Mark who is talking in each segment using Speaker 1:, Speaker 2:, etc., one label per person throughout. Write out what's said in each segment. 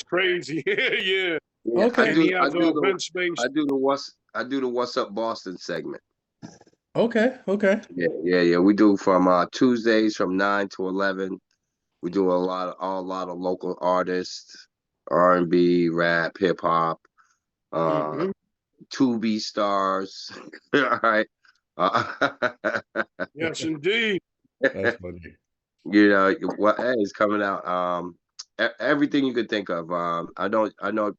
Speaker 1: crazy. Yeah.
Speaker 2: Yeah,
Speaker 1: And
Speaker 3: Okay.
Speaker 1: he has a bench space.
Speaker 2: I do the What's Up Boston segment.
Speaker 3: Okay. Okay.
Speaker 2: Yeah. We do from Tuesdays from 9 to 11. We do a lot of local artists, R&B, rap, hip hop, uh,
Speaker 1: Hmm.
Speaker 2: Tubi stars. All right. Uh,
Speaker 1: Yes, indeed.
Speaker 3: That's funny.
Speaker 2: you know what is coming out. Everything you could think of. I know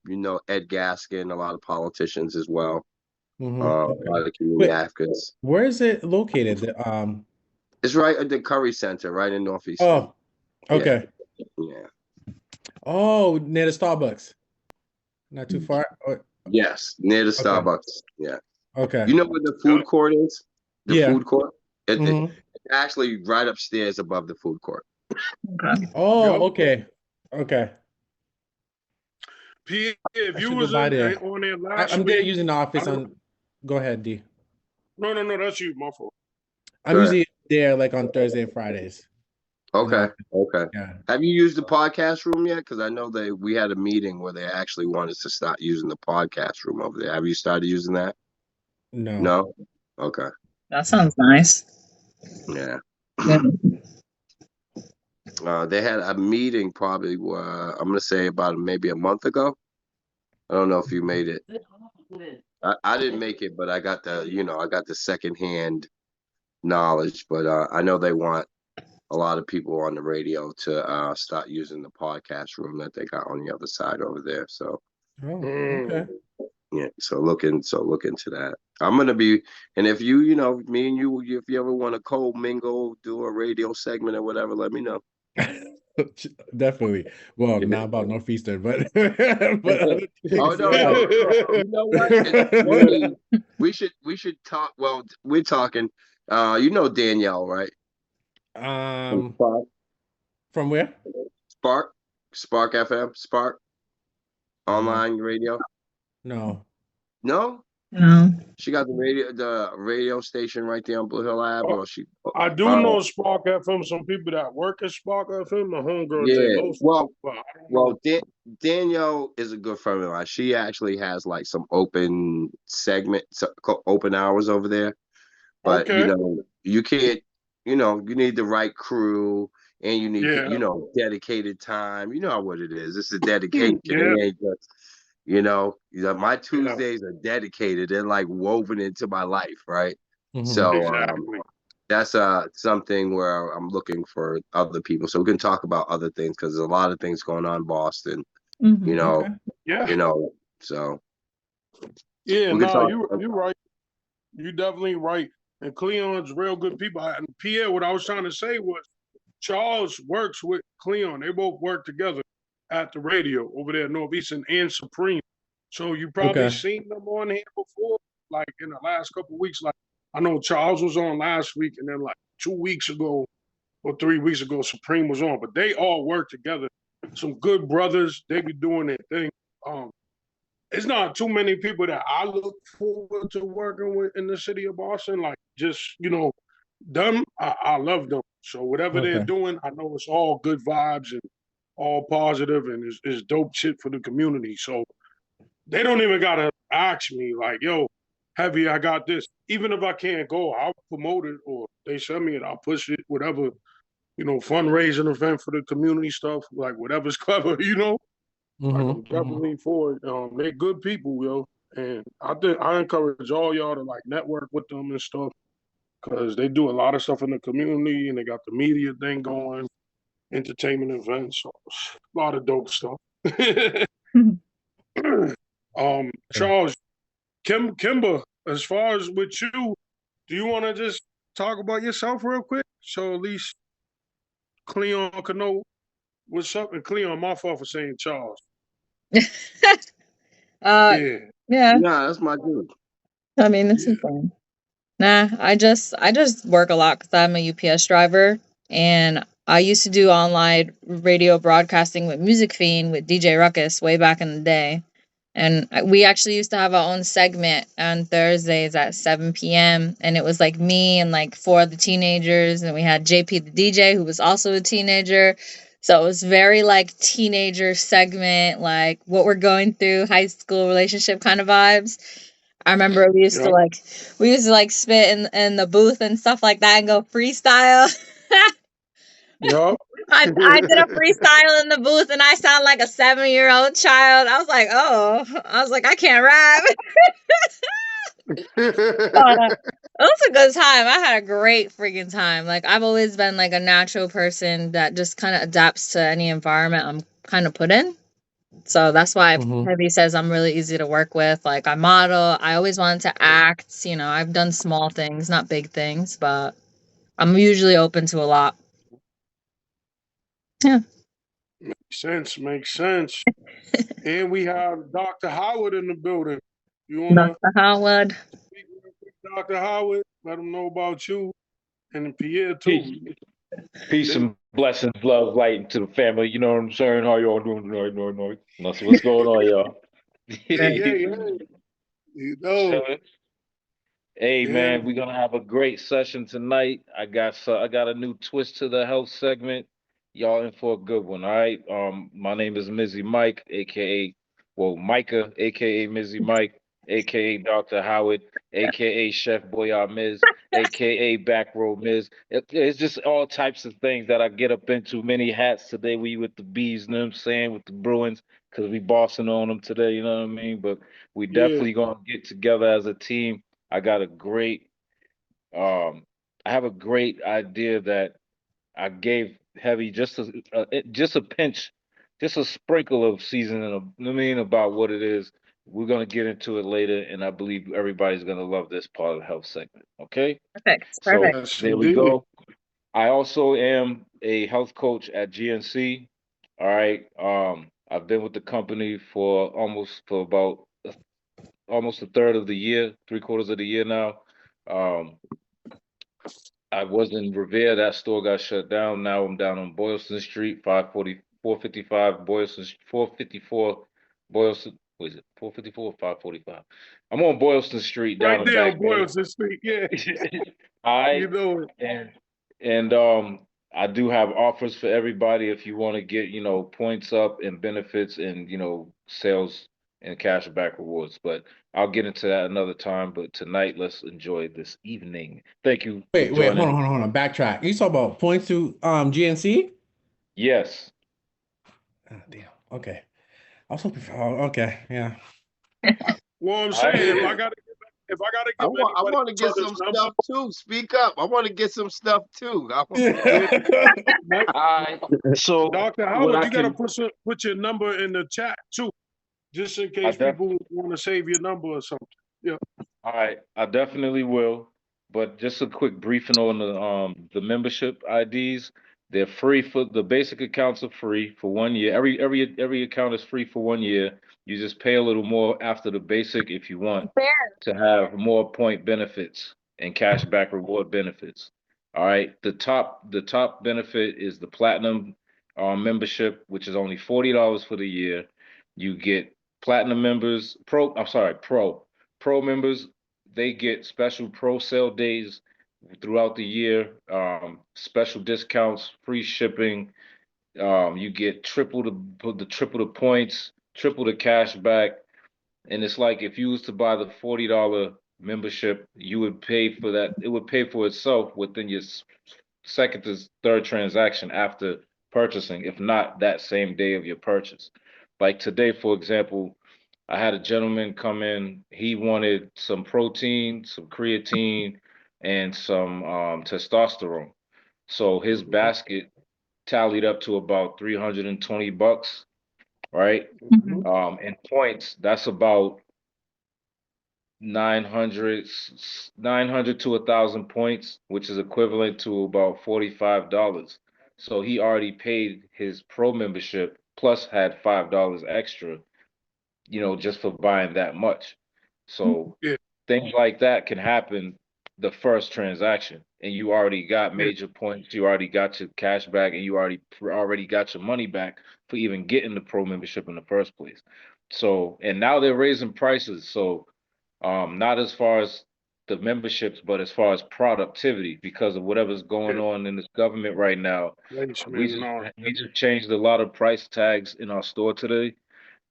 Speaker 2: you know Ed Gaskin, a lot of politicians as well. A
Speaker 3: Okay.
Speaker 2: lot of community
Speaker 3: Wait,
Speaker 2: advocates.
Speaker 3: where is it located?
Speaker 2: It's right at the Curry Center, right in Northeastern.
Speaker 3: Oh,
Speaker 2: Yeah,
Speaker 3: okay.
Speaker 2: yeah.
Speaker 3: Oh, near the Starbucks. Not too far.
Speaker 2: Yes, near the
Speaker 3: Okay.
Speaker 2: Starbucks. Yeah.
Speaker 3: Okay.
Speaker 2: You know where the
Speaker 1: Yeah.
Speaker 2: food court is? The
Speaker 3: Yeah.
Speaker 2: food court? It's
Speaker 3: hmm
Speaker 2: actually right upstairs above the food court.
Speaker 4: Okay.
Speaker 1: Yep.
Speaker 3: Oh, okay. Okay.
Speaker 1: P, if
Speaker 3: I
Speaker 1: you
Speaker 3: should go
Speaker 1: was
Speaker 3: by there.
Speaker 1: on there last
Speaker 3: I'm there
Speaker 1: week,
Speaker 3: using the
Speaker 1: I
Speaker 3: office
Speaker 1: don't.
Speaker 3: on. Go ahead, D.
Speaker 1: No, that's you, my fault.
Speaker 3: I'm
Speaker 2: Go ahead.
Speaker 3: usually there like on Thursday and Fridays in the
Speaker 2: Okay,
Speaker 3: office.
Speaker 2: okay.
Speaker 3: Yeah.
Speaker 2: Have you used the podcast room yet? Because I know we had a meeting where they actually wanted us to start using the podcast room over there. Have you started using that?
Speaker 3: No.
Speaker 2: No? Okay.
Speaker 4: That sounds nice.
Speaker 2: Yeah.
Speaker 4: Yeah.
Speaker 2: They had a meeting probably, I'm going to say about maybe a month ago. I don't know if you made it. I didn't make it, but I got the secondhand knowledge. But I know they want a lot of people on the radio to start using the podcast room that they got on the other side over there. So
Speaker 3: Oh,
Speaker 1: Mm.
Speaker 3: okay.
Speaker 2: yeah, so look into that. I'm gonna be, and if me and you, if you ever want to co-mingle, do a radio segment or whatever, let me know.
Speaker 3: Definitely. Well, not about Northeastern, but other
Speaker 2: Oh
Speaker 3: things.
Speaker 2: no,
Speaker 3: Yeah.
Speaker 2: you know what? It's funny. We should talk. Well, we're talking. You know Danielle, right? From
Speaker 3: Um,
Speaker 2: Spark,
Speaker 3: from where?
Speaker 2: Spark FM, Spark
Speaker 3: No,
Speaker 2: online radio.
Speaker 3: no.
Speaker 2: No,
Speaker 4: No.
Speaker 2: she got the radio station right there on Blue Hill Ave. Or she,
Speaker 1: I do
Speaker 2: uh,
Speaker 1: know Spark FM. Some people that work at Spark FM, my homegirl J
Speaker 2: yeah.
Speaker 1: Lo.
Speaker 2: Well,
Speaker 1: But I don't
Speaker 2: Well,
Speaker 1: know.
Speaker 2: Danielle is a good friend of mine. She actually has like some open open hours over there. But
Speaker 1: Okay.
Speaker 2: you can't. You need the right crew, and you need
Speaker 1: Yeah.
Speaker 2: dedicated time. You know what it is. It's a dedication.
Speaker 1: Yeah.
Speaker 2: It ain't just my
Speaker 1: Yeah.
Speaker 2: Tuesdays are dedicated. They're like woven into my life, right?
Speaker 3: Mhm.
Speaker 2: So
Speaker 1: Exactly.
Speaker 2: that's something where I'm looking for other people so we can talk about other things because there's a lot of things going on in Boston.
Speaker 4: Mhm.
Speaker 2: You know,
Speaker 3: Okay.
Speaker 1: Yeah.
Speaker 2: so
Speaker 1: Yeah.
Speaker 2: we can
Speaker 1: Nah,
Speaker 2: talk.
Speaker 1: you right. You definitely right. And Cleon's real good people. And Pierre, what I was trying to say was Charles works with Cleon. They both work together at the radio over there, Northeastern and Supreme. So you probably
Speaker 3: Okay.
Speaker 1: seen them on here before, like in the last couple of weeks. Like I know Charles was on last week, and then like 2 weeks ago or 3 weeks ago, Supreme was on. But they all work together. Some good brothers. They be doing their thing. Um, it's not too many people that I look forward to working with in the city of Boston. Like just them, I love them. So whatever they're
Speaker 3: Okay.
Speaker 1: doing, I know it's all good vibes and all positive and it's dope shit for the community. So they don't even gotta ask me like, yo, Heavy, I got this. Even if I can't go, I'll promote it or they send me it, I'll push it, whatever, fundraising event for the community stuff, like whatever's clever, Like I'm definitely for it. They're good people, yo. And I encourage all y'all to like network with them and stuff because they do a lot of stuff in the community and they got the media thing going, entertainment events, so a lot of dope stuff. Charles, Kimber, as far as with you, do you want to just talk about yourself real quick so at least Cleon can know what's up? And Cleon, my fault for saying Charles. Yeah.
Speaker 4: Yeah.
Speaker 2: Nah, that's my dude.
Speaker 4: I mean, this is
Speaker 1: Yeah.
Speaker 4: fun. Nah, I just work a lot because I'm a UPS driver, and I used to do online radio broadcasting with Music Fiend with DJ Ruckus way back in the day. And we actually used to have our own segment on Thursdays at 7 p.m. And it was like me and like 4 of the teenagers. And we had JP the DJ, who was also a teenager. So it was very like teenager segment, like what we're going through, high school relationship kind of vibes. I remember
Speaker 1: Yep.
Speaker 4: we used to like spit in the booth and stuff like that and go freestyle.
Speaker 1: Yep.
Speaker 4: I did a freestyle in the booth and I sound like a 7-year-old child. I was like, I can't rap. It was a good time. I had a great freaking time. Like I've always been like a natural person that just kind of adapts to any environment I'm kind of put in. So that's why
Speaker 3: Mhm.
Speaker 4: Heavy says I'm really easy to work with. Like I model, I always wanted to act. You know, I've done small things, not big things, but I'm usually open to a lot. Yeah.
Speaker 1: Makes sense. And we have Dr. Howard in the building. You wanna
Speaker 4: Dr. Howard.
Speaker 1: speak real quick, Dr. Howard? Let them know about you and Pierre too.
Speaker 5: Peace and blessings, love, light to the family. You know what I'm saying? How y'all doing tonight? Nothing. What's going on, y'all?
Speaker 1: Hey. You know,
Speaker 5: Chilling. Hey
Speaker 1: yeah,
Speaker 5: man, we're gonna have a great session tonight. I got a new twist to the health segment. Y'all in for a good one, all right? My name is Mizzy Mike, aka Micah, aka Mizzy Mike, aka Dr. Howard, aka Chef Boyard Miz, aka Back Row Miz. It's just all types of things that I get up into. Many hats today. We with the bees, you know what I'm saying, with the Bruins, because we bossing on them today, you know what I mean? But we
Speaker 1: yeah.
Speaker 5: definitely gonna get together as a team. I got a great I have a great idea that I gave Heavy just a pinch, just a sprinkle of seasoning of, I mean, about what it is. We're gonna get into it later, and I believe everybody's gonna love this part of the health segment. Okay,
Speaker 4: Perfect.
Speaker 5: so
Speaker 4: Perfect.
Speaker 1: Yes,
Speaker 5: there we
Speaker 1: indeed.
Speaker 5: go. I also am a health coach at GNC. All right. I've been with the company for about almost a third of the year, 3/4 of the year now. Um, I was in Revere. That store got shut down. Now I'm down on Boylston Street, 455 Boylston, 454 Boylston. What is it? 454 or 545? I'm on Boylston Street
Speaker 1: Right
Speaker 5: down in
Speaker 1: there
Speaker 5: Back
Speaker 1: on
Speaker 5: Bay.
Speaker 1: Boylston Street. Yeah,
Speaker 5: All
Speaker 1: you
Speaker 5: right.
Speaker 1: know it.
Speaker 5: And I do have offers for everybody if you want to get, points up and benefits and, sales and cash back rewards. But I'll get into that another time. But tonight, let's enjoy this evening. Thank you for
Speaker 3: Wait,
Speaker 5: joining.
Speaker 3: hold on. Backtrack. You talk about points to GNC?
Speaker 5: Yes.
Speaker 3: Oh, damn. Okay. I was hoping for, okay, yeah.
Speaker 1: Well, I'm
Speaker 5: All
Speaker 1: saying if I
Speaker 5: right.
Speaker 1: gotta
Speaker 2: I
Speaker 1: give anybody
Speaker 2: want to
Speaker 1: each
Speaker 2: get
Speaker 1: other's
Speaker 2: some
Speaker 1: number,
Speaker 2: stuff too. Speak up. I want to get some stuff too.
Speaker 1: yeah, Mike,
Speaker 5: All right. So
Speaker 1: Dr.
Speaker 5: what
Speaker 1: Howard,
Speaker 5: I
Speaker 1: you gotta
Speaker 5: can,
Speaker 1: put your number in the chat too, just in
Speaker 5: I
Speaker 1: case
Speaker 5: def
Speaker 1: people want to save your number or something. Yeah.
Speaker 5: All right, I definitely will. But just a quick briefing on the membership IDs. They're free for the basic accounts are free for 1 year. Every account is free for 1 year. You just pay a little more after the basic if you want to have more point benefits and cash back reward benefits. All right. The top benefit is the platinum membership, which is only $40 for the year. You get platinum members, pro members, they get special pro sale days throughout the year, special discounts, free shipping. You get triple the points, triple the cash back, and it's like if you was to buy the $40 membership, you would pay for that. It would pay for itself within your second to third transaction after purchasing, if not that same day of your purchase. Like today, for example, I had a gentleman come in. He wanted some protein, some creatine, and some testosterone. So his
Speaker 1: Mhm.
Speaker 5: basket tallied up to about $320, right?
Speaker 1: Mhm.
Speaker 5: In points, that's about 900, 900 to 1,000 points, which is equivalent to about $45. So he already paid his pro membership plus had $5 extra, just for buying that much. So
Speaker 1: Yeah,
Speaker 5: things like that can happen the first transaction, and you already got
Speaker 1: yeah.
Speaker 5: major points, you already got your cash back, and you already got your money back for even getting the pro membership in the first place. So, and now they're raising prices. So, not as far as the memberships, but as far as productivity, because of whatever's going on in this government right now, we just we just changed a lot of price tags in our store today,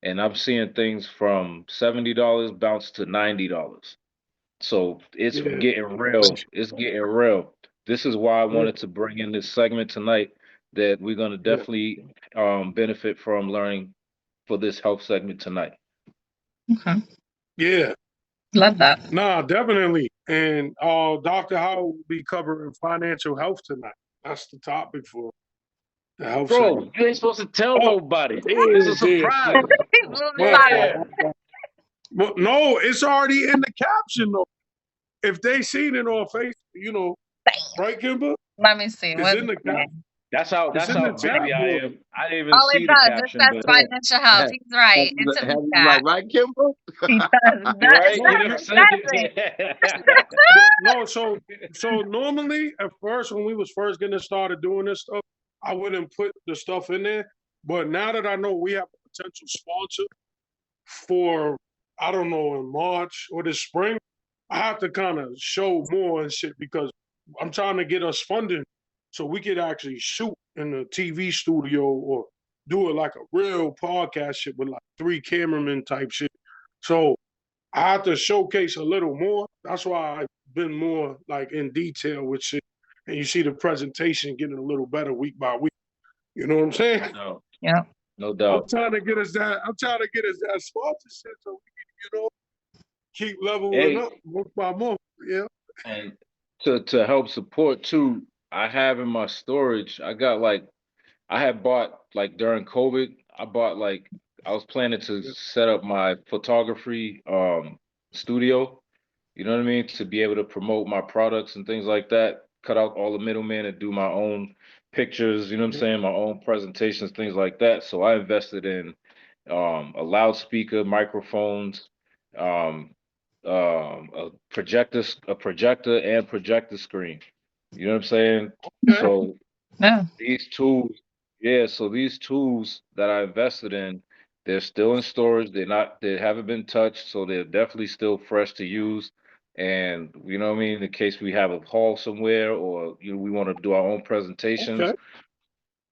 Speaker 5: and I'm seeing things from $70 bounce to $90. So it's getting real. It's getting real. This is why I wanted to bring in this segment tonight that we're gonna definitely benefit from learning for this health segment tonight.
Speaker 4: Okay.
Speaker 1: Yeah.
Speaker 4: Love that.
Speaker 1: Nah, definitely. And Dr. Howard will be covering financial health tonight. That's the topic for the health
Speaker 5: Bro,
Speaker 1: segment.
Speaker 5: you ain't supposed to tell nobody.
Speaker 1: Yeah,
Speaker 5: It's a surprise.
Speaker 1: yeah. But no, it's already in the caption though. If they seen it on Facebook, you know, right, Kimber?
Speaker 4: Let me see.
Speaker 1: It's in the caption.
Speaker 5: That's how
Speaker 1: It's in the
Speaker 5: baby I
Speaker 1: chat.
Speaker 5: am. I didn't even
Speaker 4: Oh, it
Speaker 5: see the
Speaker 4: does. It
Speaker 5: caption,
Speaker 4: says
Speaker 5: but
Speaker 4: financial health. He's right. It's in the chat.
Speaker 2: right, Kimber?
Speaker 4: He does. That,
Speaker 5: right? You know what I'm
Speaker 4: it says it.
Speaker 1: No, so normally at first when we was first getting started doing this stuff, I wouldn't put the stuff in there. But now that I know we have a potential sponsor for, I don't know, in March or this spring, I have to kind of show more and shit because I'm trying to get us funding so we could actually shoot in a TV studio or do it like a real podcast shit with like 3 cameramen type shit. So I have to showcase a little more. That's why I've been more like in detail with shit. And you see the presentation getting a little better week by week. You know what I'm saying?
Speaker 5: No,
Speaker 4: Yeah.
Speaker 5: no
Speaker 1: I'm
Speaker 5: doubt.
Speaker 1: trying to get us that sponsorship so we can, you know, keep leveling
Speaker 5: Hey,
Speaker 1: up month by month. Yeah.
Speaker 5: and to help support too, I have in my storage, I got like I had bought like during COVID, I was planning to set up my photography studio, you know what I mean, to be able to promote my products and things like that, cut out all the middlemen and do my own pictures, you know what I'm saying, my own presentations, things like that. So I invested in a loudspeaker, microphones, um, a projector and projector screen. You know what I'm saying?
Speaker 1: Okay.
Speaker 5: So
Speaker 4: Yeah.
Speaker 5: these tools, yeah, so these tools that I invested in, they're still in storage. They haven't been touched, so they're definitely still fresh to use. And you know what I mean, in case we have a hall somewhere or we want to do our own presentations,
Speaker 1: Okay.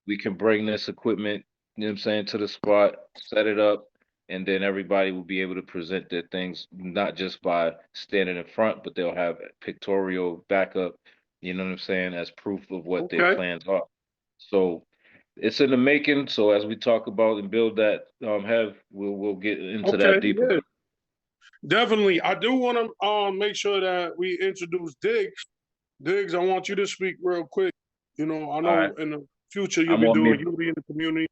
Speaker 5: we can bring this equipment, you know what I'm saying, to the spot, set it up, and then everybody will be able to present their things not just by standing in front, but they'll have pictorial backup, you know what I'm saying, as proof of what their
Speaker 1: Okay.
Speaker 5: plans are. So it's in the making. So as we talk about and build that, we'll get into
Speaker 1: Okay.
Speaker 5: that deeper.
Speaker 1: Yeah. Definitely. I do want to make sure that we introduce Diggs. Diggs, I want you to speak real quick. You know, I
Speaker 5: All
Speaker 1: know
Speaker 5: right,
Speaker 1: in the future you'll
Speaker 5: I'm
Speaker 1: be
Speaker 5: on
Speaker 1: doing
Speaker 5: mute.
Speaker 1: unity in the community.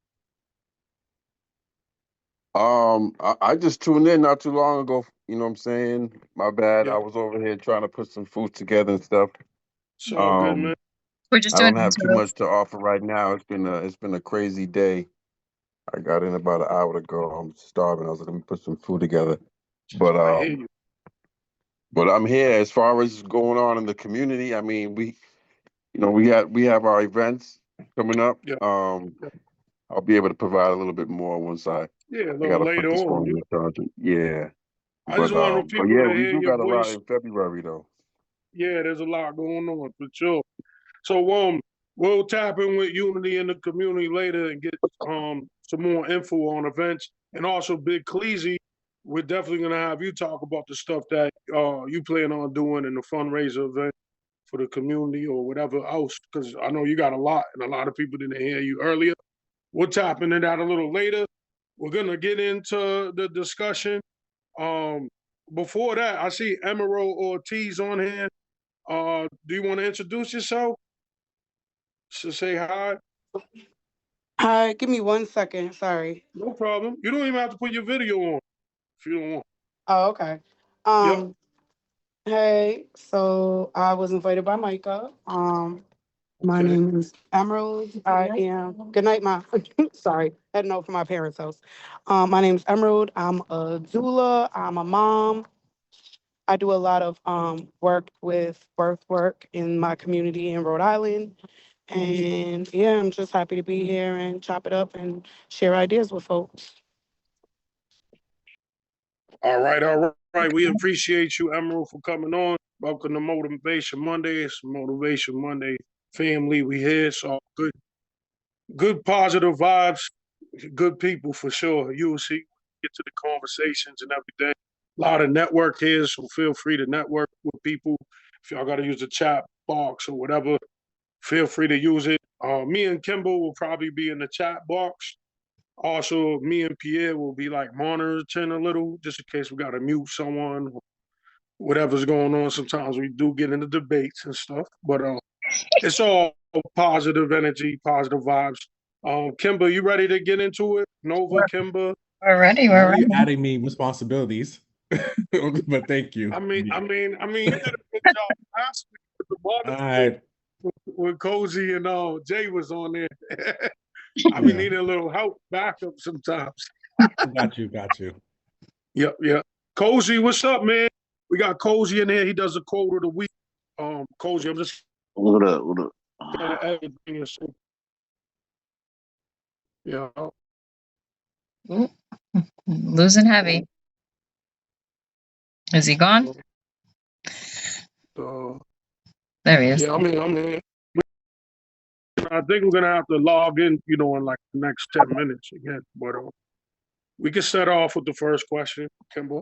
Speaker 2: I just tuned in not too long ago. You know what I'm saying? My bad.
Speaker 1: Yeah.
Speaker 2: I was over here trying to put some food together and stuff.
Speaker 1: It's all good, man.
Speaker 4: We're just
Speaker 2: I
Speaker 4: doing
Speaker 2: don't have too
Speaker 4: intros.
Speaker 2: much to offer right now. It's been a crazy day. I got in about an hour ago. I'm starving. I was like, let me put some food together. But
Speaker 1: I hear you.
Speaker 2: I'm here as far as going on in the community. I mean, we have our events coming up.
Speaker 1: Yeah.
Speaker 2: I'll be able to provide a little bit more once
Speaker 1: Yeah, a
Speaker 2: I
Speaker 1: little
Speaker 2: gotta put
Speaker 1: later
Speaker 2: this
Speaker 1: on.
Speaker 2: phone in the charger. Yeah.
Speaker 1: I just want
Speaker 2: But
Speaker 1: people
Speaker 2: yeah,
Speaker 1: to
Speaker 2: we
Speaker 1: hear
Speaker 2: do
Speaker 1: your
Speaker 2: got a lot
Speaker 1: voice.
Speaker 2: in February though.
Speaker 1: Yeah, there's a lot going on for sure. So we'll tap in with Unity in the community later and get some more info on events. And also Big Cleasy, we're definitely gonna have you talk about the stuff that you plan on doing in the fundraiser event for the community or whatever else, because I know you got a lot and a lot of people didn't hear you earlier. We'll tap into that a little later. We're gonna get into the discussion. Um, Before that, I see Emerald Ortiz on here. Do you want to introduce yourself? To say hi?
Speaker 6: Hi, give me 1 second. Sorry.
Speaker 1: No problem. You don't even have to put your video on if you don't want.
Speaker 6: Oh, okay.
Speaker 1: Yep.
Speaker 6: Hey, so I was invited by Micah. My
Speaker 1: Okay.
Speaker 6: name is Emerald. I am good night, Ma. Sorry, had to know from my parents' house. My name's Emerald. I'm a doula. I'm a mom. I do a lot of work with birth work in my community in Rhode Island. And yeah, I'm just happy to be here and chop it up and share ideas with folks.
Speaker 1: All right. All right. We appreciate you, Emerald, for coming on. Welcome to Motivation Monday. It's Motivation Monday family. We here, so good positive vibes, good people for sure. You will see, get to the conversations and everything. A lot of network here, so feel free to network with people. If y'all got to use the chat box or whatever, feel free to use it. Me and Kimber will probably be in the chat box. Also, me and Pierre will be like monitoring a little, just in case we got to mute someone, whatever's going on. Sometimes we do get into debates and stuff, but it's all positive energy, positive vibes. Kimber, you ready to get into it? Nova, Kimber.
Speaker 4: We're ready.
Speaker 3: Why
Speaker 4: We're
Speaker 3: are you
Speaker 4: ready.
Speaker 3: adding me responsibilities? But thank you.
Speaker 1: You did a good job last week with the
Speaker 3: All
Speaker 1: barbecue
Speaker 3: right.
Speaker 1: when Cozy and Jay was on there. I
Speaker 3: Yeah.
Speaker 1: needing a little help, backup sometimes.
Speaker 3: Got you.
Speaker 1: Yep. Cozy, what's up, man? We got Cozy in here. He does a quote of the week. Cozy, I'm just
Speaker 7: What up? What up?
Speaker 1: gonna everything is yeah.
Speaker 4: Ooh, losing heavy. Is he gone? There he is.
Speaker 1: Yeah, I'm here. I think we're gonna have to log in, in like the next 10 minutes again. But we can start off with the first question, Kimber.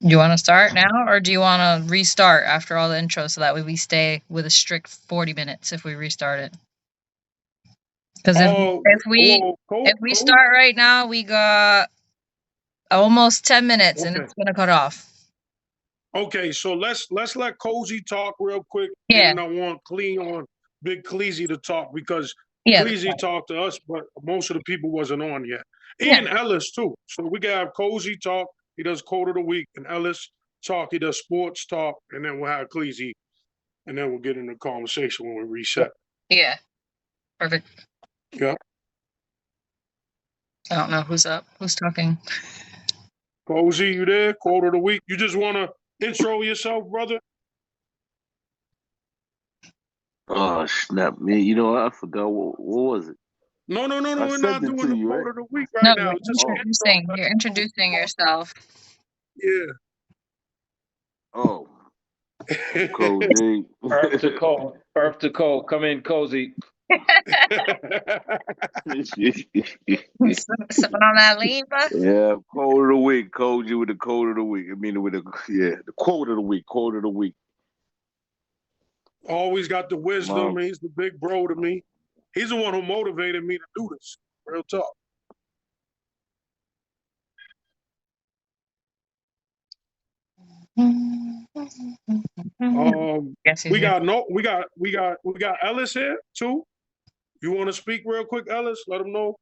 Speaker 4: Do you want to start now, or do you want to restart after all the intros so that way we stay with a strict 40 minutes if we restart it? Because if we start right now, we got almost 10 minutes and it's gonna cut off.
Speaker 1: Okay, so let's let Cozy talk real quick,
Speaker 4: Yeah.
Speaker 1: and then I want Big Cleasy to talk because
Speaker 4: Yeah,
Speaker 1: Cleasy talked to us, but most of the people wasn't on yet,
Speaker 4: Yeah.
Speaker 1: and Ellis too. So we can have Cozy talk. He does quote of the week, and Ellis talk. He does sports talk, and then we'll have Cleasy, and then we'll get into conversation when we reset.
Speaker 4: Yeah. Perfect.
Speaker 1: Yeah.
Speaker 4: I don't know who's up. Who's talking?
Speaker 1: Cozy, you there? Quote of the week. You just want to intro yourself, brother?
Speaker 7: Oh snap, man! You know I forgot what was it?
Speaker 1: No.
Speaker 7: I
Speaker 1: We're not
Speaker 7: sent it
Speaker 1: doing
Speaker 7: to
Speaker 1: the
Speaker 7: you,
Speaker 1: quote
Speaker 7: right?
Speaker 1: of the week
Speaker 4: No,
Speaker 1: right now. It's just
Speaker 4: you're introducing yourself.
Speaker 1: Yeah.
Speaker 7: Oh, Cold J.
Speaker 5: Earth to cold. Come in, Cozy.
Speaker 4: Sipping on that lean, bro?
Speaker 7: Yeah, quote of the week. Cold you with the quote of the week. I mean, the quote of the week. Quote of the week.
Speaker 1: Always got the wisdom.
Speaker 7: Mom.
Speaker 1: He's the big bro to me. He's the one who motivated me to do this. Real talk. We got Ellis here too. You want to speak real quick, Ellis? Let him know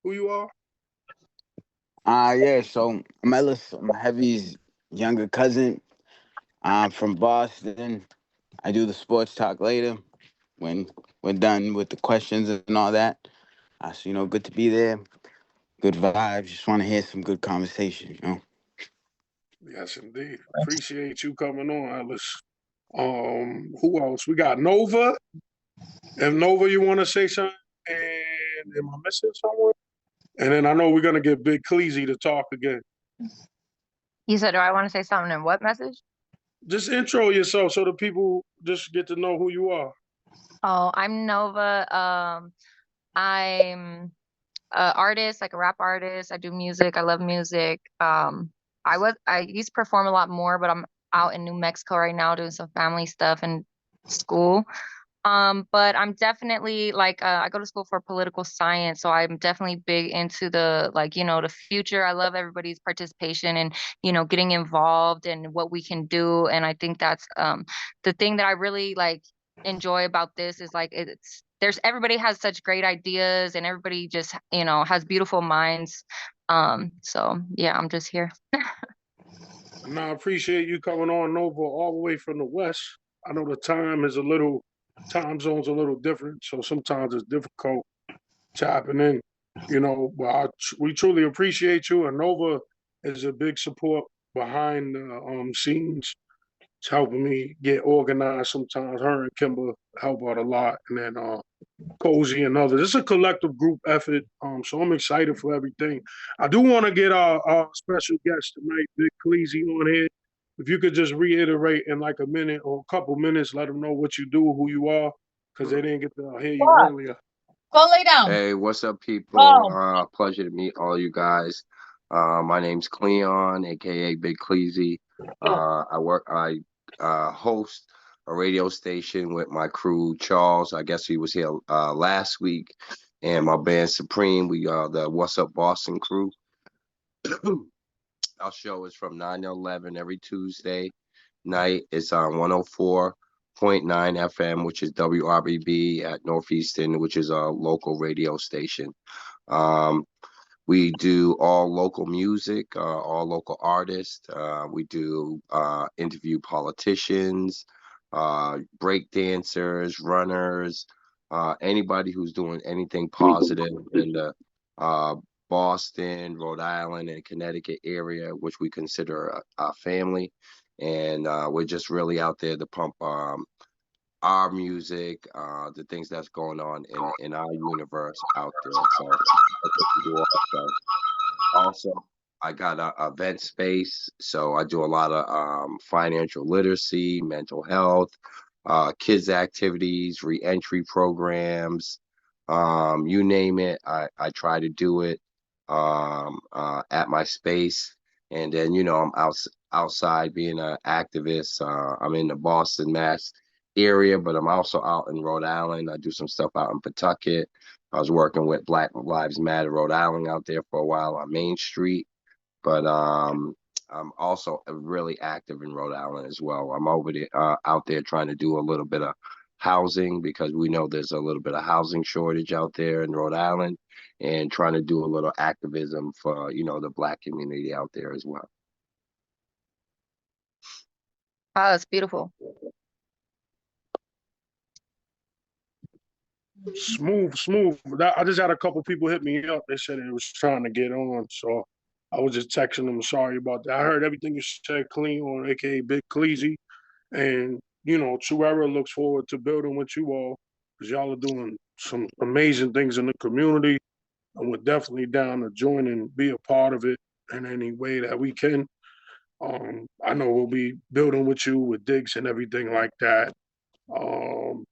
Speaker 1: who you are.
Speaker 8: Yeah, so I'm Ellis. I'm Heavy's younger cousin. I'm from Boston. I do the sports talk later when we're done with the questions and all that. So, good to be there. Good vibes. Just want to hear some good conversation.
Speaker 1: Yes, indeed. Appreciate you coming on, Ellis. Who else? We got Nova. If Nova, you want to say something? And am I missing someone? And then I know we're gonna get Big Cleasy to talk again.
Speaker 9: You said, do I want to say something in what message?
Speaker 1: Just intro yourself so the people just get to know who you are.
Speaker 9: Oh, I'm Nova. I'm an artist, like a rap artist. I do music. I love music. I used to perform a lot more, but I'm out in New Mexico right now doing some family stuff and school. But I'm definitely I go to school for political science, so I'm definitely big into the future. I love everybody's participation and, getting involved and what we can do. And I think that's the thing that I really enjoy about this is everybody has such great ideas and everybody just, has beautiful minds. So yeah, I'm just here.
Speaker 1: And I appreciate you coming on, Nova, all the way from the West. I know the time zone's a little different, so sometimes it's difficult tapping in, but we truly appreciate you. And Nova is a big support behind the scenes. It's helping me get organized sometimes. Her and Kimber help out a lot. And then Cozy and others. It's a collective group effort. So I'm excited for everything. I do want to get our special guest tonight, Big Cleasy, on here. if you could just reiterate in like a minute or a couple minutes, let them know what you do, who you are, because they didn't get to hear you
Speaker 4: What?
Speaker 1: earlier.
Speaker 4: Go lay down.
Speaker 2: Hey, what's up, people?
Speaker 4: Go.
Speaker 2: Pleasure to meet all you guys. My name's Cleon, aka Big Cleezy. I host a radio station with my crew, Charles. I guess he was here last week, and my band Supreme. We are the What's Up Boston crew. Our show is from 9 to 11 every Tuesday night. It's on 104.9 FM, which is WRBB at Northeastern, which is a local radio station. We do all local music, all local artists. We do interview politicians, break dancers, runners, anybody who's doing anything positive in the Boston, Rhode Island, and Connecticut area, which we consider a family. And we're just really out there to pump our music, the things that's going on in our universe out there. So that's what we do also. Also, I got a event space, so I do a lot of financial literacy, mental health, kids activities, reentry programs, you name it. I try to do it at my space. And then, you know, I'm outside being an activist. I'm in the Boston, Mass area, but I'm also out in Rhode Island. I do some stuff out in Pawtucket. I was working with Black Lives Matter Rhode Island out there for a while on Main Street. But I'm also really active in Rhode Island as well. I'm over there, out there trying to do a little bit of housing, because we know there's a little bit of housing shortage out there in Rhode Island, and trying to do a little activism for, you know, the Black community out there as well.
Speaker 9: Wow, that's beautiful.
Speaker 1: Smooth. I just had a couple people hit me up. They said they was trying to get on, so I was just texting them. Sorry about that. I heard everything you said, Clean, on aka Big Cleezy, and you know, True Era looks forward to building with you all, because y'all are doing some amazing things in the community, and we're definitely down to join and be a part of it in any way that we can. I know we'll be building with you with digs and everything like that. Um,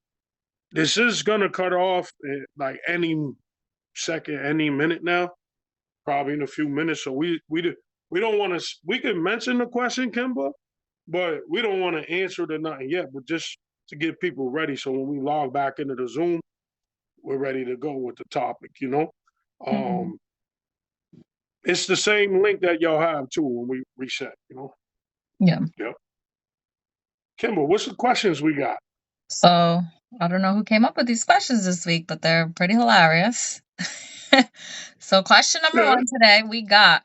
Speaker 1: this is gonna cut off like any second, any minute now, probably in a few minutes. So we don't want to. We can mention the question, Kimber, but we don't want to answer it or nothing yet. But just to get people ready, so when we log back into the Zoom, we're ready to go with the topic. You know, it's the same link that y'all have too when we reset. You know.
Speaker 4: Yeah.
Speaker 1: Yep. Kimber, what's the questions we got?
Speaker 4: So I don't know who came up with these questions this week, but they're pretty hilarious. So question number
Speaker 1: Yeah.
Speaker 4: 1 today, we got,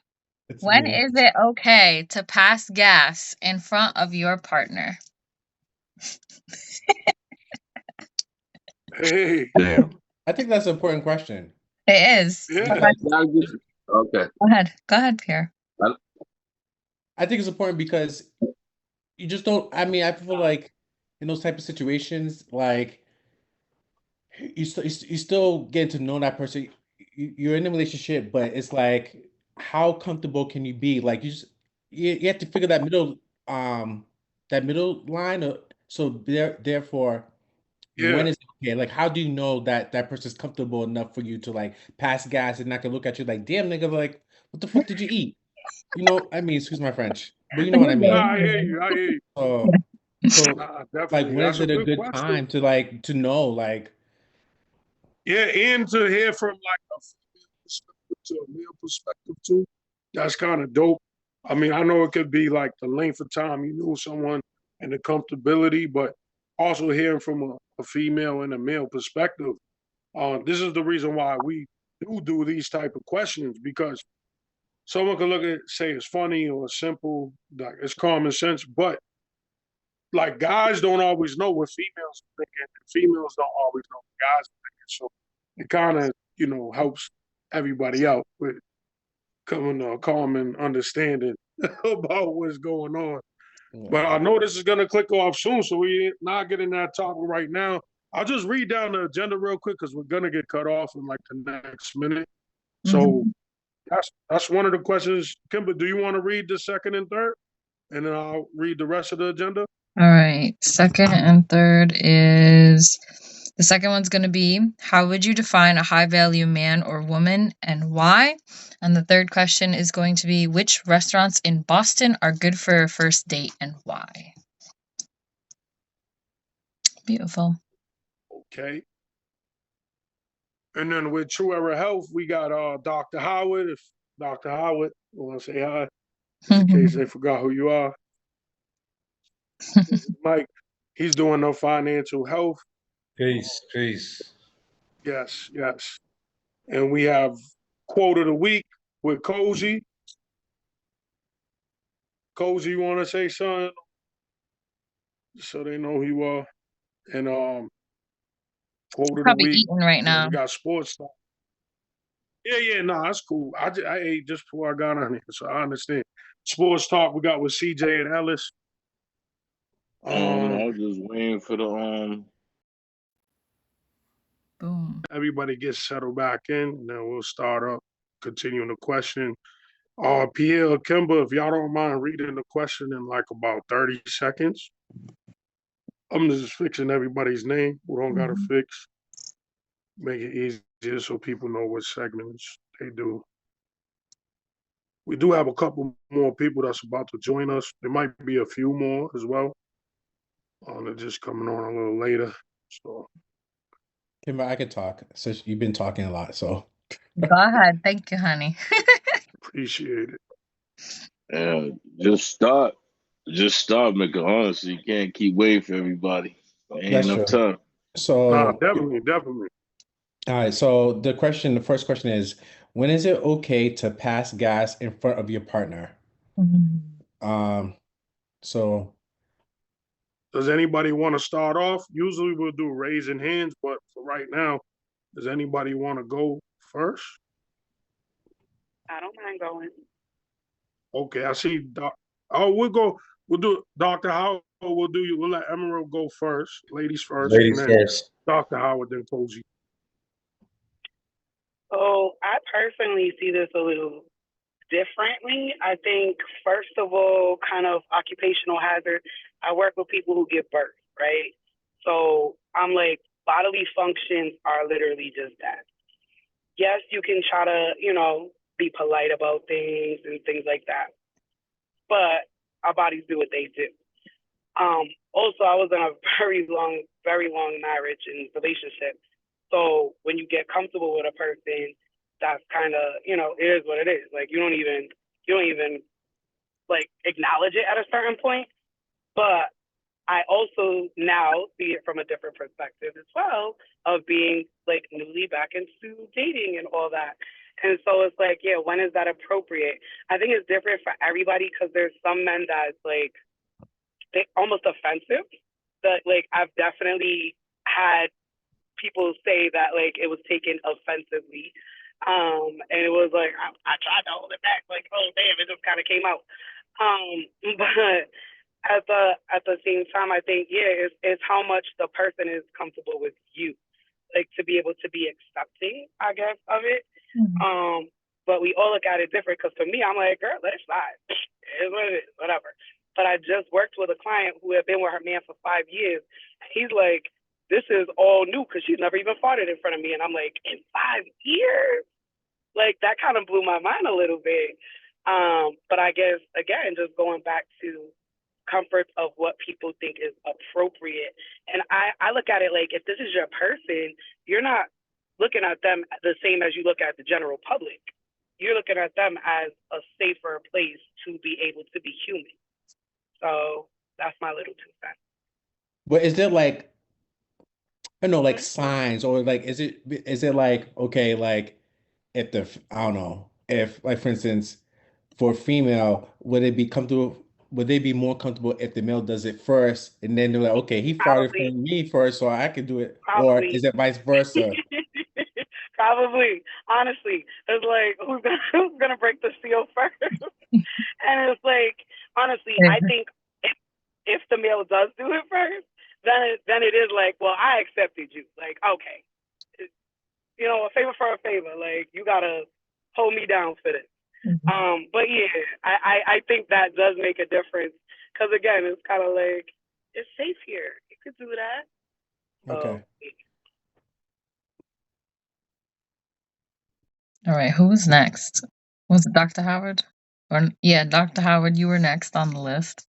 Speaker 3: It's
Speaker 4: when
Speaker 3: me.
Speaker 4: is it okay to pass gas in front of your partner?
Speaker 1: Hey.
Speaker 7: Damn.
Speaker 3: I think that's an important question.
Speaker 4: It is.
Speaker 1: Yeah.
Speaker 2: Okay.
Speaker 4: Go ahead, Pierre.
Speaker 3: I think it's important because you just don't. I mean, I feel like in those type of situations, like you still get to know that person. You're in a relationship, but it's like, how comfortable can you be? Like you have to figure that middle line. So therefore,
Speaker 1: Yeah.
Speaker 3: when is it okay? Like, how do you know that that person's comfortable enough for you to like pass gas and not gonna look at you like, damn nigga, like, what the fuck did you eat? You know, I mean, excuse my French, but you know what I mean.
Speaker 1: I hear you. I hear you.
Speaker 3: So
Speaker 1: Nah,
Speaker 3: like,
Speaker 1: definitely.
Speaker 3: when
Speaker 1: That's
Speaker 3: is
Speaker 1: a
Speaker 3: it a
Speaker 1: good
Speaker 3: good
Speaker 1: question.
Speaker 3: time to like to know like?
Speaker 1: Yeah, and to hear from like a female perspective to a male perspective too, that's kind of dope. I mean, I know it could be like the length of time you knew someone and the comfortability, but also hearing from a female and a male perspective. This is the reason why we do these type of questions, because someone could look at say it's funny or simple, like it's common sense, but like guys don't always know what females are thinking, and females don't always know what guys are thinking. So it kind of, you know, helps everybody out with coming to a common understanding about what's going on. But I know this is gonna click off soon, so we not getting that topic right now. I'll just read down the agenda real quick because we're gonna get cut off in like the next minute. So that's one of the questions. Kimber, do you want to read the second and third? and then I'll read the rest of the agenda.
Speaker 4: All right. Second and third is the second one's going to be, how would you define a high value man or woman and why? And the third question is going to be, which restaurants in Boston are good for a first date and why? Beautiful.
Speaker 1: Okay. And then with True Era Health, we got Dr. Howard. If Dr. Howard want to say hi, in case they forgot who you are. Mike, he's doing no financial health.
Speaker 5: Peace.
Speaker 1: Yes, yes. And we have quote of the week with Cozy. Cozy, you want to say something? So they know who you are. And quote of the
Speaker 4: Probably
Speaker 1: week.
Speaker 4: eating right now.
Speaker 1: We got sports talk. Yeah, no, that's cool. I ate just before I got on here, so I understand. Sports talk we got with CJ and Ellis.
Speaker 7: I was just waiting for the
Speaker 4: Boom.
Speaker 1: Everybody gets settled back in, and then we'll start up, continuing the question. Pierre, Kimber, if y'all don't mind reading the question in like about 30 seconds. I'm just fixing everybody's name. We don't gotta fix. Make it easier so people know what segments they do. We do have a couple more people that's about to join us. There might be a few more as well. They're just coming on a little later. So
Speaker 3: Kimber, I could talk. So you've been talking a lot, so
Speaker 4: Go ahead. Thank you, honey.
Speaker 1: appreciate it.
Speaker 7: Yeah, just start. Just start, make it honest. You can't keep waiting for everybody. Ain't
Speaker 3: that's
Speaker 7: enough
Speaker 3: true.
Speaker 7: time.
Speaker 1: Nah,
Speaker 3: So
Speaker 1: definitely.
Speaker 3: all right, so the first question is, when is it okay to pass gas in front of your partner? Um, so
Speaker 1: Does anybody want to start off? Usually we'll do raising hands, but for right now, does anybody want to go first?
Speaker 6: I don't mind going.
Speaker 1: Okay, I see. We'll go. We'll do Dr. Howard. We'll let Emerald go first, ladies first, and
Speaker 5: Ladies
Speaker 1: then
Speaker 5: first.
Speaker 1: Dr. Howard, then Cozy.
Speaker 6: So I personally see this a little differently. I think, first of all, kind of occupational hazard. I work with people who give birth, right? So I'm like, bodily functions are literally just that. Yes, you can try to, be polite about things and things like that, but our bodies do what they do. Also, I was in a very long marriage and relationship. So when you get comfortable with a person, that's kind of, it is what it is. Like you don't even like acknowledge it at a certain point. But I also now see it from a different perspective as well of being like newly back into dating and all that. And so it's like, yeah, when is that appropriate? I think it's different for everybody because there's some men that's like they almost offensive. That like I've definitely had people say that like it was taken offensively. And it was like I tried to hold it back, like, oh damn, it just kinda came out. But at the same time I think, yeah, it's how much the person is comfortable with you. Like to be able to be accepting, I guess, of it. But we all look at it different because for me, I'm like, girl, let's slide. It is what it is, whatever. But I just worked with a client who had been with her man for 5 years. He's like, this is all new because she's never even farted in front of me. And I'm like, in 5 years? Like, that kind of blew my mind a little bit. But I guess, again, just going back to comfort of what people think is appropriate. And I look at it like, if this is your person, you're not looking at them the same as you look at the general public. You're looking at them as a safer place to be able to be human. So that's my little 2 cents.
Speaker 3: but is there like, I don't know, like signs or like, is it like, okay, like if I don't know, if like for instance, for a female, would they be more comfortable if the male does it first and then they're like, okay, he farted
Speaker 6: Probably.
Speaker 3: for me first, so I can do it, or
Speaker 6: Probably.
Speaker 3: is it vice versa?
Speaker 6: Probably. Honestly, it's like who's gonna break the seal first? And it's like, honestly, I think if the male does do it first, then it is like, well, I accepted you. Like, okay, a favor for a favor. Like, you gotta hold me down for this. But yeah, I think that does make a difference because again, it's kind of like it's safe here. You could do that. So
Speaker 3: Okay.
Speaker 4: All right, who was next? Was it Dr. Howard? Or yeah, Dr. Howard, you were next on the list.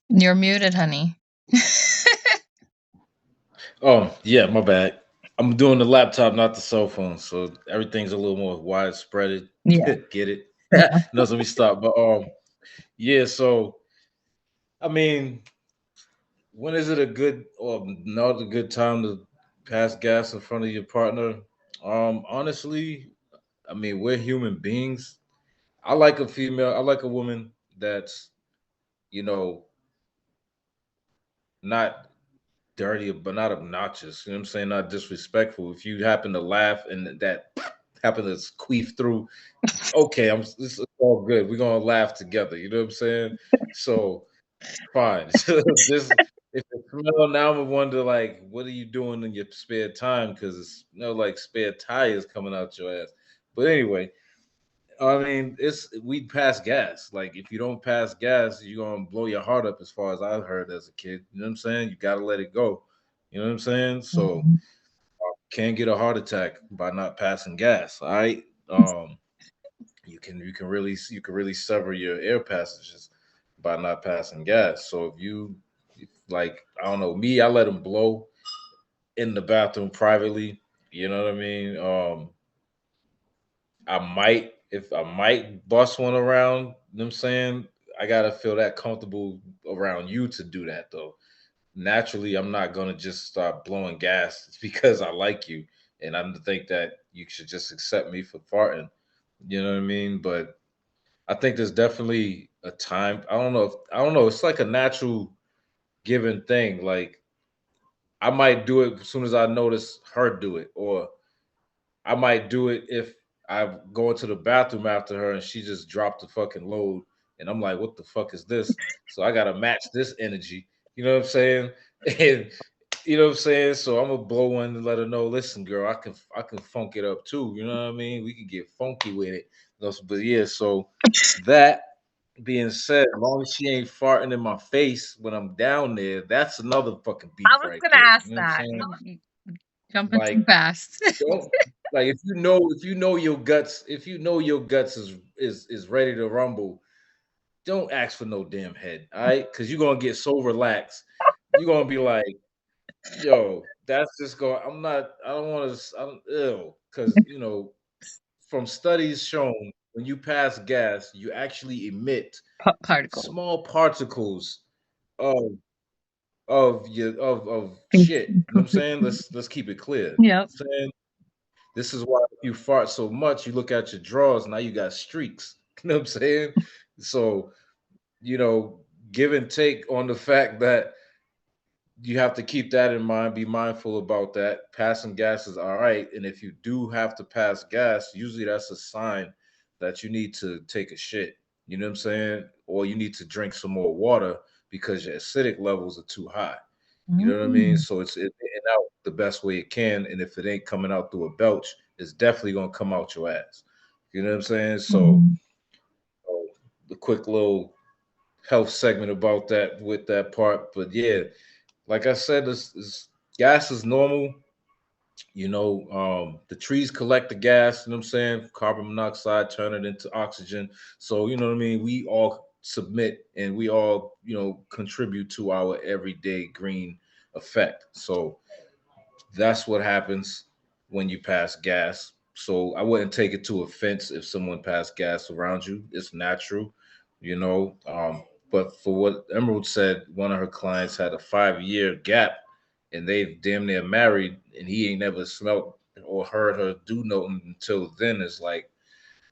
Speaker 4: You're muted, honey.
Speaker 5: Oh, yeah, my bad. I'm doing the laptop, not the cell phone, so everything's a little more widespread.
Speaker 4: Yeah.
Speaker 5: Get it?
Speaker 4: Yeah.
Speaker 5: No, let me stop. But yeah. So I mean, when is it a good or not a good time to pass gas in front of your partner? Honestly, I mean, we're human beings. I like a female. I like a woman that's you know not dirty, but not obnoxious. You know what I'm saying? Not disrespectful. If you happen to laugh and that happen to queef through, okay, this is all good. We're gonna laugh together. You know what I'm saying? So fine. This if it's female, now I'm gonna wonder like, what are you doing in your spare time? Because it's like spare tires coming out your ass. But anyway, I mean, we pass gas. Like if you don't pass gas, you're gonna blow your heart up. As far as I've heard as a kid, you know what I'm saying? You gotta let it go. You know what I'm saying? So
Speaker 4: Mhm.
Speaker 5: can't get a heart attack by not passing gas. All right. You can really sever your air passages by not passing gas. So like I don't know me, I let them blow in the bathroom privately. You know what I mean? I might bust one around. You know what I'm saying? I gotta feel that comfortable around you to do that though. Naturally, I'm not gonna just start blowing gas because I like you and I think that you should just accept me for farting. You know what I mean? But I think there's definitely a time. I don't know. It's like a natural given thing. Like I might do it as soon as I notice her do it, or I might do it if I go into the bathroom after her and she just dropped the fucking load, and I'm like, what the fuck is this? So I gotta match this energy. You know what I'm saying? And you know what I'm saying? So I'm gonna blow one and let her know, listen, girl, I can funk it up too. You know what I mean? We can get funky with it. But yeah, so that being said, as long as she ain't farting in my face when I'm down there, that's another fucking
Speaker 4: I
Speaker 5: beef
Speaker 4: was
Speaker 5: right
Speaker 4: gonna
Speaker 5: there.
Speaker 4: ask
Speaker 5: You know what I'm
Speaker 4: that.
Speaker 5: saying?
Speaker 4: You jumping too
Speaker 5: Like,
Speaker 4: fast.
Speaker 5: don't like if you know your guts, if you know your guts is ready to rumble, don't ask for no damn head, all right? Because you're gonna get so relaxed. You're gonna be like, yo, that's just going. I don't want to. I don't. Ew. Because from studies shown, when you pass gas, you actually emit
Speaker 4: Particle.
Speaker 5: small particles of of shit. You know what I'm saying? Let's keep it clear. You know
Speaker 4: Yep.
Speaker 5: what I'm saying? This is why if you fart so much, you look at your drawers, now you got streaks. You know what I'm saying? So, you know, give and take on the fact that you have to keep that in mind, be mindful about that. Passing gas is all right. And if you do have to pass gas, usually that's a sign that you need to take a shit. You know what I'm saying? Or you need to drink some more water because your acidic levels are too high. You know what I mean?
Speaker 4: Mm.
Speaker 5: So it's getting out the best way it can. And if it ain't coming out through a belch, it's definitely gonna come out your ass. You know what I'm saying? So
Speaker 4: Mhm.
Speaker 5: the quick little health segment about that with that part. But yeah, like I said, gas is normal. The trees collect the gas, you know what I'm saying? Carbon monoxide, turn it into oxygen. So, you know what I mean? We all submit and we all, contribute to our everyday green effect. So that's what happens when you pass gas. So I wouldn't take it to offense if someone passed gas around you. It's natural, you know. But for what Emerald said, one of her clients had a 5 year gap and they damn near married and he ain't never smelt or heard her do nothing until then. It's like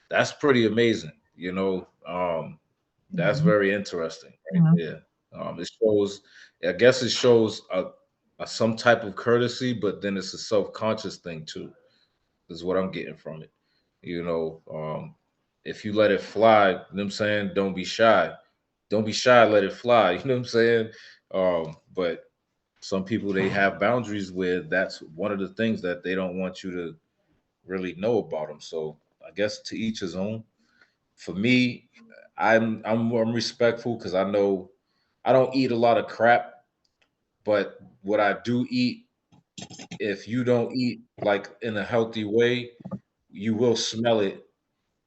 Speaker 5: that's pretty amazing, you know. That's
Speaker 4: Mhm.
Speaker 5: very interesting right
Speaker 4: Yeah.
Speaker 5: there. It shows, I guess it shows some type of courtesy, but then it's a self-conscious thing too, is what I'm getting from it. You know, if you let it fly, you know what I'm saying? Don't be shy. Don't be shy, let it fly. You know what I'm saying? But some people they have boundaries where that's one of the things that they don't want you to really know about them. So I guess to each his own. For me, I'm respectful because I know I don't eat a lot of crap, but what I do eat, if you don't eat like in a healthy way, you will smell it.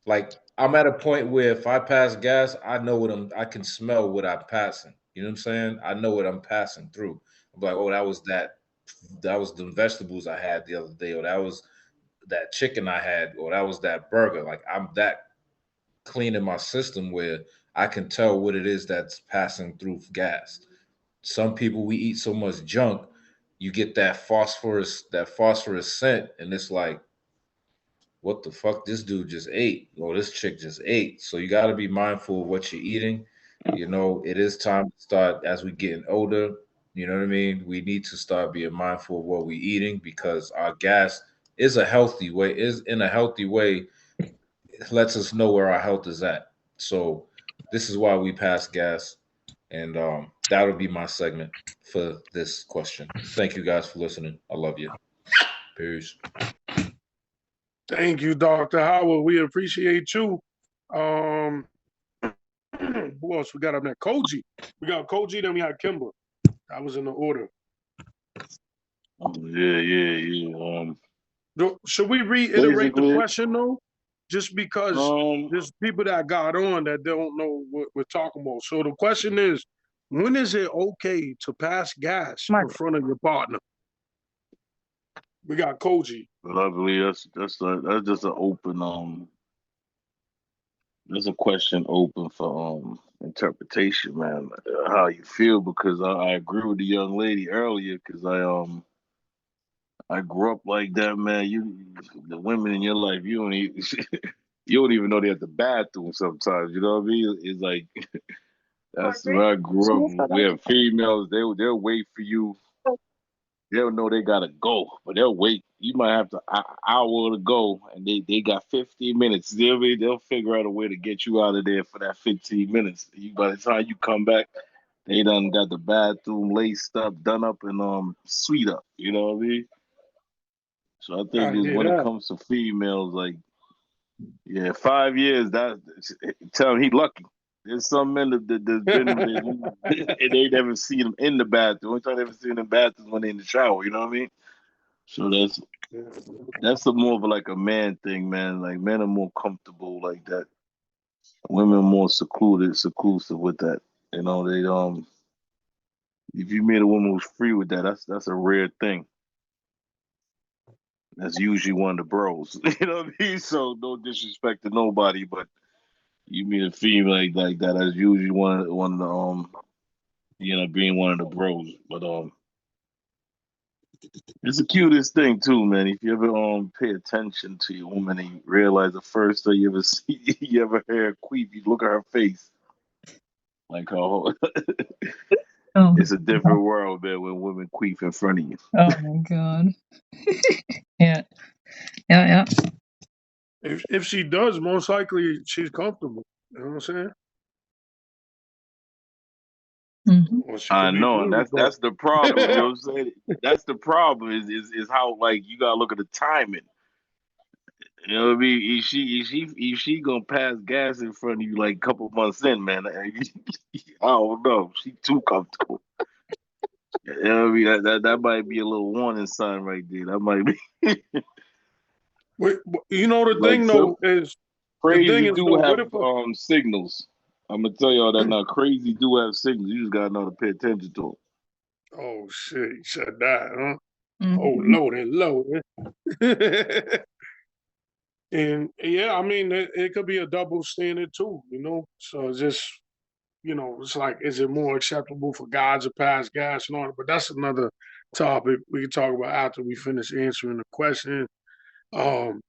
Speaker 5: Like I'm at a point where if I pass gas, I know I can smell what I'm passing. You know what I'm saying? I know what I'm passing through. I'm like, oh, that was the vegetables I had the other day, or that was that chicken I had, or that was that burger. Like I'm that clean in my system where I can tell what it is that's passing through gas. Some people we eat so much junk, you get that phosphorus scent, and it's like, what the fuck this dude just ate or this chick just ate. So you got to be mindful of what you're eating. You know, it is time to start as we getting older. You know what I mean? We need to start being mindful of what we're eating because our gas is in a healthy way. It lets us know where our health is at. So this is why we pass gas, and that'll be my segment for this question. Thank you guys for listening. I love you. Peace.
Speaker 1: Thank you, Dr. Howard. We appreciate you. Um, who else we got up there? Koji. We got Koji, then we got Kimber. That was in the order.
Speaker 7: Yeah.
Speaker 1: Should we reiterate the
Speaker 7: Basically,
Speaker 1: question though? Just because
Speaker 7: um,
Speaker 1: there's people that got on that don't know what we're talking about. So the question is, when is it okay to pass gas in
Speaker 9: Mark.
Speaker 1: front of your partner? We got Koji.
Speaker 7: but I believe that's just an open there's a question open for interpretation, man. How you feel? Because I agree with the young lady earlier. Because I grew up like that, man. The women in your life, you don't even you don't even know they're at the bathroom sometimes. You know what I mean? It's like that's where I grew up. We have females. They'll wait for you. They'll know they gotta go, but they'll wait. You might have to hour to go, and they got 15 minutes. They'll figure out a way to get you out of there for that 15 minutes. By the time you come back, they done got the bathroom laced up, done up, and sweet up. You know what I mean? So I think
Speaker 1: I
Speaker 7: is
Speaker 1: hear
Speaker 7: when it
Speaker 1: that.
Speaker 7: comes to females, like, yeah, 5 years. That tell him he lucky. There's some men that's been with it, and they never seen them in the bathroom. Only time they ever seen them in the bathroom when they in the shower. You know what I mean? So that's a more of like a man thing, man. Like men are more comfortable like that. Women are more seclusive with that. You know, they if you meet a woman who's free with that, that's a rare thing. That's usually one of the bros. You know what I mean? So no disrespect to nobody, but you meet a female like that, that's usually one of the being one of the bros. But it's the cutest thing too, man. If you ever pay attention to your woman and you realize the first time you ever see you ever hear her queef, you look at her face like oh
Speaker 4: Oh,
Speaker 7: it's a different world, man, when women queef in front of you.
Speaker 4: oh my God. Yeah. Yeah.
Speaker 1: If she does, most likely she's comfortable. You know what I'm saying?
Speaker 4: Mm-hmm.
Speaker 1: Or she
Speaker 7: I
Speaker 1: could be
Speaker 7: know, and
Speaker 1: free, but
Speaker 7: that's the problem. You know what I'm saying? That's the problem is how like you gotta look at the timing. You know what I mean? If she gonna pass gas in front of you like a couple months in, man, I don't know. She too comfortable. You know what I mean? That might be a little warning sign right there. That might be
Speaker 1: wait, you know the
Speaker 7: like
Speaker 1: thing
Speaker 7: some
Speaker 1: though is
Speaker 7: crazy do
Speaker 1: what
Speaker 7: have
Speaker 1: if a
Speaker 7: signals. I'm gonna tell y'all that now. Crazy do have signals. You just gotta know to pay attention to
Speaker 1: oh shit, you said that, huh? Oh
Speaker 4: Mm-hmm.
Speaker 1: loaded. And yeah, I mean it could be a double standard too, you know. So it's just it's like, is it more acceptable for guys to pass gas and all that? But that's another topic we can talk about after we finish answering the question. Um,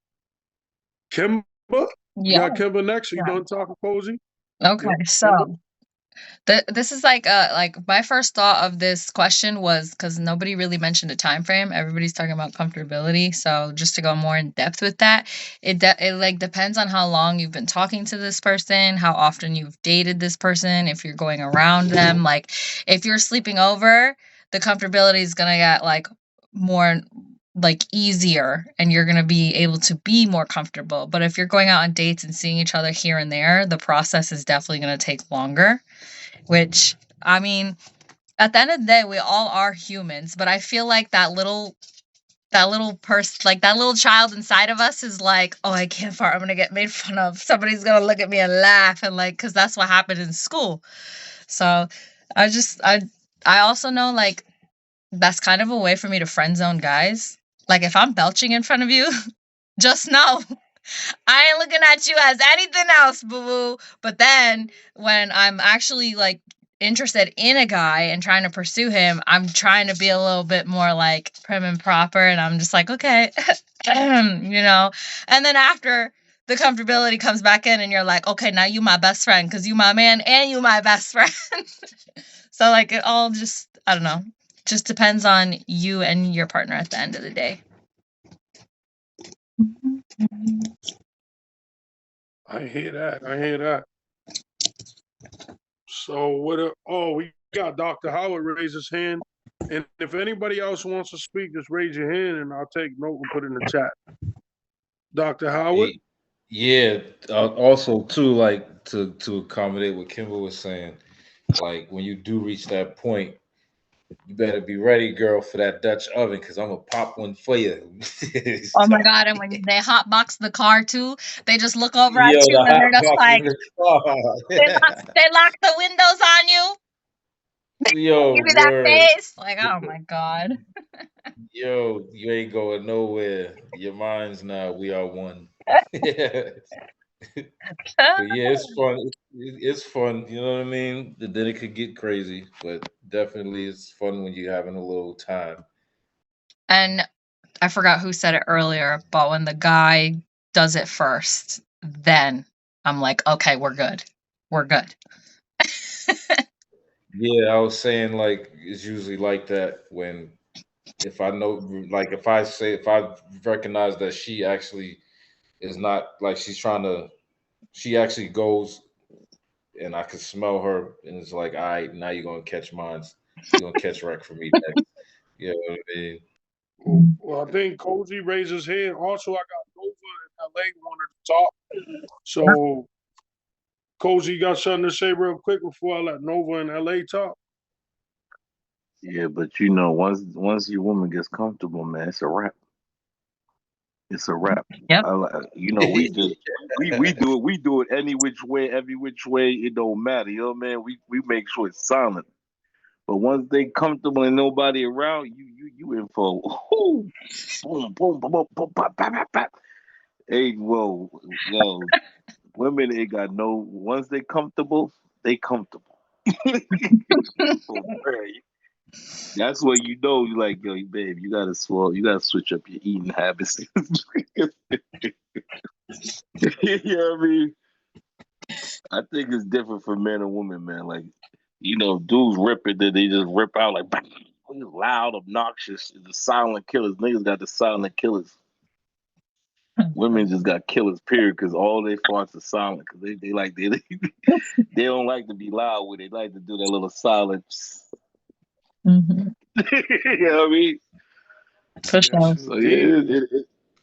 Speaker 1: Kimber, we
Speaker 4: Yeah.
Speaker 1: got Kimber next. Are you
Speaker 4: Yeah.
Speaker 1: done talking, Cozy?
Speaker 4: Okay.
Speaker 1: Yep, Kimber.
Speaker 4: So this is like my first thought of this question was because nobody really mentioned a time frame. Everybody's talking about comfortability. So just to go more in depth with that, it like depends on how long you've been talking to this person, how often you've dated this person, if you're going around them. Like if you're sleeping over, the comfortability is gonna get like more like easier and you're going to be able to be more comfortable. But if you're going out on dates and seeing each other here and there, the process is definitely going to take longer, which, I mean, at the end of the day, we all are humans, but I feel like that little person, like that little child inside of us is like, oh, I can't fart. I'm going to get made fun of. Somebody's going to look at me and laugh. And like, cause that's what happened in school. So I also know like that's kind of a way for me to friend zone guys. Like if I'm belching in front of you, just know I ain't looking at you as anything else, boo boo. But then when I'm actually like interested in a guy and trying to pursue him, I'm trying to be a little bit more like prim and proper. And I'm just like, okay, you know. And then after the comfortability comes back in and you're like, okay, now you my best friend because you my man and you my best friend. So like it all just, I don't know, just depends on you and your partner at the end of the day.
Speaker 1: I hear that. So we got Dr. Howard raise his hand. And if anybody else wants to speak, just raise your hand and I'll take note and put it in the chat. Dr. Howard?
Speaker 5: Yeah. Also, too, like to accommodate what Kimber was saying, like when you do reach that point, you better be ready, girl, for that Dutch oven, because I'm gonna pop one for you.
Speaker 4: Oh my God. And when they hotbox the car too, they just look over at
Speaker 5: Yo,
Speaker 4: you
Speaker 5: the
Speaker 4: and
Speaker 5: hot
Speaker 4: they're just
Speaker 5: box in
Speaker 4: like,
Speaker 5: the car.
Speaker 4: they lock the windows on you.
Speaker 5: Yo,
Speaker 4: Give me that
Speaker 5: word.
Speaker 4: face. Like, oh my God.
Speaker 5: Yo, you ain't going nowhere. Your mind's now. We are one. But yeah, it's fun. It's fun. You know what I mean? Then it could get crazy, but definitely it's fun when you're having a little time.
Speaker 4: And I forgot who said it earlier, but when the guy does it first, then I'm like, okay, we're good. We're good.
Speaker 5: Yeah, I was saying like it's usually like that when if I know like if I recognize that she actually is not like she actually goes and I can smell her and it's like, all right, now you're gonna catch mines. You're gonna catch wreck for me next. You know what I mean?
Speaker 1: Well, I think Koji raised his hand. Also, I got Nova in LA wanted to talk. So, Koji, you got something to say real quick before I let Nova in LA talk?
Speaker 7: Yeah, but once your woman gets comfortable, man, it's a wrap. It's a wrap.
Speaker 4: Yep.
Speaker 7: We do it any which way, every which way. It don't matter. You know what I mean? We make sure it's silent. But once they comfortable and nobody around, you in for whoo, boom, boom, boom, boom, boom, pop, pop, pop, pop. Hey, whoa, yo, women ain't got no. Once they comfortable, they comfortable. For real. That's what you know. You like, yo, babe, you gotta swallow. You gotta switch up your eating habits. You know what I mean? I think it's different for men and women, man. Like, dudes rip it, then they just rip out like bang. Loud, obnoxious. The silent killers. Niggas got the silent killers. Women just got killers, period, because all their farts are silent. Because they don't like to be loud with it. They like to do that little silence.
Speaker 4: Mm-hmm.
Speaker 7: You know what I mean?
Speaker 4: For sure.
Speaker 7: So yeah,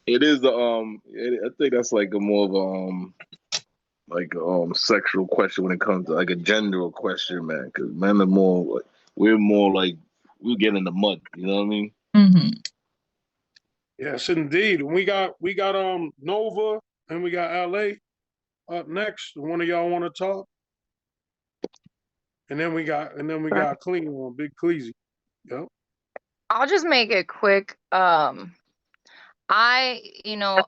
Speaker 7: it is the I think that's like a more of a sexual question when it comes to like a gender question, man. Because men are more like we're more like we get in the mud. You know what I mean?
Speaker 4: Mm-hmm.
Speaker 1: Yes, indeed. We got Nova and we got LA up next. One of y'all want to talk? And then we got Clean on Big Cleasy. Yep.
Speaker 9: I'll just make it quick. And who know,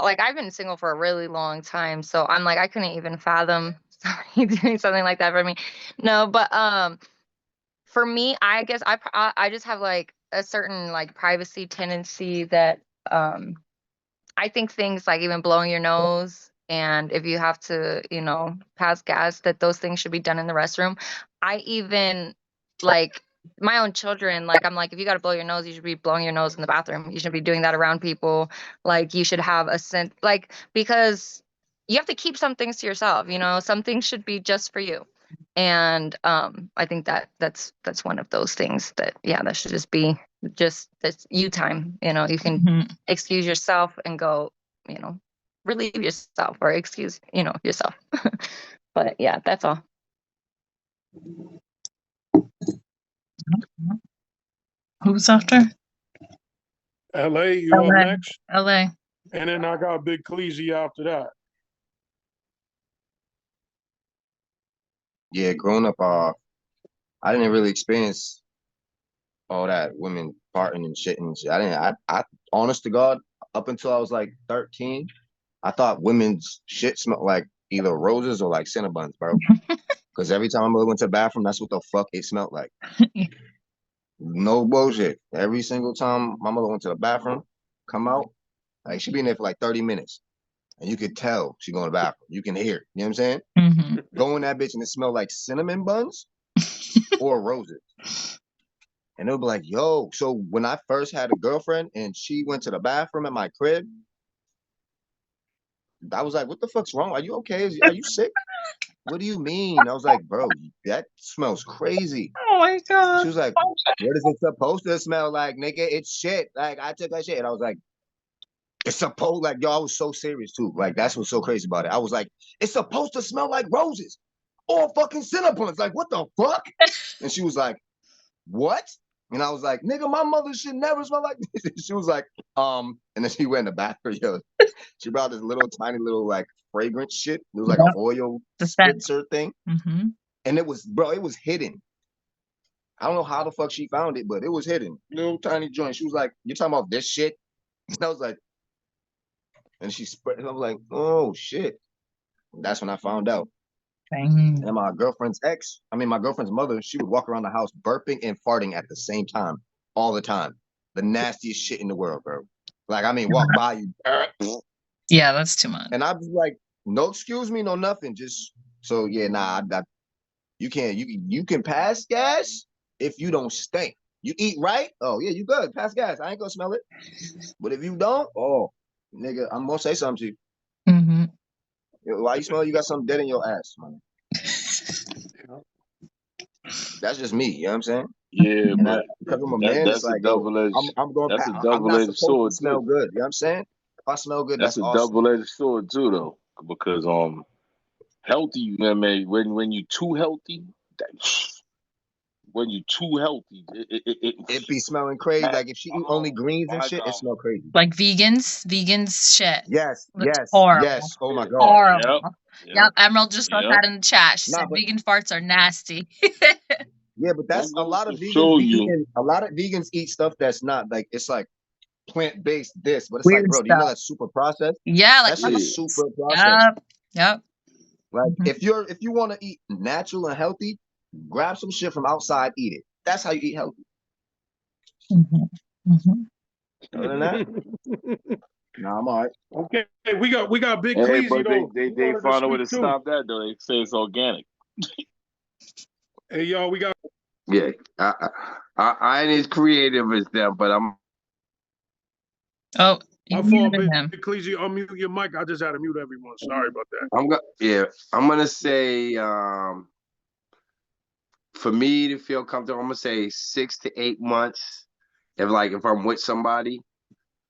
Speaker 9: like I've been single for a really long time, so I'm like I couldn't even fathom somebody doing something like that for me. No, but for me, I guess I just have like a certain like privacy tendency that I think things like even blowing your nose and if you have to, pass gas, that those things should be done in the restroom. I even like my own children, like I'm like, if you got to blow your nose, you should be blowing your nose in the bathroom. You shouldn't be doing that around people. Like you should have a sense, like, because you have to keep some things to yourself, some things should be just for you. And I think that's one of those things that, yeah, that should just be just that's you time. You know, you can excuse yourself and go, you know, relieve yourself or excuse, you know, yourself. But yeah, that's all.
Speaker 4: Who's after?
Speaker 1: LA, you up
Speaker 4: LA.
Speaker 1: next?
Speaker 4: LA.
Speaker 1: And then I got Big Cleasy after that.
Speaker 2: Yeah, growing up, I didn't really experience all that women farting and shit and shit. I honest to God, up until I was like 13, I thought women's shit smelled like either roses or like Cinnabons, bro. Because every time I went to the bathroom, that's what the fuck it smelled like. No bullshit. Every single time my mother went to the bathroom, come out, like she'd be in there for like 30 minutes. And you could tell she going to the bathroom. You can hear it. You know what I'm saying? Go in that bitch and it smelled like cinnamon buns or roses. And they'll be like, yo. So when I first had a girlfriend and she went to the bathroom at my crib, I was like, what the fuck's wrong? Are you okay? Are you sick? What do you mean? I was like, bro, that smells crazy.
Speaker 4: Oh my God.
Speaker 2: She was like, what is it supposed to smell like, nigga? It's shit. Like, I took that shit. And I was like, it's supposed, like, yo, I was so serious too. Like, that's what's so crazy about it. I was like, it's supposed to smell like roses or fucking Cinnabons. Like, what the fuck? And she was like, what? And I was like, nigga, my mother should never smell like this. She was like, and then she went in the bathroom, yo. She brought this little tiny little like fragrance shit. It was like an oil spritzer thing. And it was, bro, it was hidden. I don't know how the fuck she found it, but it was hidden. Little tiny joint. She was like, you're talking about this shit? And I was like, and she spread it. I was like, oh shit. And that's when I found out. And my girlfriend's mother, she would walk around the house burping and farting at the same time, all the time. The nastiest shit in the world, bro. Like, I mean, walk by you.
Speaker 4: Yeah, that's too much.
Speaker 2: And I was like, no excuse me, no nothing. Just so yeah, nah, you can pass gas if you don't stink. You eat right, oh yeah, you good. Pass gas. I ain't gonna smell it. But if you don't, oh nigga, I'm gonna say something to you. Why you smell? You got something dead in your ass, man. That's just me. You know what I'm saying?
Speaker 7: Yeah,
Speaker 2: And
Speaker 7: but
Speaker 2: because I'm a man,
Speaker 7: that's
Speaker 2: it's
Speaker 7: a
Speaker 2: like, yo,
Speaker 7: double-edged.
Speaker 2: I'm going.
Speaker 7: That's a
Speaker 2: I'm not
Speaker 7: double-edged
Speaker 2: supposed
Speaker 7: sword
Speaker 2: to smell
Speaker 7: too.
Speaker 2: good. You know what I'm saying? If I smell good,
Speaker 7: That's
Speaker 2: that's
Speaker 7: a
Speaker 2: awesome.
Speaker 7: double-edged sword too, though, because healthy, you know, man, when you too healthy, when you too healthy,
Speaker 2: It be smelling crazy.
Speaker 7: man,
Speaker 2: Like if she eat only greens and
Speaker 7: my
Speaker 2: shit, it
Speaker 7: God.
Speaker 2: smell crazy.
Speaker 4: Like vegans shit.
Speaker 2: Yes,
Speaker 4: It's
Speaker 2: yes,
Speaker 4: horrible.
Speaker 2: yes. Oh my
Speaker 7: Yeah.
Speaker 2: God.
Speaker 4: Horrible.
Speaker 7: Yep.
Speaker 4: Yep. Emerald just wrote
Speaker 7: Yep.
Speaker 4: that in the chat. She
Speaker 2: Nah,
Speaker 4: said
Speaker 2: but
Speaker 4: vegan farts are nasty.
Speaker 2: yeah, but that's
Speaker 7: That
Speaker 2: a
Speaker 7: goes
Speaker 2: lot
Speaker 7: to
Speaker 2: of vegans
Speaker 7: show
Speaker 2: be
Speaker 7: you.
Speaker 2: eating. A lot of vegans eat stuff that's not like it's like plant-based this, but it's like,
Speaker 4: Weird
Speaker 2: bro, do you know
Speaker 4: stuff.
Speaker 2: that's super processed?
Speaker 4: Yeah, like
Speaker 2: That shit is
Speaker 4: foods.
Speaker 2: super processed.
Speaker 4: Yep.
Speaker 2: Like if you want to eat natural and healthy, grab some shit from outside, eat it. That's how you eat healthy. Other than that, nah, I'm all right.
Speaker 1: Okay, we got Big
Speaker 7: Hey,
Speaker 1: Cleasy
Speaker 7: but
Speaker 1: though.
Speaker 7: they
Speaker 1: He wanted to
Speaker 7: found a way to
Speaker 1: speak too.
Speaker 7: stop that though. They say it's organic.
Speaker 1: Hey y'all, we got
Speaker 2: Yeah, I ain't as creative as them, but I'm.
Speaker 4: Oh, you
Speaker 1: my fault,
Speaker 4: muted him.
Speaker 1: Big Cleasy. Unmute your mic. I just had to mute everyone. Sorry about that.
Speaker 2: I'm gonna say for me to feel comfortable, I'm gonna say 6 to 8 months. If I'm with somebody,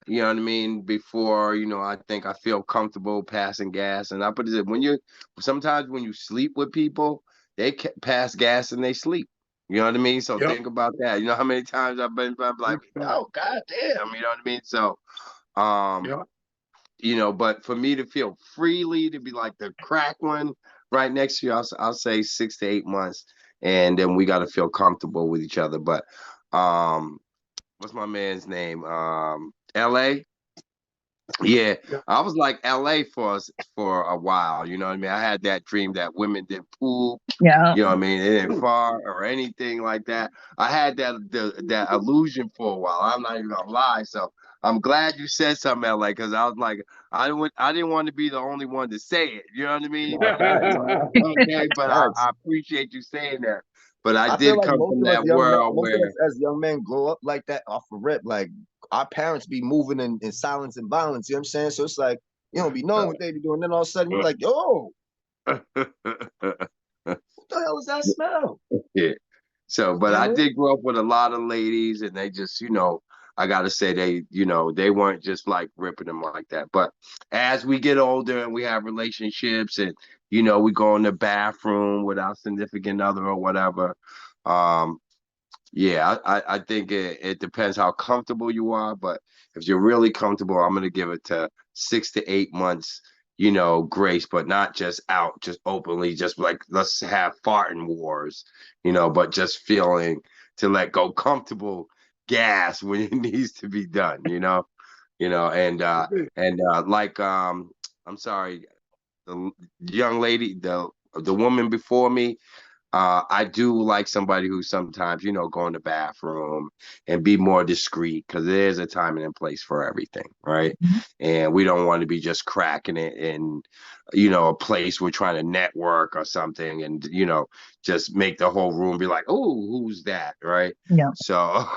Speaker 2: you know what I mean, before I think I feel comfortable passing gas. And I put it sometimes when you sleep with people, they pass gas and they sleep. You know what I mean? So
Speaker 1: Yep.
Speaker 2: think about that. You know how many times I'm like, oh god damn, you know what I mean? So
Speaker 1: Yep.
Speaker 2: but for me to feel freely to be like the crack one right next to you, I'll say 6 to 8 months, and then we got to feel comfortable with each other. But what's my man's name? LA. Yeah, I was like LA for a while. You know what I mean? I had that dream that women did poop.
Speaker 4: Yeah.
Speaker 2: You know what I mean? They didn't fart or anything like that. I had that illusion for a while. I'm not even gonna lie. So I'm glad you said something, LA, because I was like, I didn't want to be the only one to say it. You know what I mean? Okay, but I appreciate you saying that. But I did come from that world most of where us as young men grow up like that off the rip. Like our parents be moving in silence and violence. You know what I'm saying? So it's like you don't be knowing what they be doing. Then all of a sudden you're like, yo. the hell is that smell? Yeah. So, but I did grow up with a lot of ladies, and they just, I gotta say they weren't just like ripping them like that. But as we get older and we have relationships, and we go in the bathroom with our significant other or whatever, yeah, I think it depends how comfortable you are, but if you're really comfortable, I'm gonna give it to 6 to 8 months, grace, but not just out, just openly, just like let's have farting wars, but just feeling to let go comfortable gas when it needs to be done, like I'm sorry, the young lady, the woman before me, I do like somebody who sometimes, go in the bathroom and be more discreet, because there's a time and a place for everything, right? And we don't want to be just cracking it in, a place we're trying to network or something, and, just make the whole room be like, oh, who's that, right?
Speaker 4: Yeah.
Speaker 2: So,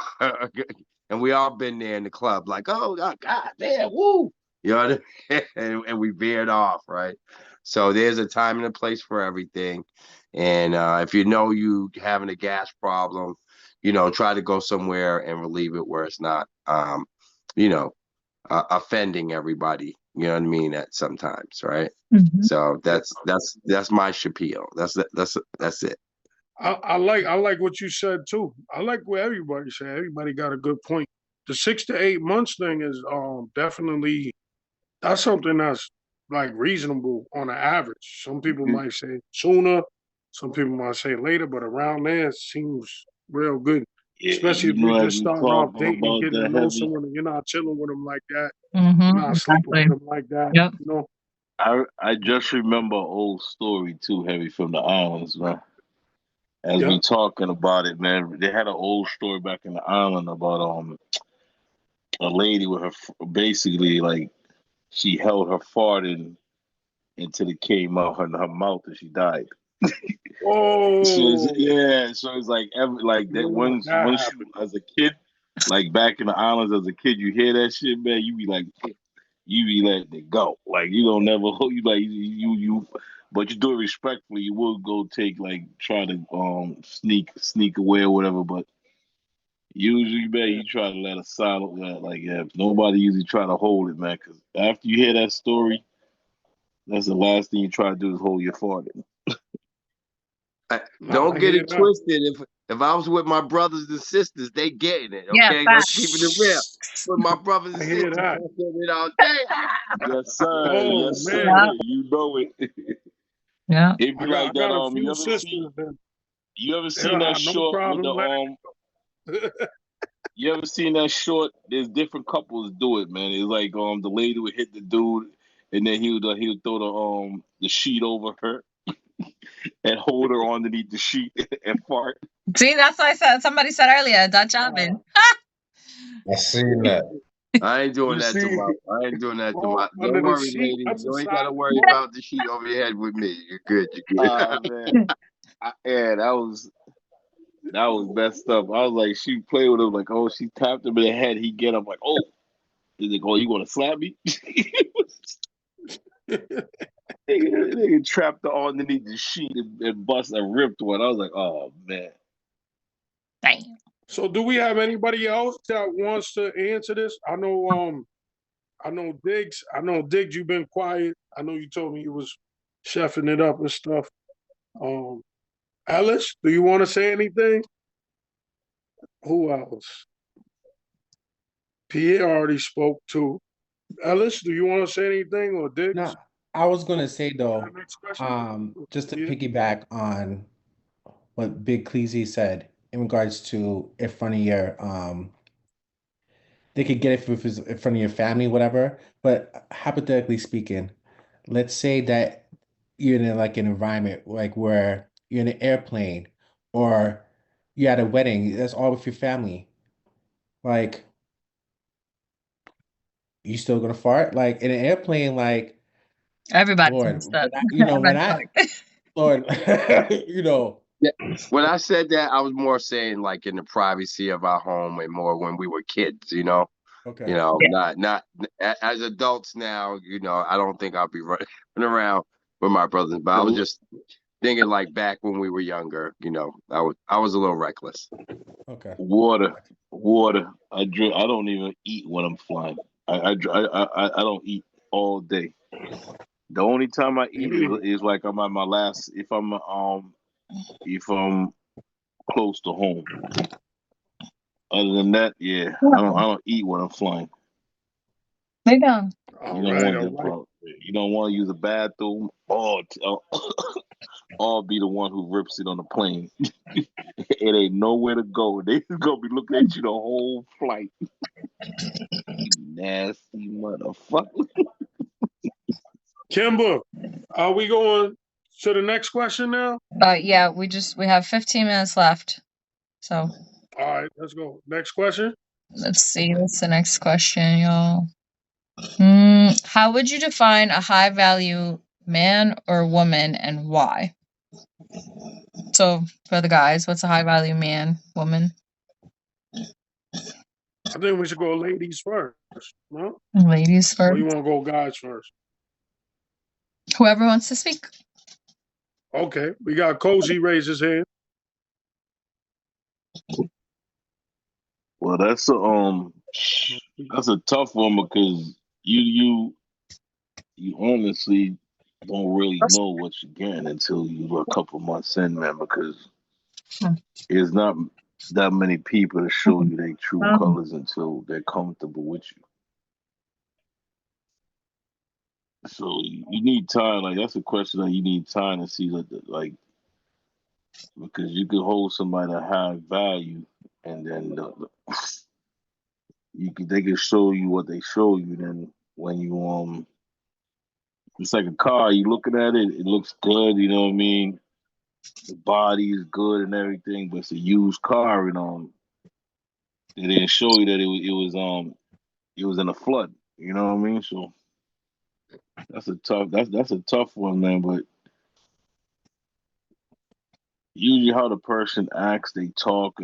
Speaker 2: and we all been there in the club, like, oh, God, man, woo, you know what I mean? and we veered off, right? So there's a time and a place for everything. And if you having a gas problem, try to go somewhere and relieve it where it's not, offending everybody. You know what I mean? At sometimes, right? So that's my spiel. That's it.
Speaker 1: I like what you said too. I like what everybody said. Everybody got a good point. The 6 to 8 months thing is definitely, that's something that's like reasonable on an average. Some people might say sooner, some people might say later, but around there seems real good.
Speaker 7: Yeah,
Speaker 1: Especially if you're
Speaker 7: as
Speaker 1: just
Speaker 7: we
Speaker 1: starting off
Speaker 7: talking
Speaker 1: dating and
Speaker 7: about
Speaker 1: getting to
Speaker 7: that
Speaker 1: know
Speaker 7: heavy,
Speaker 1: someone, and you're not chilling with them like that. You're not sleeping with
Speaker 4: Exactly.
Speaker 1: them like that.
Speaker 4: Yep.
Speaker 7: I just remember an old story too, heavy from the islands, man. As
Speaker 1: Yeah.
Speaker 7: we talking about it, man, they had an old story back in the island about a lady with basically like she held her fart in until it came out her mouth and she died.
Speaker 1: Oh,
Speaker 7: So it's like like that
Speaker 1: yeah, that
Speaker 7: once you
Speaker 1: happened.
Speaker 7: as a kid, like back in the islands as a kid, you hear that shit, man, you be letting it go. Like you don't never you like you but you do it respectfully. You will go take like try to sneak away or whatever, but usually, man,
Speaker 1: Yeah.
Speaker 7: you try to let a silent like yeah, nobody usually try to hold it, man, because after you hear that story, that's the last thing you try to do is hold your fart in.
Speaker 1: Nah,
Speaker 2: Don't
Speaker 1: I
Speaker 2: get
Speaker 1: hear
Speaker 2: it
Speaker 1: that.
Speaker 2: twisted. If I was with my brothers and sisters, they getting it.
Speaker 4: Yeah,
Speaker 2: Okay, let's keep it real.
Speaker 4: facts.
Speaker 2: With my brothers and
Speaker 1: I hear
Speaker 2: sisters,
Speaker 1: that.
Speaker 2: that's it all day.
Speaker 7: Yes, sir.
Speaker 1: Oh
Speaker 7: Yes, sir.
Speaker 1: man.
Speaker 4: Yeah.
Speaker 7: You know it.
Speaker 4: Yeah.
Speaker 7: It'd be
Speaker 1: I
Speaker 7: like that.
Speaker 1: got a few
Speaker 7: You ever
Speaker 1: sisters
Speaker 7: see?
Speaker 1: that
Speaker 7: You ever
Speaker 1: they
Speaker 7: seen
Speaker 1: don't
Speaker 7: that
Speaker 1: have no
Speaker 7: short with the
Speaker 1: problem letting it.
Speaker 7: You ever seen that short? There's different couples do it, man. It's like the lady would hit the dude, and then he would throw the sheet over her and hold her underneath the sheet and fart.
Speaker 4: See, that's what I said. Somebody said earlier, Dutch oven.
Speaker 10: I seen that.
Speaker 2: I ain't doing
Speaker 1: You
Speaker 2: that to
Speaker 1: see,
Speaker 2: my. I ain't doing that to
Speaker 1: all
Speaker 2: my.
Speaker 1: under
Speaker 2: Don't
Speaker 1: the
Speaker 2: worry,
Speaker 1: sheet.
Speaker 2: ladies.
Speaker 1: That's a
Speaker 2: You ain't
Speaker 1: side
Speaker 2: gotta worry
Speaker 1: note.
Speaker 2: about the sheet over your head with me. You're good. You're good.
Speaker 7: Ah man, yeah, that was messed up. I was like, she played with him like, oh, she tapped him in the head. He get up like, oh, he's like, oh, you gonna slap me? Nigga trapped her underneath the sheet and bust and ripped one. I was like, oh man.
Speaker 4: Damn.
Speaker 1: So, do we have anybody else that wants to answer this? I know Diggs. I know Diggs. You've been quiet. I know you told me you was chefing it up and stuff. Um, Ellis, do you want to say anything? Who else? Pierre already spoke too. Ellis, do you want to say anything or
Speaker 3: No,
Speaker 1: Diggs?
Speaker 3: I was gonna say though,
Speaker 1: Next question.
Speaker 3: just to
Speaker 1: Yeah.
Speaker 3: piggyback on what Big Cleasy said in regards to in front of your they could get it if it's in front of your family, whatever. But hypothetically speaking, let's say that you're in like an environment like where you're in an airplane or you're at a wedding, that's all with your family. Like, you still gonna fart? Like in an airplane, like,
Speaker 4: Everybody's
Speaker 3: Lord,
Speaker 4: messed up.
Speaker 3: when
Speaker 4: Everybody's
Speaker 3: I,
Speaker 4: fucked.
Speaker 3: Lord, you know,
Speaker 2: Yeah. When I said that, I was more saying like in the privacy of our home and more when we were kids.
Speaker 3: okay.
Speaker 4: Yeah.
Speaker 2: Not as adults now. I don't think I'll be running around with my brothers. But I was just thinking like back when we were younger. I was a little reckless.
Speaker 3: Okay.
Speaker 7: Water, water. I drink. I don't even eat when I'm flying. I don't eat all day. The only time I eat is like I'm at my last. If I'm close to home. Other than that, yeah, I don't eat when I'm flying.
Speaker 4: Lay down.
Speaker 7: You don't want that problem. You don't want to use a bathroom or be the one who rips it on the plane. It ain't nowhere to go. They gonna be looking at you the whole flight. You nasty motherfucker.
Speaker 1: Kimber, are we going to the next question now?
Speaker 4: Yeah, we have 15 minutes left. So
Speaker 1: All right, let's go. Next question.
Speaker 4: let's see. What's the next question, y'all? How would you define a high value man or woman and why? So for the guys, what's a high value man, woman?
Speaker 1: I think we should go ladies first. No?
Speaker 4: Ladies
Speaker 1: Or
Speaker 4: first.
Speaker 1: you want to go guys first?
Speaker 4: Whoever wants to speak.
Speaker 1: Okay, we got Cozy raise his hand.
Speaker 7: Well, that's a tough one because you honestly don't really know what you're getting until you're a couple months in, man. Because there's not that many people to show you their true colors until they're comfortable with you. So you need time. Like that's a question that you need time to see, like because you can hold somebody at high value, and then they can show you what they show you. Then when you it's like a car. You looking at it, it looks good. You know what I mean? The body is good and everything, but it's a used car, and they didn't show you that it was in a flood. You know what I mean? So that's a tough one, man. But usually how the person acts, they talk,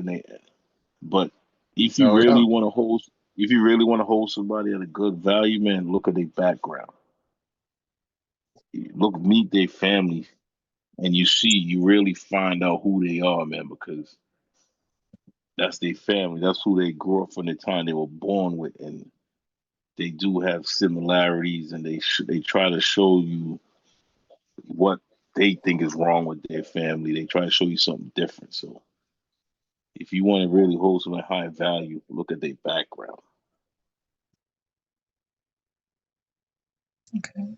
Speaker 7: but if you
Speaker 2: Oh
Speaker 7: really
Speaker 2: yeah.
Speaker 7: want to hold if you really want to hold somebody at a good value, man, look at their background. Meet their family, and you really find out who they are, man, because that's their family. That's who they grew up from the time they were born with, and they do have similarities, and they try to show you what they think is wrong with their family. They try to show you something different. So if you want to really hold someone high value, look at their background.
Speaker 4: Okay.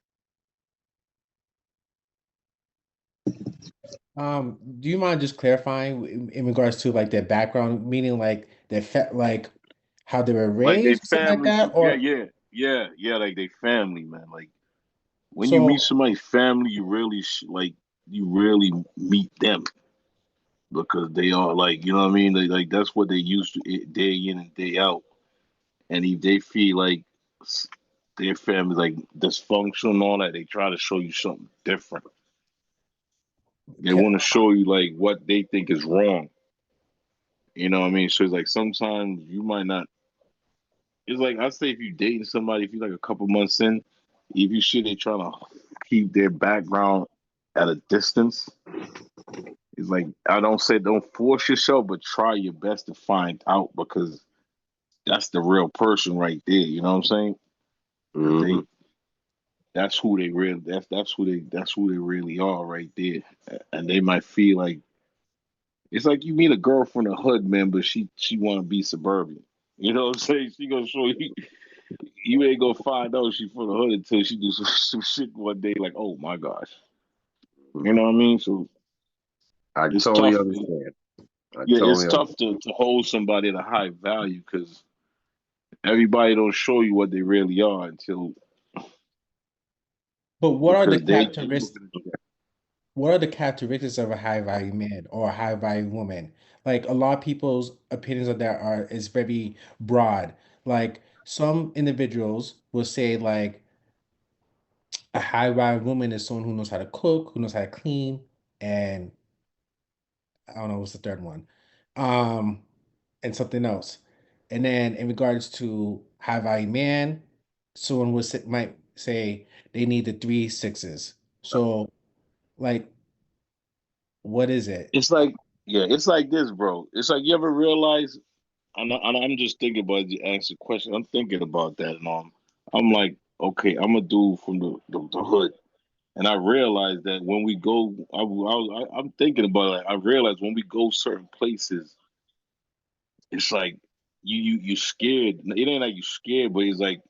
Speaker 3: Do you mind just clarifying in regards to like their background, meaning like like how they were
Speaker 7: Like they
Speaker 3: raised, something like
Speaker 7: family,
Speaker 3: that,
Speaker 7: yeah,
Speaker 3: or
Speaker 7: yeah, yeah, like they family, man. Like when you meet
Speaker 3: so?
Speaker 7: somebody's family, you really you really meet them because they are like, you know what I mean? Like that's what they used to day in and day out. And if they feel like their family's like dysfunctional and all that, they try to show you something different. They
Speaker 3: Ca-
Speaker 7: want to show you like what they think is wrong. You know what I mean? So it's like sometimes you might not. It's like I say if you dating somebody, if you're like a couple months in, if you see they trying to keep their background at a distance, it's like I don't say don't force yourself, but try your best to find out because that's the real person right there. You know what I'm saying? Because
Speaker 2: Mm-hmm.
Speaker 7: that's who they really that's who they really are right there, and they might feel like it's like you meet a girl from the hood, man, but she want to be suburban. You know what I'm saying? She gonna show you. You ain't gonna find out she from the hood until she do some shit one day. Like, oh my gosh, you know what I mean? So
Speaker 2: I
Speaker 7: it's
Speaker 2: totally
Speaker 7: tough.
Speaker 2: understand. I
Speaker 7: Yeah, it's
Speaker 2: totally
Speaker 7: tough
Speaker 2: understand.
Speaker 7: to hold somebody at a high value because everybody don't show you what they really are until
Speaker 3: But what are the
Speaker 7: because they
Speaker 3: characteristics? What are the characteristics of a high value man or a high value woman? Like a lot of people's opinions of that are is very broad. Like some individuals will say like a high value woman is someone who knows how to cook, who knows how to clean, and I don't know what's the third one. Um, and something else. And then in regards to high value man, someone might say they need the three sixes. So like What is it?
Speaker 7: It's like, yeah, it's like this, bro. It's like you ever realize, I'm just thinking about you ask a question. I'm thinking about that, and I'm like, okay, I'm a dude from the hood, and I realized that when we go, I'm thinking about it. Like, I realized when we go certain places, it's like you scared. It ain't like you scared, but it's like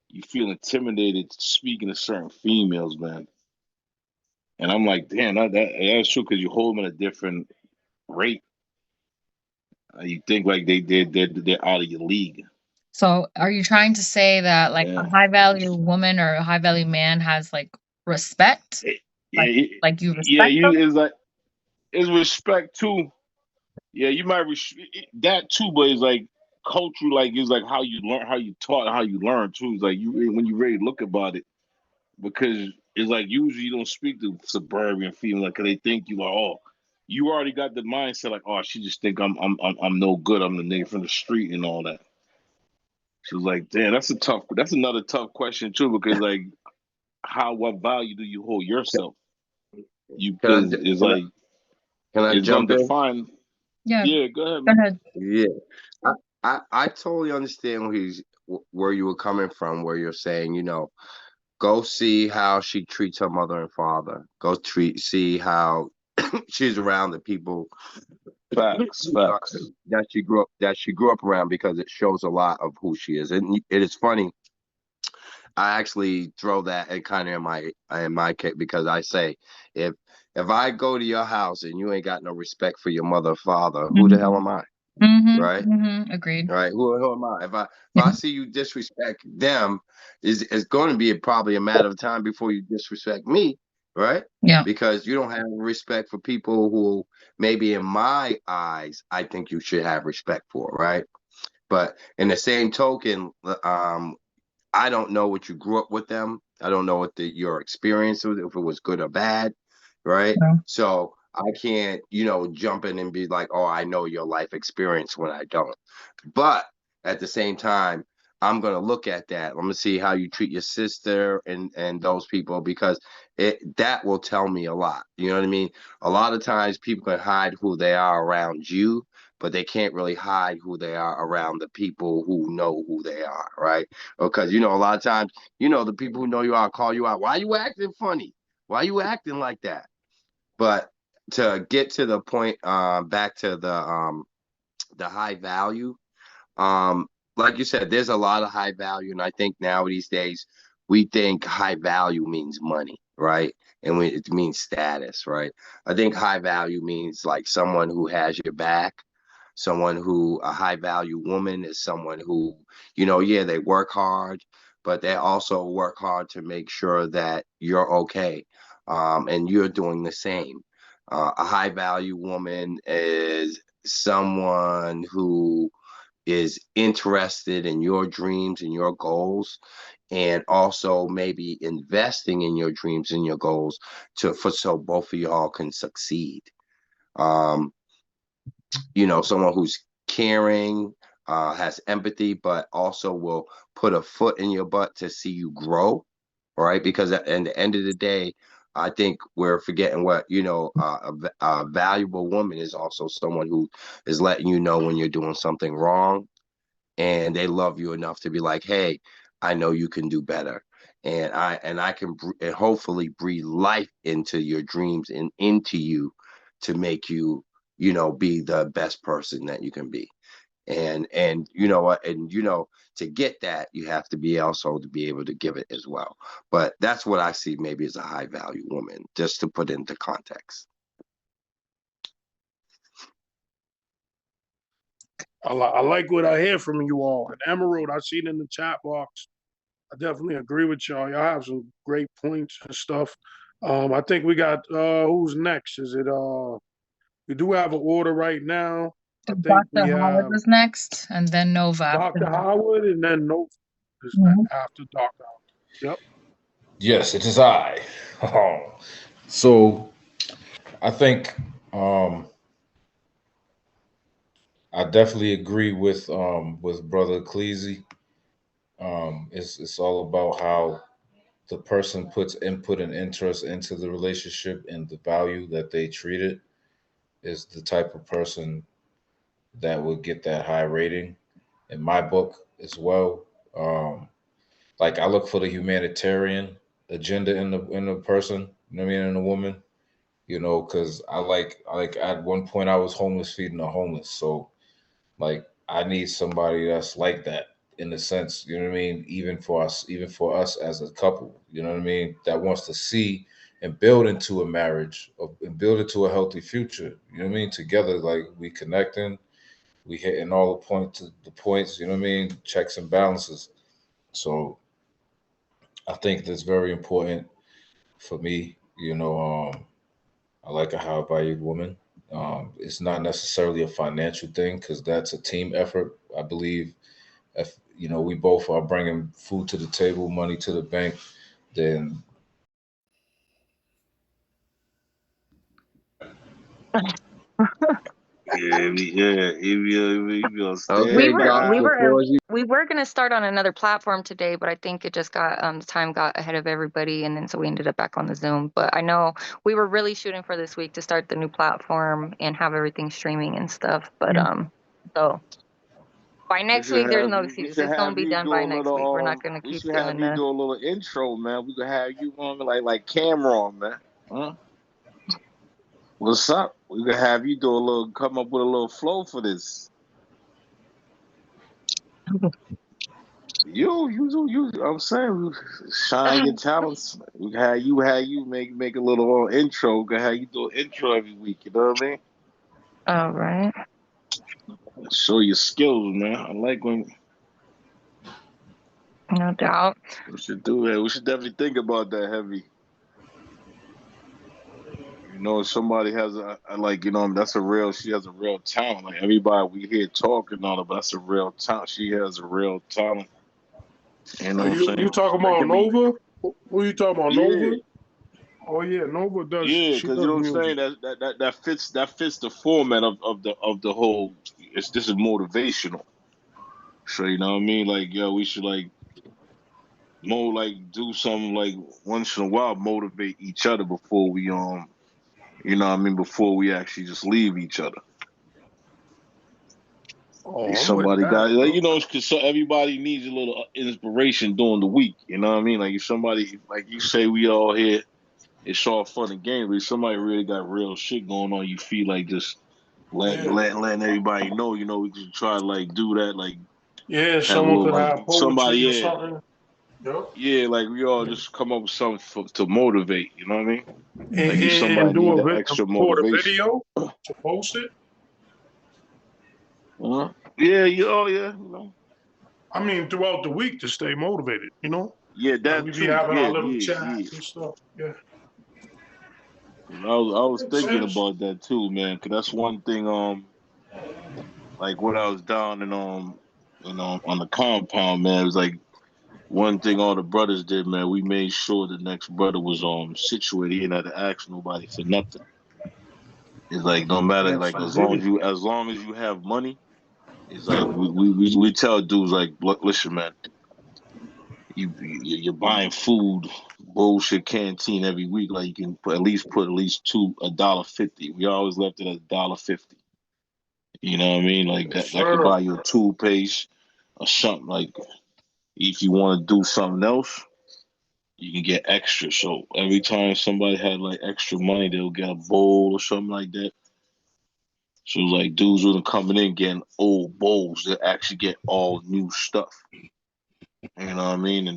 Speaker 7: you feel intimidated speaking to certain females, man. And I'm like, damn, that's true because you hold them at a different rate. You think like they're out of your league.
Speaker 4: So are you trying to say that like a
Speaker 7: Yeah.
Speaker 4: high value woman or a high value man has like respect?
Speaker 7: Yeah,
Speaker 4: Like you
Speaker 7: yeah,
Speaker 4: respect them?
Speaker 7: it's like it's respect too. Yeah, you might that too, but it's like culture, like it's like how you learn, how you taught, how you learn too. It's like you when you really look about it, because it's like usually you don't speak to suburban females like 'cause they think you are all. You already got the mindset like, oh, she just think I'm no good. I'm the nigga from the street and all that. She was like, damn, that's another tough question too, because like what value do you hold yourself? You
Speaker 2: Can I
Speaker 7: because it's
Speaker 2: can I,
Speaker 7: like
Speaker 2: can I
Speaker 7: it's gonna
Speaker 2: jump in?
Speaker 7: define.
Speaker 4: Yeah,
Speaker 7: Yeah, go ahead,
Speaker 4: go
Speaker 7: man.
Speaker 4: ahead.
Speaker 2: Yeah, I totally understand where you were coming from, where you're saying, go see how she treats her mother and father. See how she's around the people
Speaker 7: Facts.
Speaker 2: that she grew up around, because it shows a lot of who she is. And it is funny. I actually throw that in kind of in my case, because I say, if I go to your house and you ain't got no respect for your mother or father, who the hell am I? Right?
Speaker 4: Agreed.
Speaker 2: Right? Who am I? If I see you disrespect them, it's going to be probably a matter of time before you disrespect me, right?
Speaker 4: Yeah.
Speaker 2: Because you don't have respect for people who maybe in my eyes I think you should have respect for, right? But in the same token, I don't know what you grew up with them. I don't know what your experience was, if it was good or bad, right?
Speaker 4: Yeah.
Speaker 2: So I can't, jump in and be like, oh, I know your life experience, when I don't. But at the same time, I'm gonna look at that. I'm gonna see how you treat your sister and those people, because that will tell me a lot. You know what I mean? A lot of times people can hide who they are around you, but they can't really hide who they are around the people who know who they are, right? Because a lot of times, the people who know you are call you out. Why you acting funny? Why you acting like that? But to get to the point, back to the high value, um, like you said, there's a lot of high value, and I think now these days we think high value means money, right? And it means status, right? I think high value means like someone who has your back, someone who a high value woman is someone who, yeah, they work hard, but they also work hard to make sure that you're okay, and you're doing the same. A high value woman is someone who is interested in your dreams and your goals, and also maybe investing in your dreams and your goals so both of y'all can succeed. Um, Someone who's caring, has empathy, but also will put a foot in your butt to see you grow, right? Because at the end of the day, I think we're forgetting what, a valuable woman is also someone who is letting you know when you're doing something wrong, and they love you enough to be like, hey, I know you can do better. And I can and hopefully breathe life into your dreams and into you to make you, be the best person that you can be. And you know what, and to get that, you have to be also to be able to give it as well. But that's what I see maybe as a high value woman, just to put into context.
Speaker 1: I like what I hear from you all. And Emerald, I see it in the chat box. I definitely agree with y'all. Y'all have some great points and stuff. I think we got who's next? Is it we do have an order right now. I think
Speaker 4: Dr.
Speaker 1: we
Speaker 4: Howard
Speaker 1: have
Speaker 4: was next, and then Nova after
Speaker 1: Dr.
Speaker 4: that.
Speaker 1: Howard and then Nova is
Speaker 4: Mhm.
Speaker 1: after Dr. Howard. Yep.
Speaker 5: Yes, it is I. So I think I definitely agree with Brother Ecclesi. It's all about how
Speaker 10: the person puts input and interest into the relationship and the value that they treat it is the type of person that would get that high rating in my book as well. Like I look for the humanitarian agenda in the person, you know what I mean, in a woman, you know, because I like at one point I was homeless feeding the homeless. So like I need somebody that's like that in the sense, you know what I mean, even for us as a couple, you know what I mean, that wants to see and build into a marriage and build into a healthy future. You know what I mean? Together, like we connecting, we hitting all the points, you know what I mean, checks and balances. So I think that's very important for me. You know, I like a high valued woman. It's not necessarily a financial thing because that's a team effort. I believe if you know we both are bringing food to the table, money to the bank, then
Speaker 7: If you gonna
Speaker 9: We
Speaker 2: Okay,
Speaker 7: stand
Speaker 9: were
Speaker 2: guys,
Speaker 9: we
Speaker 7: by.
Speaker 9: were
Speaker 2: before you
Speaker 9: we were gonna start on another platform today, but I think it just got the time got ahead of everybody, and then so we ended up back on the Zoom. But I know we were really shooting for this week to start the new platform and have everything streaming and stuff. But so by next week, there's no
Speaker 7: We
Speaker 9: excuse.
Speaker 7: should
Speaker 9: It's gonna
Speaker 7: have
Speaker 9: be
Speaker 7: you
Speaker 9: done
Speaker 7: do
Speaker 9: by
Speaker 7: a
Speaker 9: next week. We're
Speaker 7: little
Speaker 9: not gonna
Speaker 7: we
Speaker 9: keep
Speaker 7: should have
Speaker 9: doing
Speaker 7: you
Speaker 9: the.
Speaker 7: do a little intro, man. We could have you on like Cameron, man. Huh? What's up? We could have you do a little come up with a little flow for this. You. I'm saying, shine your talents. We can have you make a little intro. We can have you do an intro every week. You know what I mean?
Speaker 9: All right,
Speaker 7: Show your skills, man. I like when
Speaker 9: no doubt.
Speaker 7: we should do that. We should definitely think about that heavy. You know, if somebody has like, you know, that's a real. She has a real talent. Like everybody we hear talking on it, but that's a real talent. She has a real talent. You know
Speaker 1: Are
Speaker 7: what I'm
Speaker 1: you
Speaker 7: saying?
Speaker 1: talking
Speaker 7: Like
Speaker 1: about
Speaker 7: every
Speaker 1: Nova? Who you talking about?
Speaker 7: yeah,
Speaker 1: Nova? Oh yeah, Nova does.
Speaker 7: yeah,
Speaker 1: She
Speaker 7: because you
Speaker 1: does
Speaker 7: know what I'm
Speaker 1: music.
Speaker 7: saying. That fits the format of the whole. This is motivational. So you know what I mean? Like yo, we should like more like do something like once in a while motivate each other before we you know what I mean, before we actually just leave each other. Like
Speaker 1: Oh, I'm with
Speaker 7: somebody
Speaker 1: that,
Speaker 7: got like,
Speaker 1: bro.
Speaker 7: you know, because so everybody needs a little inspiration during the week. You know what I mean? Like if somebody like you say we all here, it's all fun and games, but if somebody really got real shit going on, you feel like just
Speaker 1: Yeah,
Speaker 7: letting everybody know, you know, we can try to like do that, like
Speaker 1: yeah.
Speaker 7: have a
Speaker 1: Someone
Speaker 7: little
Speaker 1: could
Speaker 7: like
Speaker 1: have
Speaker 7: somebody,
Speaker 1: poetry or
Speaker 7: yeah,
Speaker 1: something. Yep.
Speaker 7: yeah, like we all just come up with something to motivate. You know what I mean? Like if
Speaker 1: And
Speaker 7: somebody
Speaker 1: do
Speaker 7: need that
Speaker 1: and
Speaker 7: extra
Speaker 1: record a
Speaker 7: motivation.
Speaker 1: video to post it.
Speaker 7: Uh-huh. Yeah, you oh yeah, you know.
Speaker 1: I mean, throughout the week to stay motivated.
Speaker 7: Yeah,
Speaker 1: Like
Speaker 7: that
Speaker 1: we be
Speaker 7: too.
Speaker 1: having our
Speaker 7: Yeah,
Speaker 1: little
Speaker 7: yeah,
Speaker 1: chats
Speaker 7: yeah.
Speaker 1: and stuff. Yeah,
Speaker 7: I was
Speaker 1: makes
Speaker 7: thinking
Speaker 1: sense.
Speaker 7: about that too, man. Cause that's one thing. Like when I was down in you know, on the compound, man. It was like one thing all the brothers did, man. We made sure the next brother was situated. He didn't have to ask nobody for nothing. It's like no matter
Speaker 1: Yes,
Speaker 7: like
Speaker 1: I get it.
Speaker 7: as long as you have money, it's like we tell dudes like, look, listen, man, you're buying food, bullshit canteen every week. Like you can put at least $1.50. We always left it at $1.50. You know what I mean? Like
Speaker 1: Yes,
Speaker 7: that could
Speaker 1: sir.
Speaker 7: buy you a toothpaste or something. Like if you want to do something else, you can get extra. So every time somebody had like extra money, they'll get a bowl or something like that. So like dudes wasn't coming in getting old bowls. They actually get all new stuff. You know what I mean?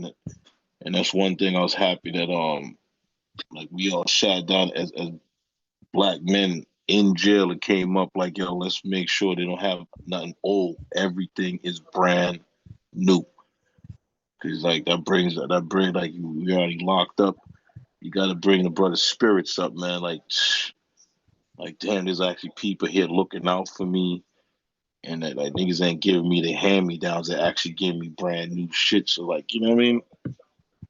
Speaker 7: And that's one thing I was happy that like we all sat down as black men in jail and came up like, yo, let's make sure they don't have nothing old. Everything is brand new. Cause like like you already locked up. You gotta bring the brother's spirits up, man. Like damn, there's actually people here looking out for me. And that like niggas ain't giving me the hand me downs, they actually give me brand new shit. So like, you know what I mean?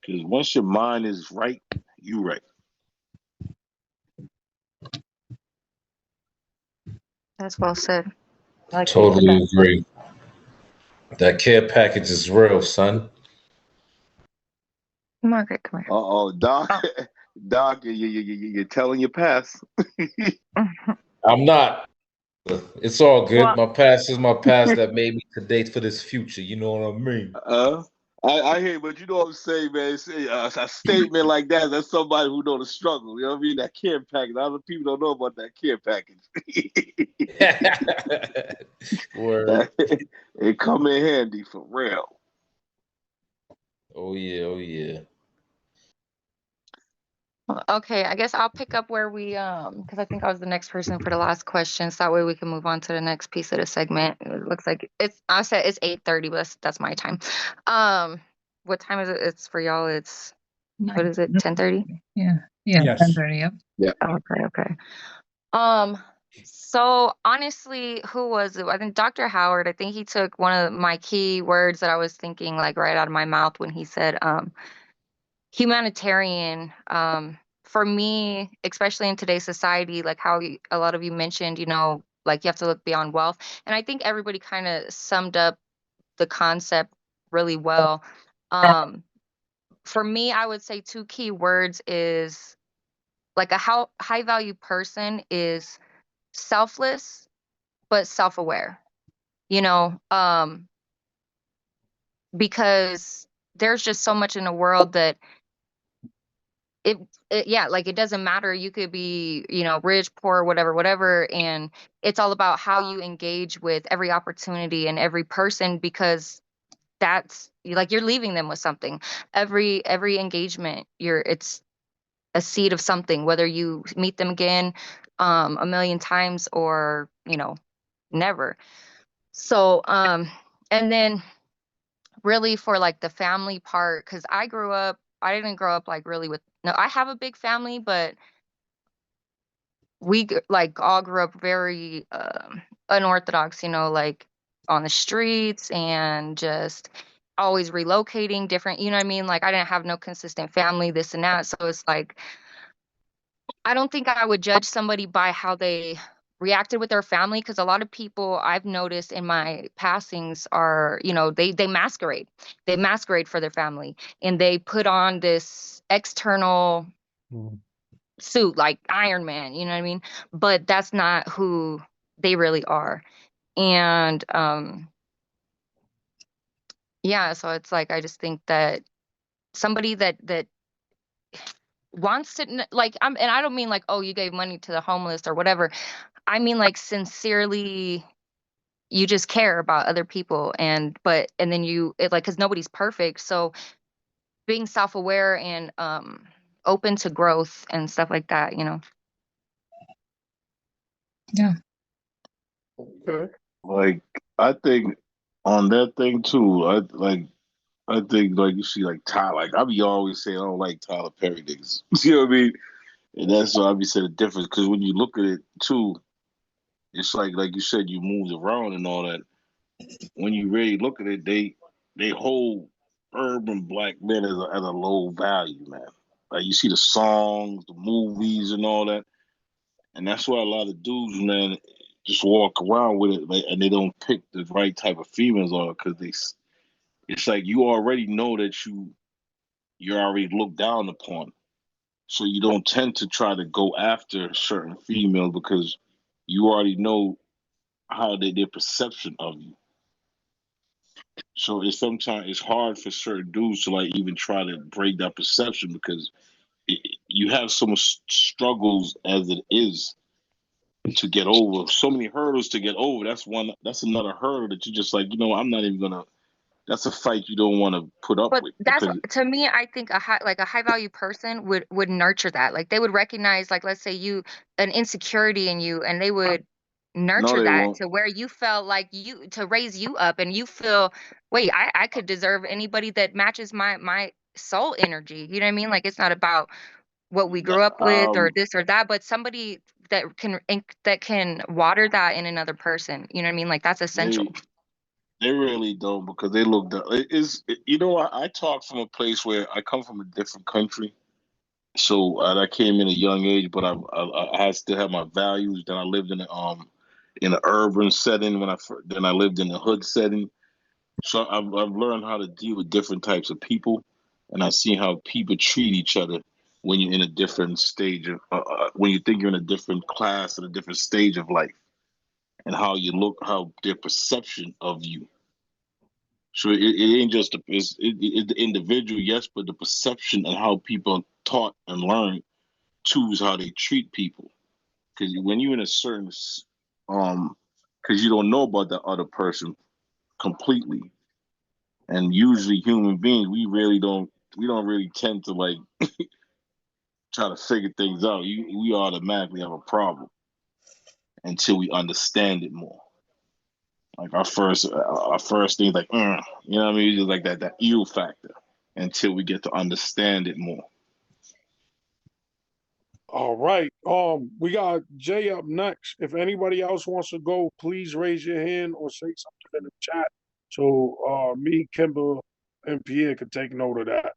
Speaker 7: Cause once your mind is right, you right.
Speaker 9: That's well said. I like how you put
Speaker 10: totally
Speaker 9: that.
Speaker 10: agree. That care package is real, son.
Speaker 9: Margaret, Come
Speaker 7: Uh-oh, Doc. Doc, you're telling your past.
Speaker 9: here.
Speaker 10: I'm not. It's all good.
Speaker 9: Well,
Speaker 10: My past is my past that made me today for this future. You know what I mean?
Speaker 7: I hear, but you know what I'm saying, man. A statement like that, that's somebody who know the struggle. You know what I mean? That care package. Other people don't know about that care package.
Speaker 10: Word.
Speaker 7: It come in handy for real.
Speaker 10: Oh yeah, oh yeah.
Speaker 9: okay, I guess I'll pick up where we because I think I was the next person for the last question, so that way we can move on to the next piece of the segment. It looks like I said it's 8:30, but that's my time. What time is it? It's for y'all. It's what is it? 10:30?
Speaker 4: Yeah.
Speaker 3: Yes.
Speaker 4: 10:30. Yep.
Speaker 2: Yeah.
Speaker 9: Okay, okay. So honestly, who was it? I think Dr. Howard, I think he took one of my key words that I was thinking like right out of my mouth when he said humanitarian. For me, especially in today's society, like how a lot of you mentioned, like you have to look beyond wealth. And I think everybody kind of summed up the concept really well. For me, I would say two key words is like a high value person is selfless but self-aware, you know, because there's just so much in the world that it, yeah, like it doesn't matter. You could be, rich, poor, whatever, and it's all about how you engage with every opportunity and every person because that's like you're leaving them with something. Every engagement, it's a seed of something, whether you meet them again a million times or, never. So, and then really for like the family part, because I didn't grow up like really with, no, I have a big family, but like all grew up very unorthodox, like on the streets and just always relocating different, you know what I mean? Like I didn't have no consistent family, this and that. So it's like, I don't think I would judge somebody by how they reacted with their family because a lot of people I've noticed in my passings are, they masquerade. They masquerade for their family and they put on this external suit like Iron Man, you know what I mean? But that's not who they really are. And yeah, so it's like I just think that somebody that wants to like and I don't mean like, oh, you gave money to the homeless or whatever. I mean like sincerely you just care about other people and then like because nobody's perfect, so being self-aware and open to growth and stuff like that.
Speaker 4: Yeah.
Speaker 1: Okay.
Speaker 7: Like I think on that thing too. I think like you see like Tyler. Like I be always saying I don't like Tyler Perry niggas. You know what I mean? And that's why I be saying the difference because when you look at it too, it's like you said you moved around and all that. When you really look at it, they hold urban black men at a low value, man. Like you see the songs, the movies, and all that, and that's why a lot of dudes, man, just walk around with it, like, and they don't pick the right type of females on it because it's like you already know that you're already looked down upon, so you don't tend to try to go after certain females because you already know how their perception of you. So sometimes it's hard for certain dudes to like even try to break that perception because you have so much struggles as it is to get over, so many hurdles to get over. That's another hurdle that you just like, I'm not even gonna. That's a fight you don't want to put up
Speaker 9: But
Speaker 7: with
Speaker 9: that's
Speaker 7: because
Speaker 9: to me, I think a high value person would nurture that. Like they would recognize, like let's say an insecurity in you, and they would
Speaker 7: no,
Speaker 9: nurture
Speaker 7: they
Speaker 9: that
Speaker 7: won't.
Speaker 9: to where you felt like to raise you up, and you feel, wait, I could deserve anybody that matches my soul energy. You know what I mean? Like it's not about what we grew up with or
Speaker 7: Um,
Speaker 9: this or that, but somebody that can water that in another person. You know what I mean? Like that's essential.
Speaker 7: they really don't because they look down. I talk from a place where I come from a different country. So I came in a young age, but I still have my values. Then I lived in an urban setting then I lived in a hood setting. So I've learned how to deal with different types of people. and I see how people treat each other when you're in a different stage of when you think you're in a different class and a different stage of life, and how you look, how their perception of you. So it ain't just the individual, yes, but the perception and how people taught and learn choose how they treat people. Because when you're in a certain, because you don't know about the other person completely, and usually human beings, we don't really tend to like try to figure things out. We automatically have a problem until we understand it more. Like our first thing, like, you know what I mean? Just like that ew factor until we get to understand it more.
Speaker 1: All right. We got Jay up next. If anybody else wants to go, please raise your hand or say something in the chat so me, Kimber, and Pierre can take note of that.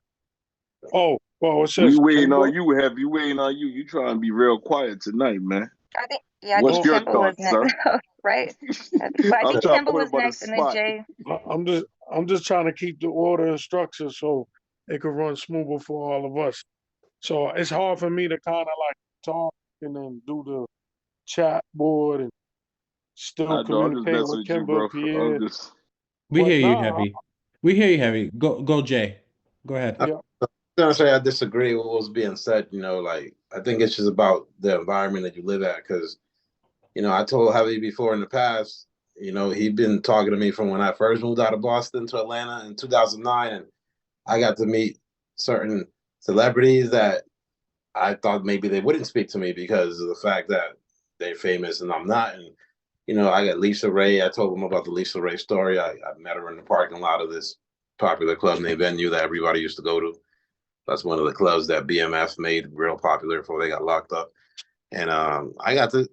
Speaker 1: Oh, well, it says
Speaker 7: We waiting
Speaker 1: Kimber.
Speaker 7: on you, Have you waiting on you. You trying to be real quiet tonight, man.
Speaker 9: I think
Speaker 7: What's your
Speaker 9: Kimba was
Speaker 7: thoughts, sir?
Speaker 9: next, right? But I
Speaker 7: I'm
Speaker 9: think
Speaker 7: trying to
Speaker 9: Kimba
Speaker 7: put
Speaker 9: was
Speaker 7: him on the
Speaker 9: next, and then
Speaker 7: spot.
Speaker 9: Jay.
Speaker 1: I'm just trying to keep the order and structure so it could run smoother for all of us. So it's hard for me to kind of like talk and then do the chat board and still
Speaker 7: I know, I'm just
Speaker 1: communicate
Speaker 7: messing
Speaker 1: with
Speaker 7: with you,
Speaker 1: Kimber,
Speaker 7: bro. I'm
Speaker 1: Pierre.
Speaker 7: just
Speaker 3: We
Speaker 1: But
Speaker 3: hear you,
Speaker 1: nah,
Speaker 3: Heavy. We hear you, Heavy. Go, Jay. Go ahead.
Speaker 1: yeah.
Speaker 11: I'm gonna say I disagree with what's being said. Like I think it's just about the environment that you live at. Because I told Javi before in the past. He'd been talking to me from when I first moved out of Boston to Atlanta in 2009, and I got to meet certain celebrities that I thought maybe they wouldn't speak to me because of the fact that they're famous and I'm not. And I got Lisa Ray. I told them about the Lisa Ray story. I met her in the parking lot of this popular club named Venue that everybody used to go to. That's one of the clubs that BMF made real popular before they got locked up. And I got to,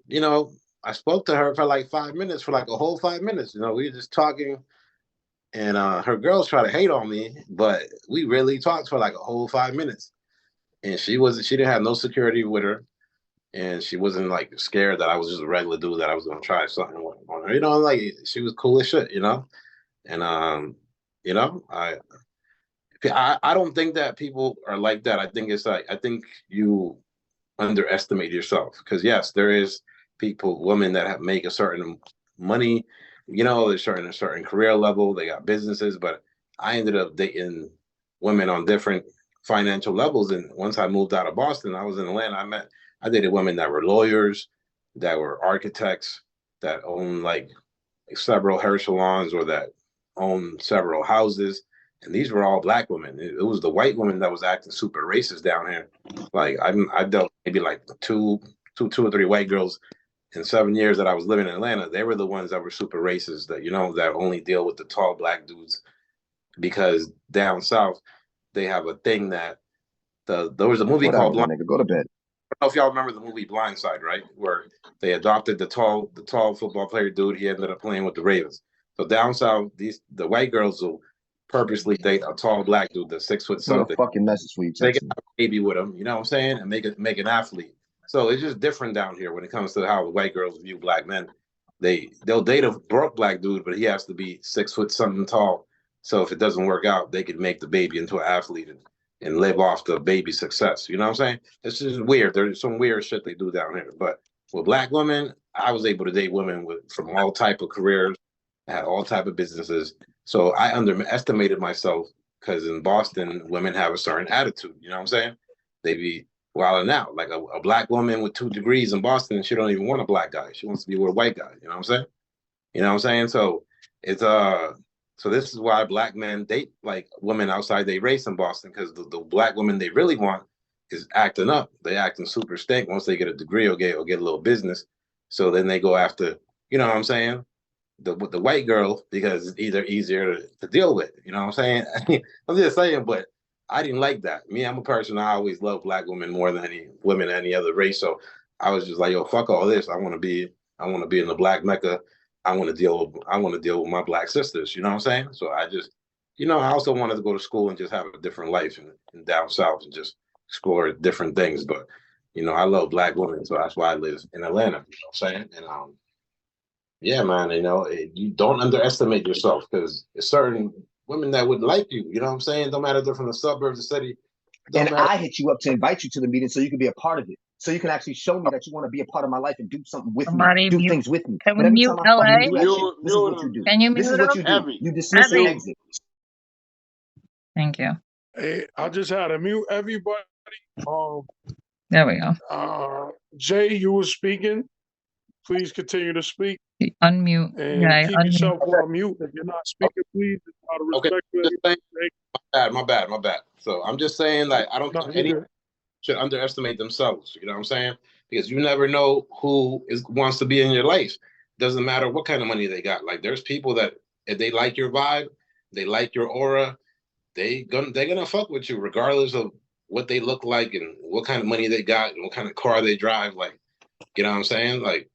Speaker 11: I spoke to her for like 5 minutes, for like a whole 5 minutes. We were just talking, and her girls try to hate on me, but we really talked for like a whole 5 minutes. And she didn't have no security with her, and she wasn't like scared that I was just a regular dude that I was gonna try something on her. Like she was cool as shit. And I don't think that people are like that. I think it's like I think you underestimate yourself, because yes, there is women that make a certain money, they're a certain career level, they got businesses, but I ended up dating women on different financial levels. And once I moved out of Boston, I was in Atlanta. I dated women that were lawyers, that were architects, that owned like several hair salons, or that owned several houses. And these were all black women. It was the white women that was acting super racist down here. Like I dealt maybe like two or three white girls in 7 years that I was living in Atlanta. They were the ones that were super racist, that that only deal with the tall black dudes, because down south they have a thing that there was a movie called Blind.
Speaker 12: Nigga, go to bed.
Speaker 11: I don't know if y'all remember the movie Blindside, right? Where they adopted the tall football player dude. He ended up playing with the Ravens. So down south, the white girls will purposely date a tall black dude that's 6 foot something.
Speaker 12: What a fucking message for you,
Speaker 11: They can have a baby with him, you know what I'm saying, and make an athlete. So it's just different down here when it comes to how the white girls view black men. They'll date a broke black dude, but he has to be 6 foot something tall. So if it doesn't work out, they could make the baby into an athlete and live off the baby success. You know what I'm saying? It's just weird. There's some weird shit they do down here. But with black women, I was able to date women from all type of careers, had all type of businesses. So I underestimated myself, because in Boston, women have a certain attitude. You know what I'm saying? They be wilding out. Like a black woman with 2 degrees in Boston, she don't even want a black guy. She wants to be with a white guy. You know what I'm saying? You know what I'm saying? So it's so this is why black men date like women outside their race in Boston, because the black women they really want is acting up. They acting super stink once they get a degree or get a little business. So then they go after, you know what I'm saying, the white girl, because it's either easier to deal with. You know what I'm saying? I'm just saying, but I didn't like that. Me, I'm a person, I always love black women more than any women, any other race. So I was just like, yo, fuck all this. I want to be in the black Mecca. I want to deal with my black sisters. You know what I'm saying? So I just, I also wanted to go to school and just have a different life in down south and just explore different things. But I love black women, so that's why I live in Atlanta. You know what I'm saying? And yeah, man, you don't underestimate yourself, because certain women that would like you. You know what I'm saying? Don't matter if they're from the suburbs, the city. Don't
Speaker 12: And
Speaker 11: matter.
Speaker 12: I hit you up to invite you to the meeting so you can be a part of it. So you can actually show me that you want to be a part of my life and do something with me,
Speaker 4: Somebody
Speaker 12: do
Speaker 4: mute.
Speaker 12: things with me.
Speaker 4: Can we
Speaker 12: But every
Speaker 4: mute
Speaker 12: time I fucking
Speaker 4: LA?
Speaker 12: do that shit, this is what you do.
Speaker 4: Can you
Speaker 12: This is
Speaker 4: mute
Speaker 12: what
Speaker 4: him?
Speaker 12: you do.
Speaker 7: Evie.
Speaker 12: You dismiss and
Speaker 4: Evie.
Speaker 12: exit.
Speaker 4: Thank you.
Speaker 1: Hey, I just had to mute everybody.
Speaker 4: There we go.
Speaker 1: Jay, you were speaking. Please continue to speak
Speaker 4: Unmute.
Speaker 1: and
Speaker 4: Yeah,
Speaker 1: keep yourself on mute. If you're not speaking, please, out of
Speaker 11: Okay.
Speaker 1: respect for
Speaker 11: Just saying,
Speaker 1: everybody.
Speaker 11: my bad. So I'm just saying, like, I don't
Speaker 1: No,
Speaker 11: think
Speaker 1: you're
Speaker 11: anyone
Speaker 1: good.
Speaker 11: should underestimate themselves. You know what I'm saying? Because you never know who wants to be in your life. Doesn't matter what kind of money they got. Like, there's people that if they like your vibe, they like your aura, they're gonna fuck with you regardless of what they look like and what kind of money they got and what kind of car they drive. Like, you know what I'm saying? Like,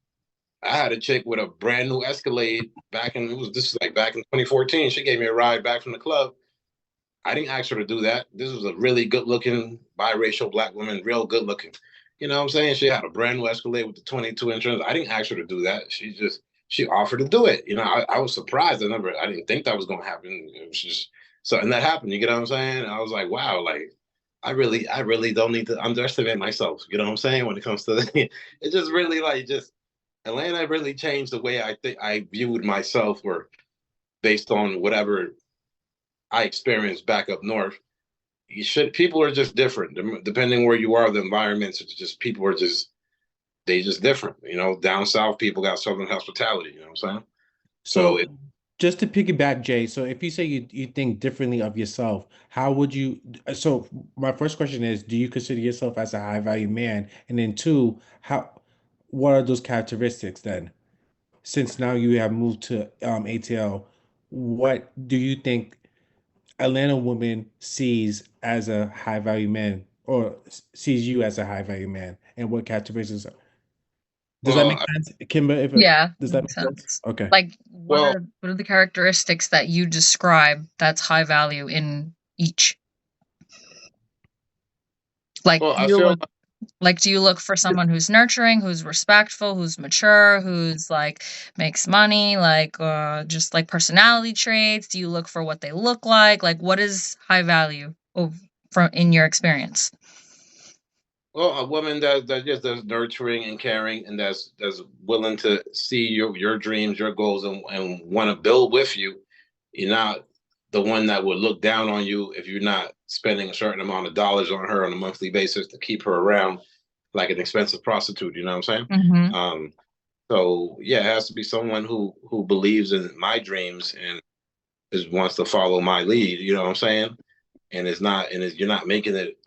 Speaker 11: I had a chick with a brand new Escalade back in this is like back in 2014. She gave me a ride back from the club. I didn't ask her to do that. This was a really good looking biracial black woman, real good looking. You know what I'm saying? She had a brand new Escalade with the 22 inch rims. I didn't ask her to do that. She offered to do it. You know, I was surprised. I didn't think that was gonna happen. It was just so, and that happened. You get what I'm saying? I was like, wow, like I really don't need to underestimate myself. You know what I'm saying? When it comes to it just really like just Atlanta really changed the way I think I viewed myself or based on whatever I experienced back up north. People are just different depending where you are. The environments are just people are just they just different. You know, down south people got southern hospitality. You know what I'm saying?
Speaker 3: So just to piggyback, Jay, so if you say you think differently of yourself, how would you? So my first question is, do you consider yourself as a high value man? And then two, what are those characteristics then? Since now you have moved to ATL, what do you think Atlanta woman sees as a high value man or sees you as a high value man, and what characteristics? Does that make sense, Kimber?
Speaker 4: Yeah,
Speaker 3: Does that
Speaker 4: makes
Speaker 3: make sense?
Speaker 4: sense.
Speaker 3: Okay.
Speaker 4: Like, what are the characteristics that you describe that's high value in each? Like,
Speaker 11: I feel
Speaker 4: do you look for someone who's nurturing, who's respectful, who's mature, who's like makes money, like just like personality traits? Do you look for what they look like? Like, what is high value from in your experience?
Speaker 11: Well, a woman that's nurturing and caring and that's willing to see your dreams, your goals, and want to build with you. You're not the one that would look down on you if you're not spending a certain amount of dollars on her on a monthly basis to keep her around like an expensive prostitute. You know what I'm saying?
Speaker 4: Mm-hmm.
Speaker 11: So yeah, it has to be someone who believes in my dreams and wants to follow my lead. You know what I'm saying? And you're not making it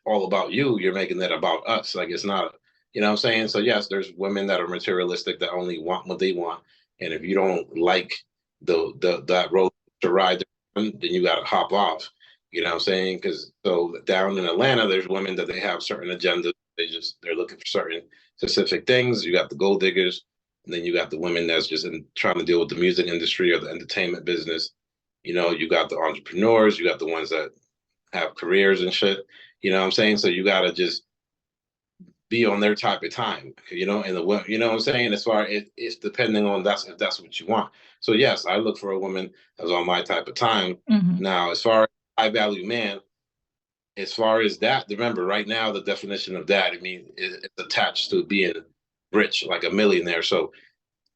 Speaker 11: all about you. You're making it about us. Like it's not, you know what I'm saying? So yes, there's women that are materialistic that only want what they want. And if you don't like that road to ride, then you got to hop off. You know what I'm saying? Because so down in Atlanta, there's women that they have certain agendas. They're looking for certain specific things. You got the gold diggers, and then you got the women that's just trying to deal with the music industry or the entertainment business. You know, you got the entrepreneurs, you got the ones that have careers and shit. You know what I'm saying? So you gotta just be on their type of time, you know, and you know what I'm saying? As far as it's depending on if that's what you want. So yes, I look for a woman that's on my type of time.
Speaker 4: Mm-hmm.
Speaker 11: Now, as far as high value man, as far as that, remember right now the definition of that, I mean, it's attached to being rich, like a millionaire. So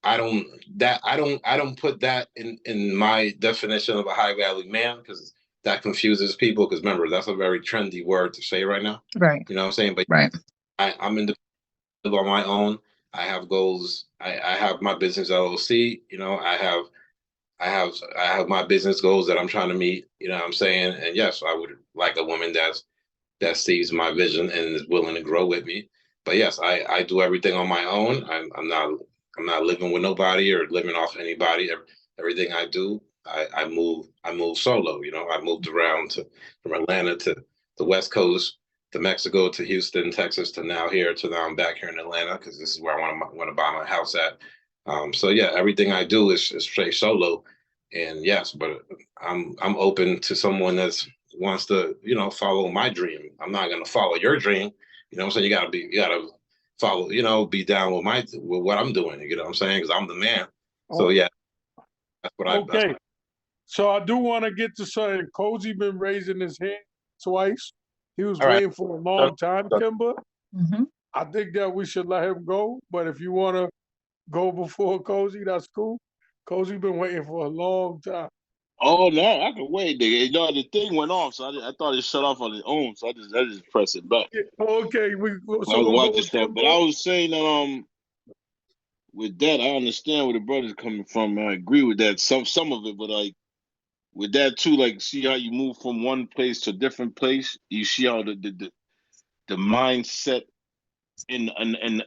Speaker 11: I don't put that in my definition of a high value man because that confuses people. Because remember, that's a very trendy word to say right now.
Speaker 4: Right.
Speaker 11: You know what I'm saying? But
Speaker 4: right.
Speaker 11: I'm independent on my own. I have goals. I have my business LLC. You know, I have my business goals that I'm trying to meet. You know what I'm saying? And yes, I would like a woman that sees my vision and is willing to grow with me. But yes, I do everything on my own. I'm not living with nobody or living off anybody. Everything I do, I move solo. You know, I moved around from Atlanta to the West Coast, to Mexico, to Houston, Texas, to now I'm back here in Atlanta because this is where I want to buy my house at. So yeah, everything I do is straight solo. And yes, but I'm open to someone that's wants to, you know, follow my dream. I'm not gonna follow your dream. You know what I'm saying? You gotta follow, you know, be down with what I'm doing. You know what I'm saying? Because I'm the man. So yeah, that's what
Speaker 1: Okay. So I do want to get to saying Cozy been raising his hand twice. He was
Speaker 11: All right.
Speaker 1: waiting for a long time, Kimber.
Speaker 4: Hmm.
Speaker 1: I think that we should let him go. But if you want to go before Cozy, that's cool. Cozy been waiting for a long time.
Speaker 7: Oh no, I can wait, nigga. You know, the thing went off, so I thought it shut off on its own, so I just pressed it back.
Speaker 1: Okay,
Speaker 7: So I
Speaker 1: so
Speaker 7: was
Speaker 1: we'll go
Speaker 7: watching
Speaker 1: with
Speaker 7: stuff, but
Speaker 1: Kimber.
Speaker 7: I was saying that with that, I understand where the brother's coming from. I agree with that. Some of it, but like with that too, like see how you move from one place to a different place. You see how the mindset in and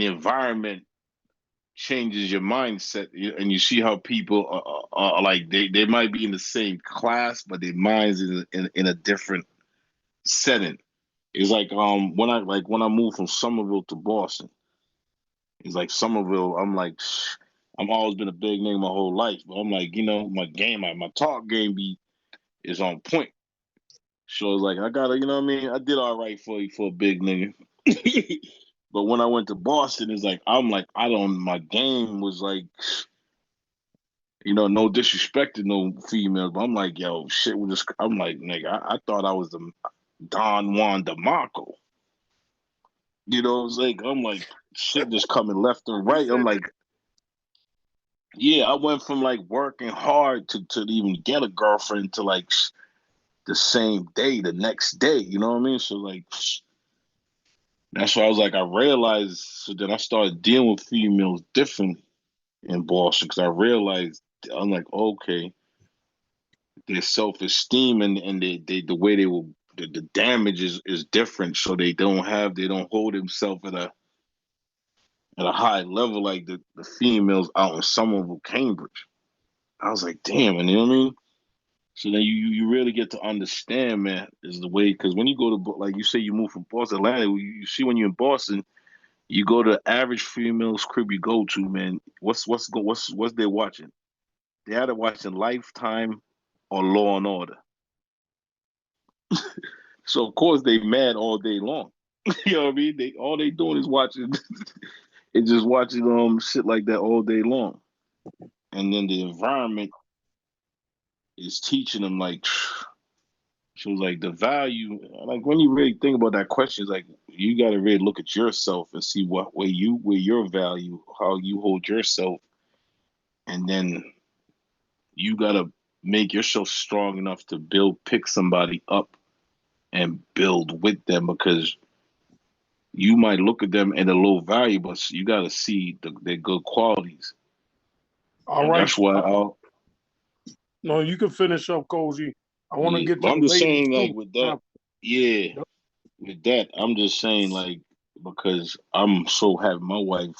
Speaker 7: the environment changes your mindset, and you see how people are like they might be in the same class, but their minds in a different setting. It's like when I moved from Somerville to Boston. It's like Somerville. I'm like, I'm always been a big nigga my whole life, but I'm like, my game, my talk game is on point. So it's like I gotta, you know what I mean? I did all right for a big nigga. But when I went to Boston, it's like I'm like my game was like, no disrespect to no females, but I'm like, yo, shit was just. I'm like, nigga, I thought I was the Don Juan DeMarco. It's like I'm like shit just coming left and right. I'm like, yeah, I went from like working hard to even get a girlfriend to like the same day, the next day. You know what I mean? So like that's why I was like, I realized. So then I started dealing with females differently in Boston because I realized I'm like, okay, their self esteem and the way they will the damage is different. So they don't hold themselves at a high level like the females out in Somerville, Cambridge. I was like, damn, and you know what I mean? So then you really get to understand, man, is the way, because when you go to, like you say, you move from Boston, Atlanta, you see when you're in Boston, you go to the average female's crib you go to, man. What's they watching? They either watching Lifetime or Law and Order. So of course they mad all day long. You know what I mean? All they doing is watching, is just watching shit like that all day long. And then the environment is teaching them like. She was like the value, like when you really think about that question, it's like you got to really look at yourself and see where your value, how you hold yourself, and then you got to make yourself strong enough to pick somebody up and build with them because you might look at them at a low value, but you got to see their good qualities.
Speaker 1: All
Speaker 7: And
Speaker 1: right.
Speaker 7: that's why
Speaker 1: No, you can finish up, Cozy. I want to
Speaker 7: yeah,
Speaker 1: get
Speaker 7: but
Speaker 1: to the
Speaker 7: I'm just
Speaker 1: ladies
Speaker 7: saying like
Speaker 1: too.
Speaker 7: with that, yeah. With that, I'm just saying, like, because I'm so happy my wife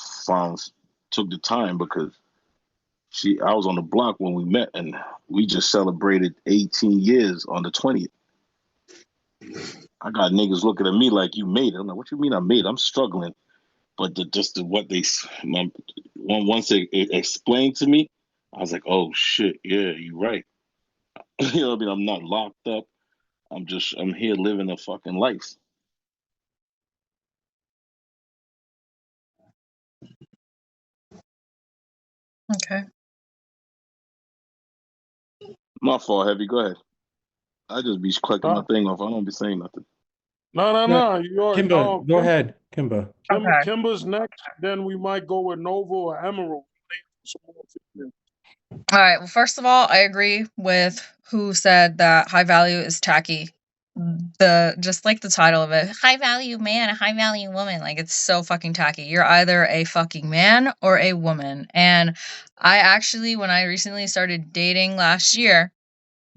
Speaker 7: took the time because I was on the block when we met and we just celebrated 18 years on the 20th. I got niggas looking at me like you made it. I'm like, what you mean I made it? I'm struggling. But once they explained to me, I was like, oh shit, yeah, you're right. You know what I mean? I'm not locked up. I'm here living a fucking life.
Speaker 4: Okay.
Speaker 7: My fault, Heavy. Go ahead. I just be clicking my
Speaker 1: No,
Speaker 7: thing off. I don't be saying nothing.
Speaker 3: No,
Speaker 1: no. You're
Speaker 3: Kimber, go ahead, Kimber.
Speaker 4: Okay.
Speaker 1: Kimber's next. Then we might go with Nova or Emerald.
Speaker 4: All right. Well, first of all, I agree with who said that high value is tacky. Just like the title of it, high value man, a high value woman. Like it's so fucking tacky. You're either a fucking man or a woman. And I actually, when I recently started dating last year,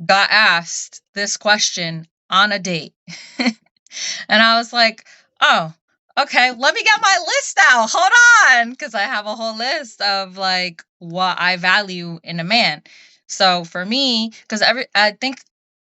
Speaker 4: got asked this question on a date. And I was like, oh, okay, let me get my list out. Hold on. Because I have a whole list of like what I value in a man. So for me, because I think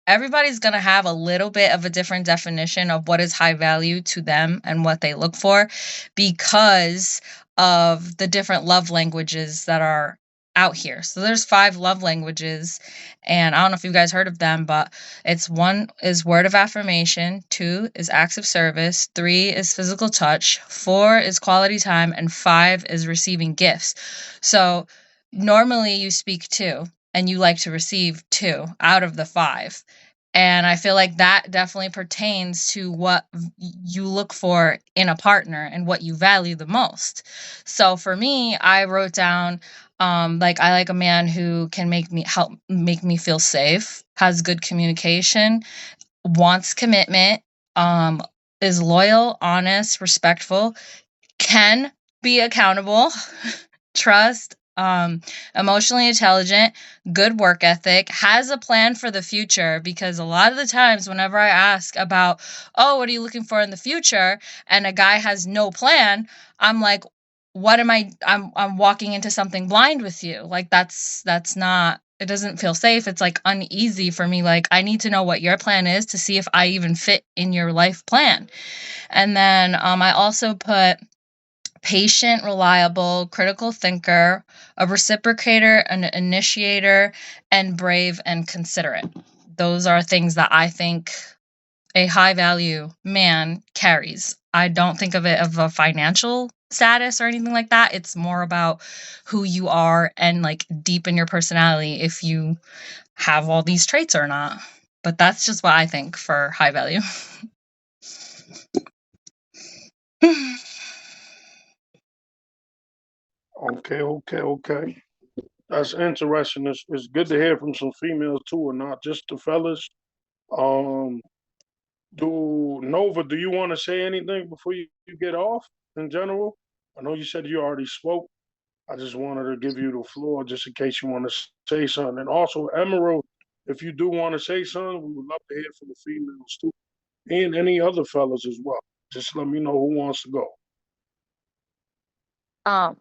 Speaker 4: everybody's going to have a little bit of a different definition of what is high value to them and what they look for because of the different love languages that are out here. So there's 5 love languages, and I don't know if you guys heard of them, but it's 1 is word of affirmation, 2 is acts of service, 3 is physical touch, 4 is quality time, and 5 is receiving gifts. So normally you speak 2. and you like to receive 2 out of the 5. And I feel like that definitely pertains to what you look for in a partner and what you value the most. So for me, I wrote down like I like a man who can make me feel safe, has good communication, wants commitment, is loyal, honest, respectful, can be accountable, trust, emotionally intelligent, good work ethic, has a plan for the future. Because a lot of the times whenever I ask about, oh, what are you looking for in the future, and a guy has no plan, I'm like, what am I'm walking into something blind with you. Like that's not, it doesn't feel safe. It's like uneasy for me. Like I need to know what your plan is to see if I even fit in your life plan. And then I also put patient, reliable, critical thinker, a reciprocator, an initiator, and brave and considerate. Those are things that I think a high value man carries. I don't think of it of a financial status or anything like that. It's more about who you are and like deep in your personality if you have all these traits or not. But that's just what I think for high value.
Speaker 1: Okay. That's interesting. It's good to hear from some females too, and not just the fellas. Um, do you want to say anything before you get off in general? I know you said you already spoke. I just wanted to give you the floor just in case you want to say something. And also, Emerald, if you do want to say something, we would love to hear from the females too, and any other fellas as well. Just let me know who wants to go.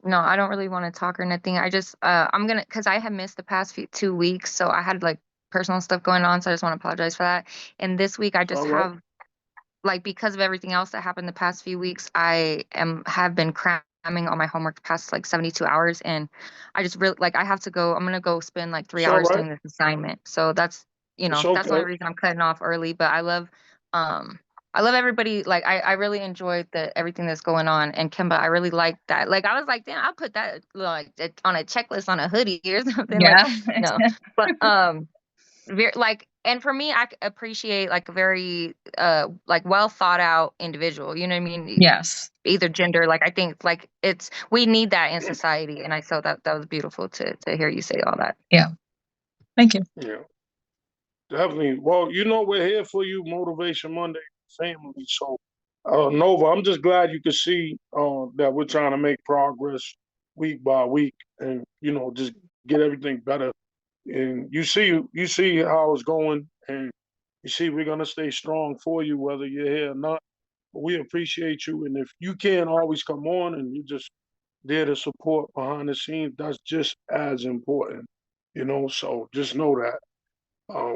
Speaker 9: No, I don't really want to talk or nothing. I just I'm gonna, because I have missed the past 2 weeks, so I had like personal stuff going on, so I just want to apologize for that. And this week I
Speaker 1: It's
Speaker 9: just
Speaker 1: all right.
Speaker 9: have, like, because of everything else that happened the past few weeks, have been cramming on my homework the past like 72 hours, and I just really like I have to go. I'm gonna go spend like three
Speaker 1: It's all
Speaker 9: hours
Speaker 1: right.
Speaker 9: doing this assignment. So that's
Speaker 1: It's
Speaker 9: that's the only
Speaker 1: okay.
Speaker 9: reason I'm cutting off early. But um I love everybody. Like I really enjoyed the everything that's going on. And Kimba, I really like that. Like I was like, damn, I'll put that like on a checklist on a hoodie or something. Like
Speaker 4: Yeah.
Speaker 9: no, but very like, and for me, appreciate like a very like well thought out individual, you know what I mean?
Speaker 4: Yes.
Speaker 9: Either gender. Like I think like we need that in society, and I saw that was beautiful to hear you say all that.
Speaker 4: Yeah. Thank you.
Speaker 1: Yeah, definitely. Well, we're here for you, Motivation Monday family. So, Nova, I'm just glad you can see that we're trying to make progress week by week, and just get everything better. And you see how it's going, and you see we're gonna stay strong for you, whether you're here or not. But we appreciate you, and if you can't always come on, and you just there to support behind the scenes, that's just as important. So just know that.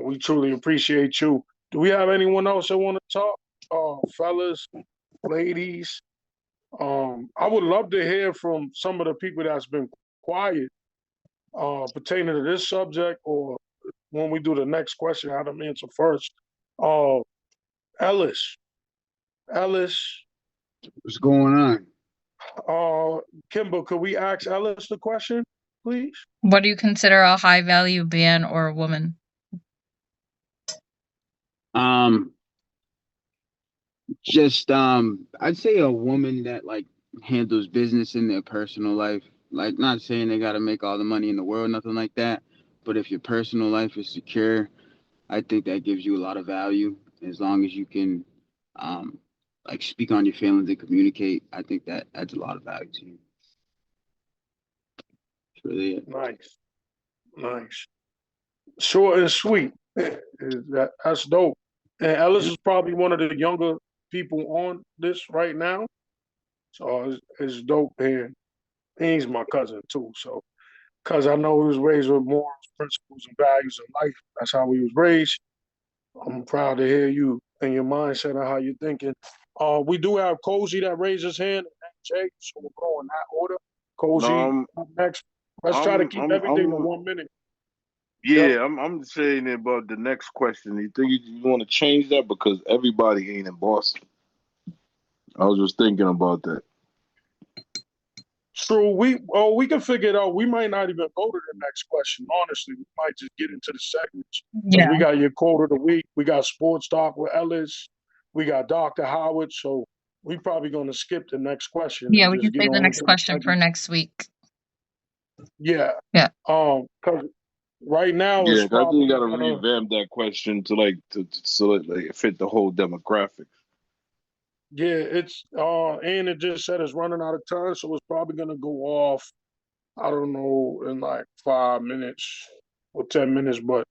Speaker 1: We truly appreciate you. Do we have anyone else that want to talk? Fellas, ladies, I would love to hear from some of the people that's been quiet pertaining to this subject, or when we do the next question, have them answer first. Uh, Ellis, Ellis,
Speaker 13: What's going on?
Speaker 1: Kimber, could we ask Ellis the question, please?
Speaker 4: What do you consider a high value man or a woman?
Speaker 13: Just I'd say a woman that like handles business in their personal life. Like, not saying they gotta make all the money in the world, nothing like that. But if your personal life is secure, I think that gives you a lot of value. As long as you can like speak on your feelings and communicate, I think that adds a lot of value to you. That's really it.
Speaker 1: Nice. Short and sweet. That's dope. And Ellis is probably one of the younger people on this right now. So it's dope. And he's my cousin too. So, because I know he was raised with morals, principles, and values in life. That's how he was raised. I'm proud to hear you and your mindset and how you're thinking. We do have Cozy that raised his hand, and Jay, so we'll go in that order. Cozy
Speaker 7: Um,
Speaker 1: up next. Let's try to keep everything to 1 minute. Yep.
Speaker 7: Yeah, I'm saying about the next question. You think you want to change that because everybody ain't in Boston? I was just thinking about that.
Speaker 1: True. We can figure it out. We might not even go to the next question. Honestly, we might just get into the segments because
Speaker 4: Yeah.
Speaker 1: we got your quote of the week. We got sports talk with Ellis. We got Dr. Howard. So we probably gonna skip the next question
Speaker 4: Yeah,
Speaker 1: and
Speaker 4: we
Speaker 1: just
Speaker 4: can
Speaker 1: get
Speaker 4: save the
Speaker 1: on
Speaker 4: next
Speaker 1: into the
Speaker 4: question for
Speaker 1: segment.
Speaker 4: next week.
Speaker 1: Yeah.
Speaker 4: Yeah.
Speaker 1: Because right now
Speaker 7: Yeah,
Speaker 1: it's
Speaker 7: I think
Speaker 1: probably
Speaker 7: you got to
Speaker 1: gonna.
Speaker 7: revamp that question to so that it fit the whole demographic.
Speaker 1: Yeah, it's and it just said it's running out of time, so it's probably gonna go off. I don't know in like 5 minutes or 10 minutes, but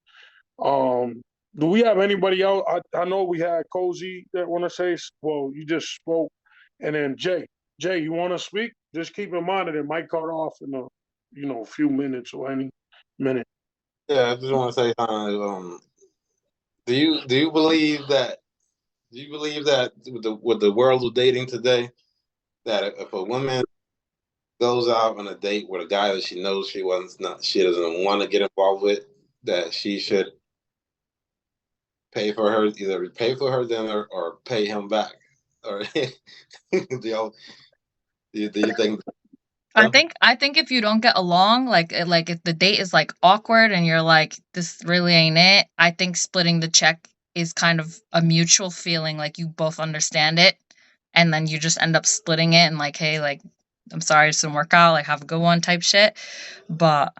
Speaker 1: do we have anybody else? I know we had Cozy that want to say. Well, you just spoke, and then Jay. Jay, you want to speak? Just keep in mind that it might cut off in a few minutes or any minute.
Speaker 11: Yeah, I just want to say, do you believe that? Do you believe that with the world of dating today, that if a woman goes out on a date with a guy that she knows she doesn't want to get involved with, that she should either pay for her dinner or pay him back? Or do you think?
Speaker 4: I think if you don't get along, like if the date is like awkward and you're like, this really ain't it, I think splitting the check is kind of a mutual feeling, like you both understand it, and then you just end up splitting it and like, hey, like, I'm sorry it didn't work out, like have a good one type shit. But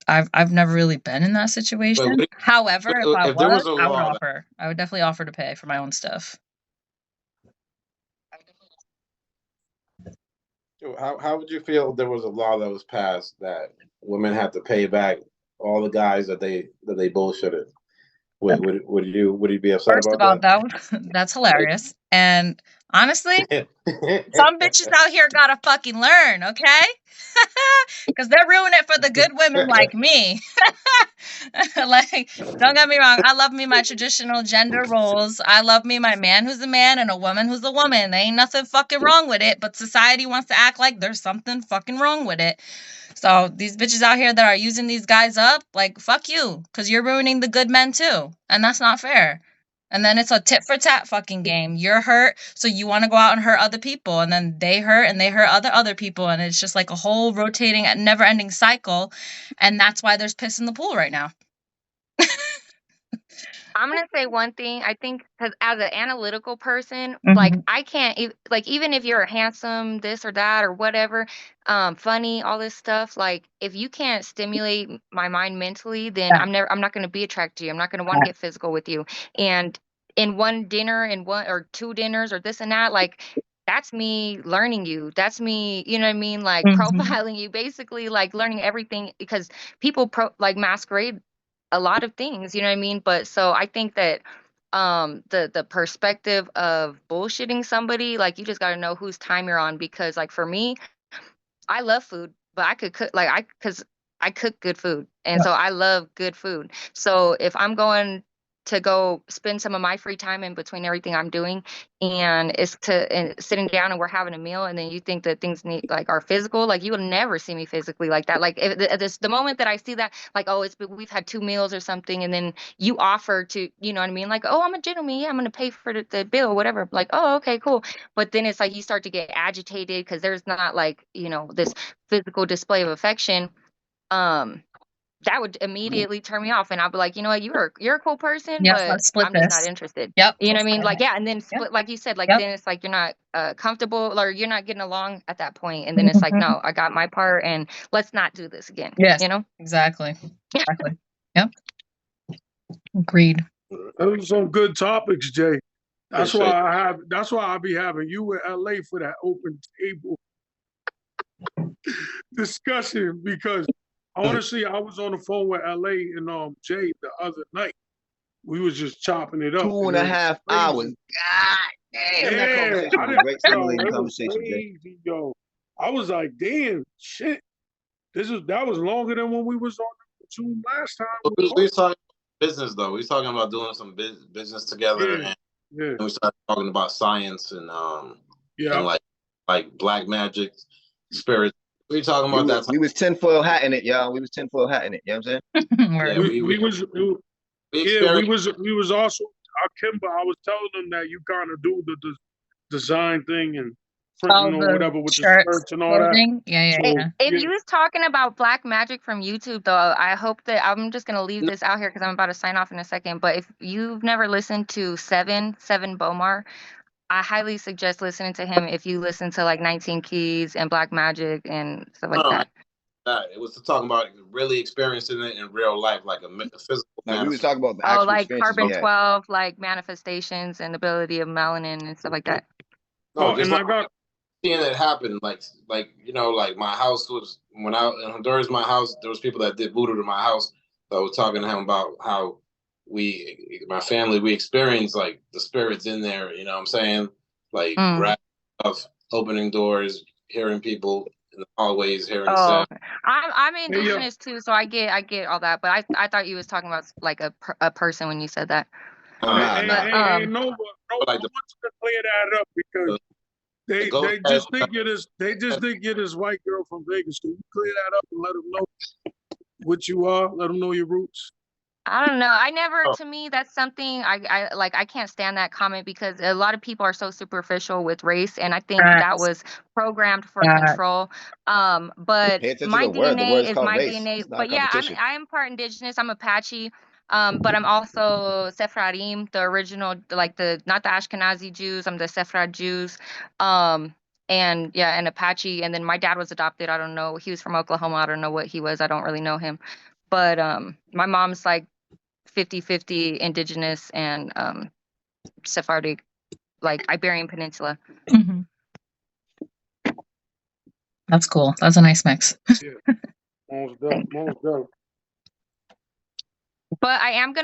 Speaker 4: I've never really been in that situation.
Speaker 11: But
Speaker 4: However, if I
Speaker 11: if there
Speaker 4: was,
Speaker 11: was a
Speaker 4: I would
Speaker 11: law that
Speaker 4: offer. I would definitely offer to pay for my own stuff.
Speaker 11: how would you feel if there was a law that was passed that women had to pay back all the guys that they bullshitted? Would you be upset
Speaker 4: First
Speaker 11: about
Speaker 4: of all,
Speaker 11: that?
Speaker 4: that's hilarious. And honestly, some bitches out here gotta fucking learn, okay? Because they're ruining it for the good women like me. Like, don't get me wrong. I love me my traditional gender roles. I love me my man who's a man and a woman who's a woman. There ain't nothing fucking wrong with it, but society wants to act like there's something fucking wrong with it. So these bitches out here that are using these guys up, like, fuck you, because you're ruining the good men too. And that's not fair. And then it's a tit for tat fucking game. You're hurt, so you want to go out and hurt other people, and then they hurt and they hurt other people, and it's just like a whole rotating, never ending cycle. And that's why there's piss in the pool right now.
Speaker 9: I'm gonna say one thing. I think because as an analytical person, like
Speaker 4: Mm-hmm.
Speaker 9: I can't like even if you're handsome, this or that or whatever, funny, all this stuff. Like if you can't stimulate my mind mentally, then
Speaker 4: Yeah.
Speaker 9: I'm not gonna be attracted to you. I'm not gonna want to get physical with you. And in one dinner, in one or two dinners, or this and that, like that's me learning you. That's me, you know what I mean? Like
Speaker 4: Mm-hmm.
Speaker 9: profiling you, basically, like learning everything because people like masquerade a lot of things, you know what I mean? But so I think that the perspective of bullshitting somebody, like you just got to know whose time you're on because like for me, I love food, but I could cook like cuz I cook good food. And
Speaker 4: Yeah.
Speaker 9: so I love good food. So if I'm going to go spend some of my free time in between everything I'm doing and sitting down and we're having a meal and then you think that things need like are physical, like you will never see me physically like that. Like if the moment that I see that, like, oh, we've had 2 meals or something, and then you offer to, you know what I mean, like, oh, I'm a gentleman, yeah, I'm gonna pay for the bill or whatever, like, oh, okay, cool. But then it's like you start to get agitated because there's not like, this physical display of affection. That would immediately turn me off, and I'll be like, you know what, you're a cool person,
Speaker 4: Yes,
Speaker 9: but
Speaker 4: let's split
Speaker 9: I'm just not
Speaker 4: this.
Speaker 9: interested.
Speaker 4: Yep.
Speaker 9: You know what I
Speaker 4: Let's
Speaker 9: mean?
Speaker 4: split
Speaker 9: Like,
Speaker 4: it.
Speaker 9: yeah, and then
Speaker 4: Yep.
Speaker 9: split, like you said, like
Speaker 4: Yep.
Speaker 9: then it's like you're not comfortable or you're not getting along at that point, and then it's like,
Speaker 4: Mm-hmm.
Speaker 9: no, I got my part, and let's not do this again.
Speaker 4: Yes.
Speaker 9: You know?
Speaker 4: Exactly. Exactly. Yep. Agreed.
Speaker 1: Those are some good topics, Jay. That's
Speaker 11: Appreciate
Speaker 1: why That's why I be having you in LA for that open table discussion because honestly, I was on the phone with LA and Jay the other night. We was just chopping it up,
Speaker 12: Two
Speaker 1: and
Speaker 12: and
Speaker 1: it
Speaker 12: a
Speaker 1: was
Speaker 12: half hours.
Speaker 1: crazy.
Speaker 12: God damn, that
Speaker 1: Yeah,
Speaker 12: conversation
Speaker 1: I
Speaker 12: was
Speaker 1: didn't,
Speaker 12: great,
Speaker 1: yo,
Speaker 12: stimulating
Speaker 1: it was
Speaker 12: conversation, Jay.
Speaker 1: crazy, yo. I was like, damn, shit. That was longer than when we was on the Zoom last time we
Speaker 11: we
Speaker 1: talked.
Speaker 11: talking business though. We was talking about doing some business together,
Speaker 1: Yeah,
Speaker 11: and
Speaker 1: yeah,
Speaker 11: we started talking about science and
Speaker 1: yeah.
Speaker 11: like black magic, spirit. We talking about that.
Speaker 12: We was tinfoil hatting it, y'all. We was tinfoil hatting it. You know what I'm saying?
Speaker 11: Yeah, we
Speaker 1: We
Speaker 11: experiment.
Speaker 1: was also Kimber. I was telling them that you kind of do the design thing, and
Speaker 4: Oh,
Speaker 1: printing or
Speaker 4: the
Speaker 1: whatever with the
Speaker 4: shirts,
Speaker 1: skirts and all that.
Speaker 4: clothing. Yeah.
Speaker 1: So
Speaker 9: If
Speaker 1: yeah,
Speaker 9: you was talking about Black Magic from YouTube, though, I hope that I'm just gonna leave this out here because I'm about to sign off in a second. But if you've never listened to Seven Bomar, I highly suggest listening to him if you listen to like 19 Keys and Black Magic and stuff like that.
Speaker 11: It was talking about really experiencing it in real life, like a physical.
Speaker 12: Like we was talking about the
Speaker 9: Oh,
Speaker 12: actual
Speaker 9: like
Speaker 12: experiences
Speaker 9: carbon
Speaker 12: we had.
Speaker 9: 12, like manifestations and ability of melanin and stuff like that.
Speaker 11: No,
Speaker 1: oh,
Speaker 11: just
Speaker 1: and I
Speaker 11: like
Speaker 1: got
Speaker 11: seeing it happen, like like my house was when I in Honduras, my house, there was people that did voodoo to my house. So I was talking to him about how my family, we experienced like the spirits in there. You know what I'm saying? Like grabbing stuff, opening doors, hearing people in the hallways, hearing sound.
Speaker 9: Okay. I'm indigenous too, so I get all that. But I thought you was talking about like a person when you said that.
Speaker 12: Nah.
Speaker 1: Ain't no one to clear that up because they just think you're this white girl from Vegas. Can you clear that up and let them know what you are? Let them know your roots.
Speaker 9: I don't know. To me, that's something I like. I can't stand that comment because a lot of people are so superficial with race, and I think that was programmed for control. But
Speaker 12: Pay attention
Speaker 9: my
Speaker 12: to the word. The word
Speaker 9: DNA
Speaker 12: is
Speaker 9: is
Speaker 12: called
Speaker 9: my
Speaker 12: race.
Speaker 9: DNA.
Speaker 12: It's not a
Speaker 9: But yeah,
Speaker 12: competition.
Speaker 9: I'm part indigenous. I'm Apache. But I'm also Sephardim, the original, like not the Ashkenazi Jews. I'm the Sepharad Jews. And yeah, and Apache. And then my dad was adopted. I don't know. He was from Oklahoma. I don't know what he was. I don't really know him. But my mom's like 50-50 indigenous and Sephardic, like Iberian Peninsula.
Speaker 4: Mm-hmm. That's cool. That's a nice mix.
Speaker 1: Yeah, most dope.
Speaker 9: But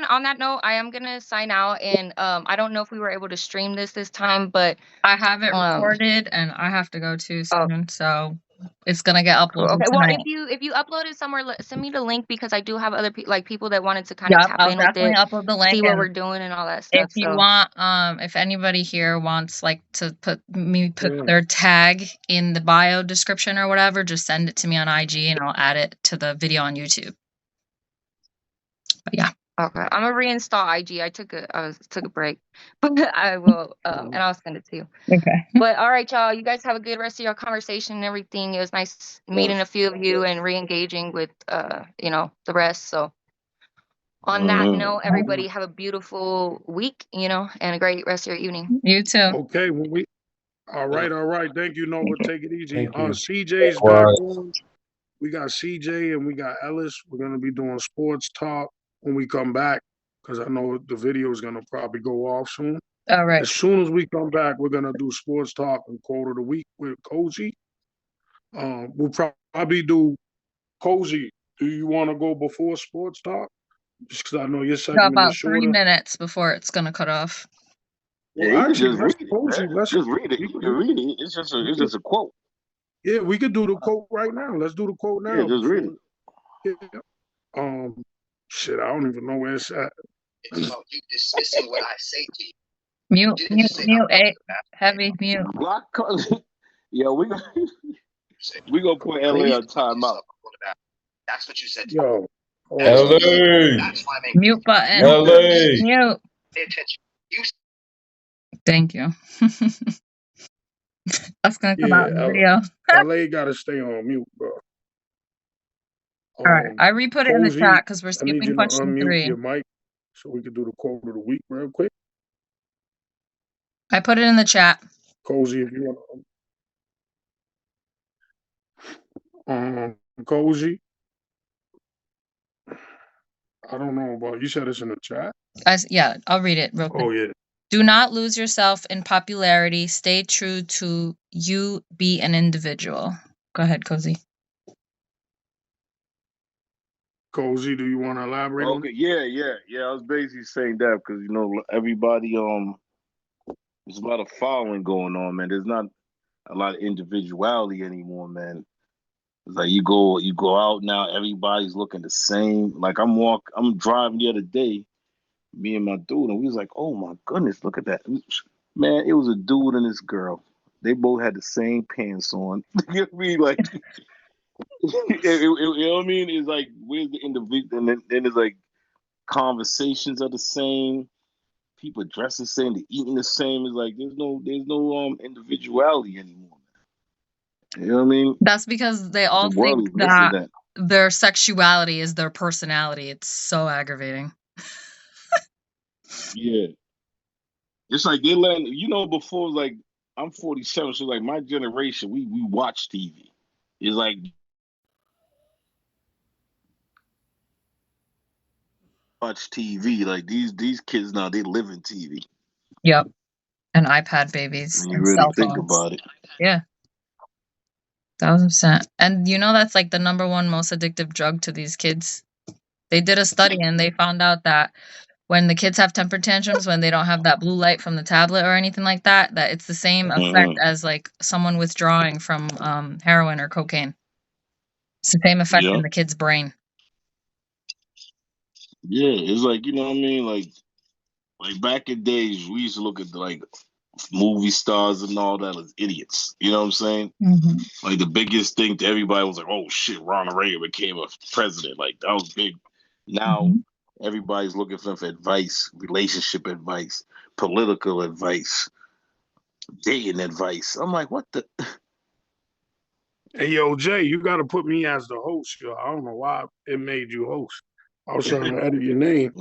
Speaker 9: on that note, I am gonna sign out, and I don't know if we were able to stream this time, but
Speaker 4: I have it recorded, and I have to go too soon, so it's gonna get uploaded
Speaker 9: okay.
Speaker 4: tonight.
Speaker 9: Well, if you upload it somewhere, send me the link because I do have other people that wanted to kind of tap
Speaker 4: I'll
Speaker 9: in with
Speaker 4: definitely
Speaker 9: it,
Speaker 4: upload the link,
Speaker 9: see what
Speaker 4: and
Speaker 9: we're doing and all that stuff.
Speaker 4: if you want, if anybody here wants like to put their tag in the bio description or whatever, just send it to me on IG, and I'll add it to the video on YouTube. But yeah.
Speaker 9: Okay, I'm gonna reinstall IG. I took a break, but I will and I'll send it to you.
Speaker 4: Okay.
Speaker 9: But all right, y'all. You guys have a good rest of your conversation and everything. It was nice meeting a few of you and re-engaging with the rest. So on that note, everybody have a beautiful week, and a great rest of your evening.
Speaker 4: You too.
Speaker 1: Okay, all right. Thank you, Nova. Take it easy.
Speaker 3: Thank you.
Speaker 1: CJ's back on. We got CJ and we got Ellis. We're gonna be doing sports talk when we come back because I know the video is gonna probably go off soon.
Speaker 4: All right.
Speaker 1: As soon as we come back, we're gonna do sports talk and quote of the week with Cozy. We'll probably do Cozy. Do you want to go before sports talk? Just because I know your
Speaker 4: Got
Speaker 1: segment
Speaker 4: about
Speaker 1: is shorter.
Speaker 4: 3 minutes before it's gonna cut off.
Speaker 1: Well,
Speaker 2: Yeah, you can
Speaker 1: actually,
Speaker 2: just read it.
Speaker 1: Cozy,
Speaker 2: Just read it. You can read it. It's just a quote.
Speaker 1: Yeah, we could do the quote right now. Let's do the quote now.
Speaker 2: Yeah, just read it.
Speaker 1: Yeah. Shit, I don't even know where it's at.
Speaker 12: It's about you dismissing what I say to you.
Speaker 4: Mute, heavy mute.
Speaker 2: Block. Yeah, we gonna put LA on timeout.
Speaker 12: That's what you said to
Speaker 1: Yo.
Speaker 10: LA.
Speaker 12: That's why I make
Speaker 4: Mute button.
Speaker 10: LA.
Speaker 4: Mute.
Speaker 12: pay attention.
Speaker 4: Thank you. That's gonna come out in the video.
Speaker 1: LA gotta stay on mute, bro.
Speaker 4: All right, I re-put it in the
Speaker 1: Cozy,
Speaker 4: chat because we're
Speaker 1: I need
Speaker 4: skipping
Speaker 1: you to
Speaker 4: question
Speaker 1: unmute
Speaker 4: 3.
Speaker 1: your mic so we can do the quote of the week real quick.
Speaker 4: I put it in the chat.
Speaker 1: Cozy, if you want Cozy. I don't know about you said it's in the chat.
Speaker 4: Yeah, I'll read it real quick.
Speaker 1: Oh yeah.
Speaker 4: Do not lose yourself in popularity. Stay true to you. Be an individual. Go ahead, Cozy.
Speaker 1: Cozy, do you want to elaborate on
Speaker 2: Okay, yeah. I was basically saying that because everybody there's a lot of following going on, man. There's not a lot of individuality anymore, man. It's like you go out now, everybody's looking the same. Like I'm driving the other day, me and my dude, and we was like, oh my goodness, look at that. Man, it was a dude and this girl. They both had the same pants on. You know what I mean? Like you know what I mean? It's like where's the individual, and then it's like conversations are the same, people dress the same, they're eating the same. It's like there's no individuality anymore, man.
Speaker 7: You know what I mean?
Speaker 4: That's because they all
Speaker 7: The world
Speaker 4: think
Speaker 7: is missing
Speaker 4: that
Speaker 7: that.
Speaker 4: their sexuality is their personality. It's so aggravating.
Speaker 7: Yeah. It's like they letting before like I'm 47, so like my generation, we watch TV. It's like watch TV. Like these kids now, they live in TV.
Speaker 4: Yep. And iPad babies
Speaker 7: When you
Speaker 4: and
Speaker 7: really
Speaker 4: cell
Speaker 7: think
Speaker 4: phones.
Speaker 7: about it.
Speaker 4: Yeah. 1000%. And that's like the number one most addictive drug to these kids. They did a study and they found out that when the kids have temper tantrums, when they don't have that blue light from the tablet or anything like that, that it's the same effect as like someone withdrawing from heroin or cocaine. It's the same effect in
Speaker 7: Yeah.
Speaker 4: the kid's brain.
Speaker 7: Yeah. It's like, you know what I mean? Like back in days, we used to look at like movie stars and all that as idiots. You know what I'm saying?
Speaker 4: Mm-hmm.
Speaker 7: Like the biggest thing to everybody was like, oh shit, Ronald Reagan became a president. Like that was big. Now everybody's looking for advice, relationship advice, political advice, dating advice. I'm like, what the?
Speaker 1: Hey, yo, Jay, you got to put me as the host, yo. I don't know why it made you host. I was trying to edit your name.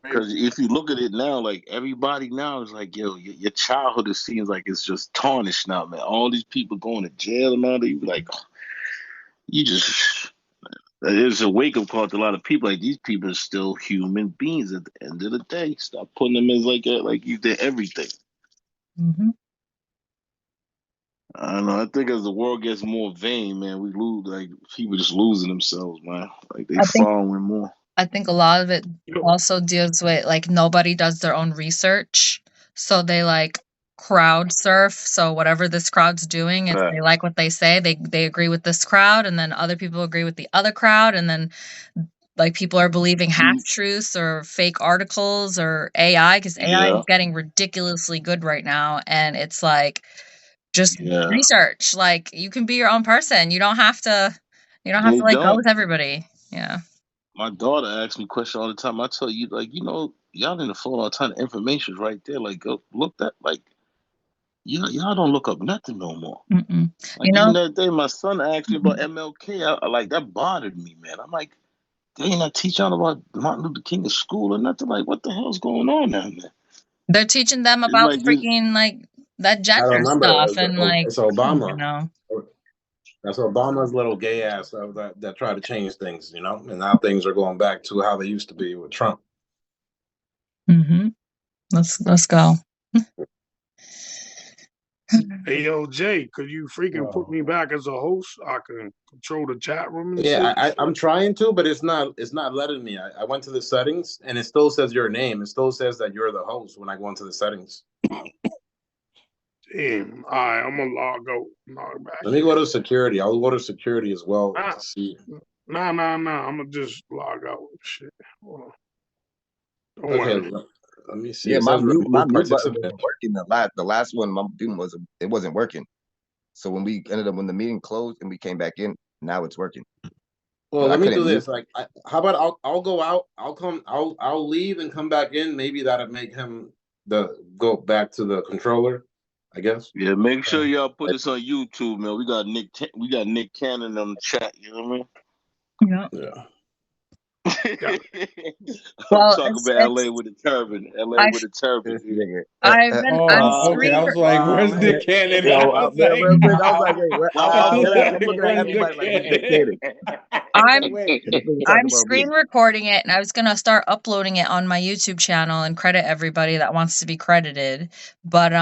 Speaker 7: Because if you look at it now, like everybody now is like, yo, your childhood, it seems like it's just tarnished now, man. All these people going to jail and all that. You be like, oh, you just. It's a wake up call to a lot of people. Like these people are still human beings at the end of the day. Stop putting them as like you did everything.
Speaker 4: Mm-hmm.
Speaker 7: I don't know. I think as the world gets more vain, man, we lose. Like people just losing themselves, man. Like they following more.
Speaker 4: I think a lot of it also deals with like nobody does their own research. So they like crowd surf. So whatever this crowd's doing, if they like what they say, they agree with this crowd, and then other people agree with the other crowd, and then like people are believing half truths or fake articles or AI, because AI is getting ridiculously good right now, and it's like just research. Like you can be your own person. You don't have to like go with everybody. Yeah.
Speaker 7: My daughter asks me questions all the time. I tell you, like, y'all in the phone all the time. The information's right there. Like, go look that. Like, y'all don't look up nothing no more.
Speaker 4: Mm-mm.
Speaker 7: Like, even that day, my son asked me about MLK. I like that bothered me, man. I'm like, they ain't not teach y'all about Martin Luther King in school or nothing. Like, what the hell's going on now, man?
Speaker 4: They're teaching them about freaking like that
Speaker 11: I
Speaker 4: gender
Speaker 11: remember
Speaker 4: stuff and like
Speaker 11: it's Obama. That's Obama's little gay ass that tried to change things, and now things are going back to how they used to be with Trump.
Speaker 4: Mm-hmm. Let's go.
Speaker 1: Hey, yo, Jay, could you freaking put me back as a host? I can control the chat room and
Speaker 11: Yeah,
Speaker 1: shit.
Speaker 11: I'm trying to, but it's not letting me. I went to the settings and it still says your name. It still says that you're the host when I go into the settings.
Speaker 1: Damn. All right, I'm gonna log back.
Speaker 11: Let me go to security. I'll go to security as well to see.
Speaker 1: Nah. I'm gonna just log out. Shit. Hold on. Don't
Speaker 11: Okay,
Speaker 1: worry.
Speaker 11: let me see.
Speaker 12: Yeah,
Speaker 11: It
Speaker 12: my
Speaker 11: says
Speaker 12: mute
Speaker 11: remove
Speaker 12: button
Speaker 11: participant.
Speaker 12: wasn't working. The last one, my thing wasn't working. So when the meeting closed and we came back in, now it's working.
Speaker 11: Well, let me do this. Like, how about I'll go out. I'll leave and come back in. Maybe that'll make him go back to the controller, I guess.
Speaker 7: Yeah, make sure y'all put this on YouTube, man. We got Nick Cannon on the chat. You know what I mean?
Speaker 11: Yeah.
Speaker 7: I'm talking about LA with a turban. LA with a turban.
Speaker 4: I've been.
Speaker 3: Okay. I was like, "Where's Nick Cannon?" I was like,
Speaker 12: real quick, I was like, "Hey, I'm looking at everybody like Nick Cannon."
Speaker 4: I'm screen recording it, and I was gonna start uploading it on my YouTube channel and credit everybody that wants to be credited. But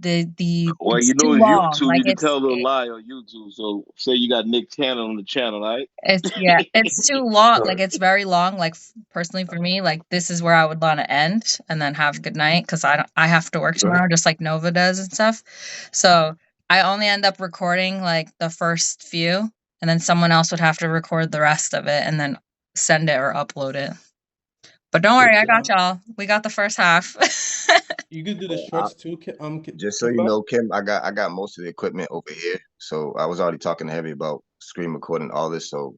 Speaker 7: well,
Speaker 4: it's
Speaker 7: you know,
Speaker 4: too
Speaker 7: it's
Speaker 4: long.
Speaker 7: YouTube.
Speaker 4: Like
Speaker 7: You can tell the lie on YouTube. So say you got Nick Cannon on the channel, right?
Speaker 4: it's too long. Like it's very long. Like personally for me, like this is where I would want to end and then have a good night because I have to work tomorrow, just like Nova does and stuff. So I only end up recording like the first few, and then someone else would have to record the rest of it and then send it or upload it. But don't worry, I got y'all. We got the first half.
Speaker 3: You could do the shorts too.
Speaker 12: Just so you know, Kim, I got most of the equipment over here. So I was already talking to Heavy about screen recording all this. So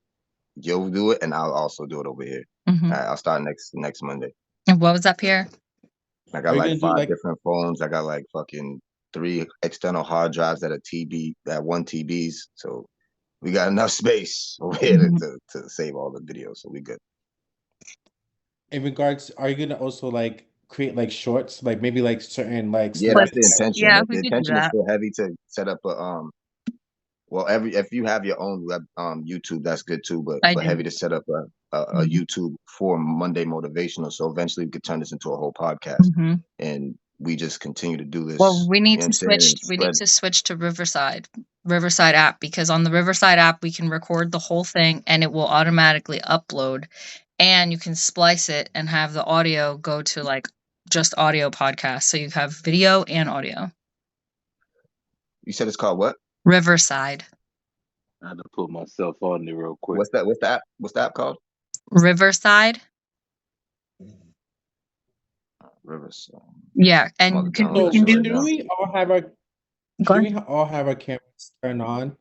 Speaker 12: you'll do it, and I'll also do it over here. I'll start next Monday.
Speaker 4: And what was up here?
Speaker 12: I got like 5 different phones. I got like fucking 3 external hard drives that are that 1 TBs. So we got enough space over here to save all the videos. So we good.
Speaker 3: In regards, are you gonna also like create like shorts, like maybe like certain like
Speaker 12: Yeah, that's the
Speaker 3: snippets?
Speaker 12: intention.
Speaker 4: Yeah,
Speaker 12: The
Speaker 4: we could do
Speaker 12: intention is
Speaker 4: that.
Speaker 12: for Heavy to set up a well, if you have your own web YouTube, that's good too. But
Speaker 4: I
Speaker 12: for
Speaker 4: do.
Speaker 12: Heavy to set up a YouTube for Monday Motivational, so eventually we could turn this into a whole podcast, and we just continue to do this.
Speaker 4: Well, we need
Speaker 12: You know what I'm
Speaker 4: to
Speaker 12: saying?
Speaker 4: switch. We need to switch to Riverside app, because on the Riverside app we can record the whole thing and it will automatically upload, and you can splice it and have the audio go to like just audio podcast, so you have video and audio.
Speaker 12: You said it's called what?
Speaker 4: Riverside.
Speaker 7: I had to put myself on there real quick.
Speaker 12: What's the app called?
Speaker 4: Riverside.
Speaker 12: Riverside.
Speaker 4: Yeah, and
Speaker 12: I'm
Speaker 4: you
Speaker 12: gonna
Speaker 4: can we
Speaker 12: download
Speaker 4: can
Speaker 12: this
Speaker 4: do
Speaker 12: right now.
Speaker 3: We all have our
Speaker 4: Go
Speaker 3: should
Speaker 4: ahead.
Speaker 3: we all have our cameras turned on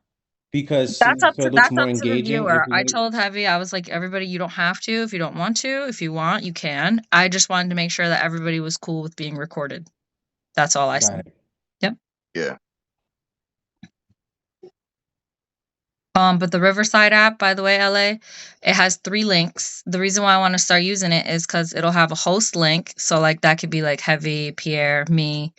Speaker 3: because
Speaker 4: That's up
Speaker 3: so it
Speaker 4: to
Speaker 3: looks more
Speaker 4: the
Speaker 3: engaging?
Speaker 4: viewer. I told Heavy, I was like, everybody, you don't have to if you don't want to. If you want, you can. I just wanted to make sure that everybody was cool with being recorded. That's all I said. Yep.
Speaker 12: Yeah.
Speaker 4: But the Riverside app, by the way, LA, it has 3 links. The reason why I want to start using it is because it'll have a host link. So like that could be like Heavy, Pierre, me,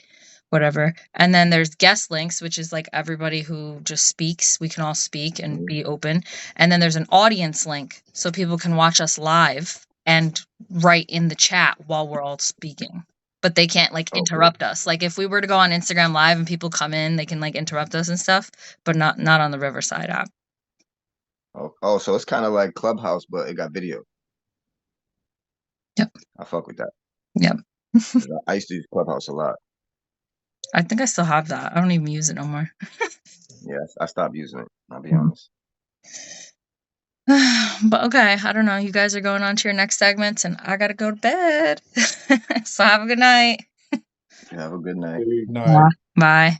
Speaker 4: whatever. And then there's guest links, which is like everybody who just speaks. We can all speak and be open. And then there's an audience link, so people can watch us live and write in the chat while we're all speaking. But they can't like interrupt us. Like if we were to go on Instagram Live and people come in, they can like interrupt us and stuff, but not on the Riverside app.
Speaker 12: Oh, so it's kind of like Clubhouse, but it got video.
Speaker 4: Yep.
Speaker 12: I fuck with that.
Speaker 4: Yep.
Speaker 12: I used to use Clubhouse a lot.
Speaker 4: I think I still have that. I don't even use it no more.
Speaker 12: Yes, I stopped using it. I'll be honest.
Speaker 4: But okay, I don't know. You guys are going on to your next segments, and I gotta go to bed. So have a good night.
Speaker 12: Have a good night.
Speaker 3: No.
Speaker 4: Bye.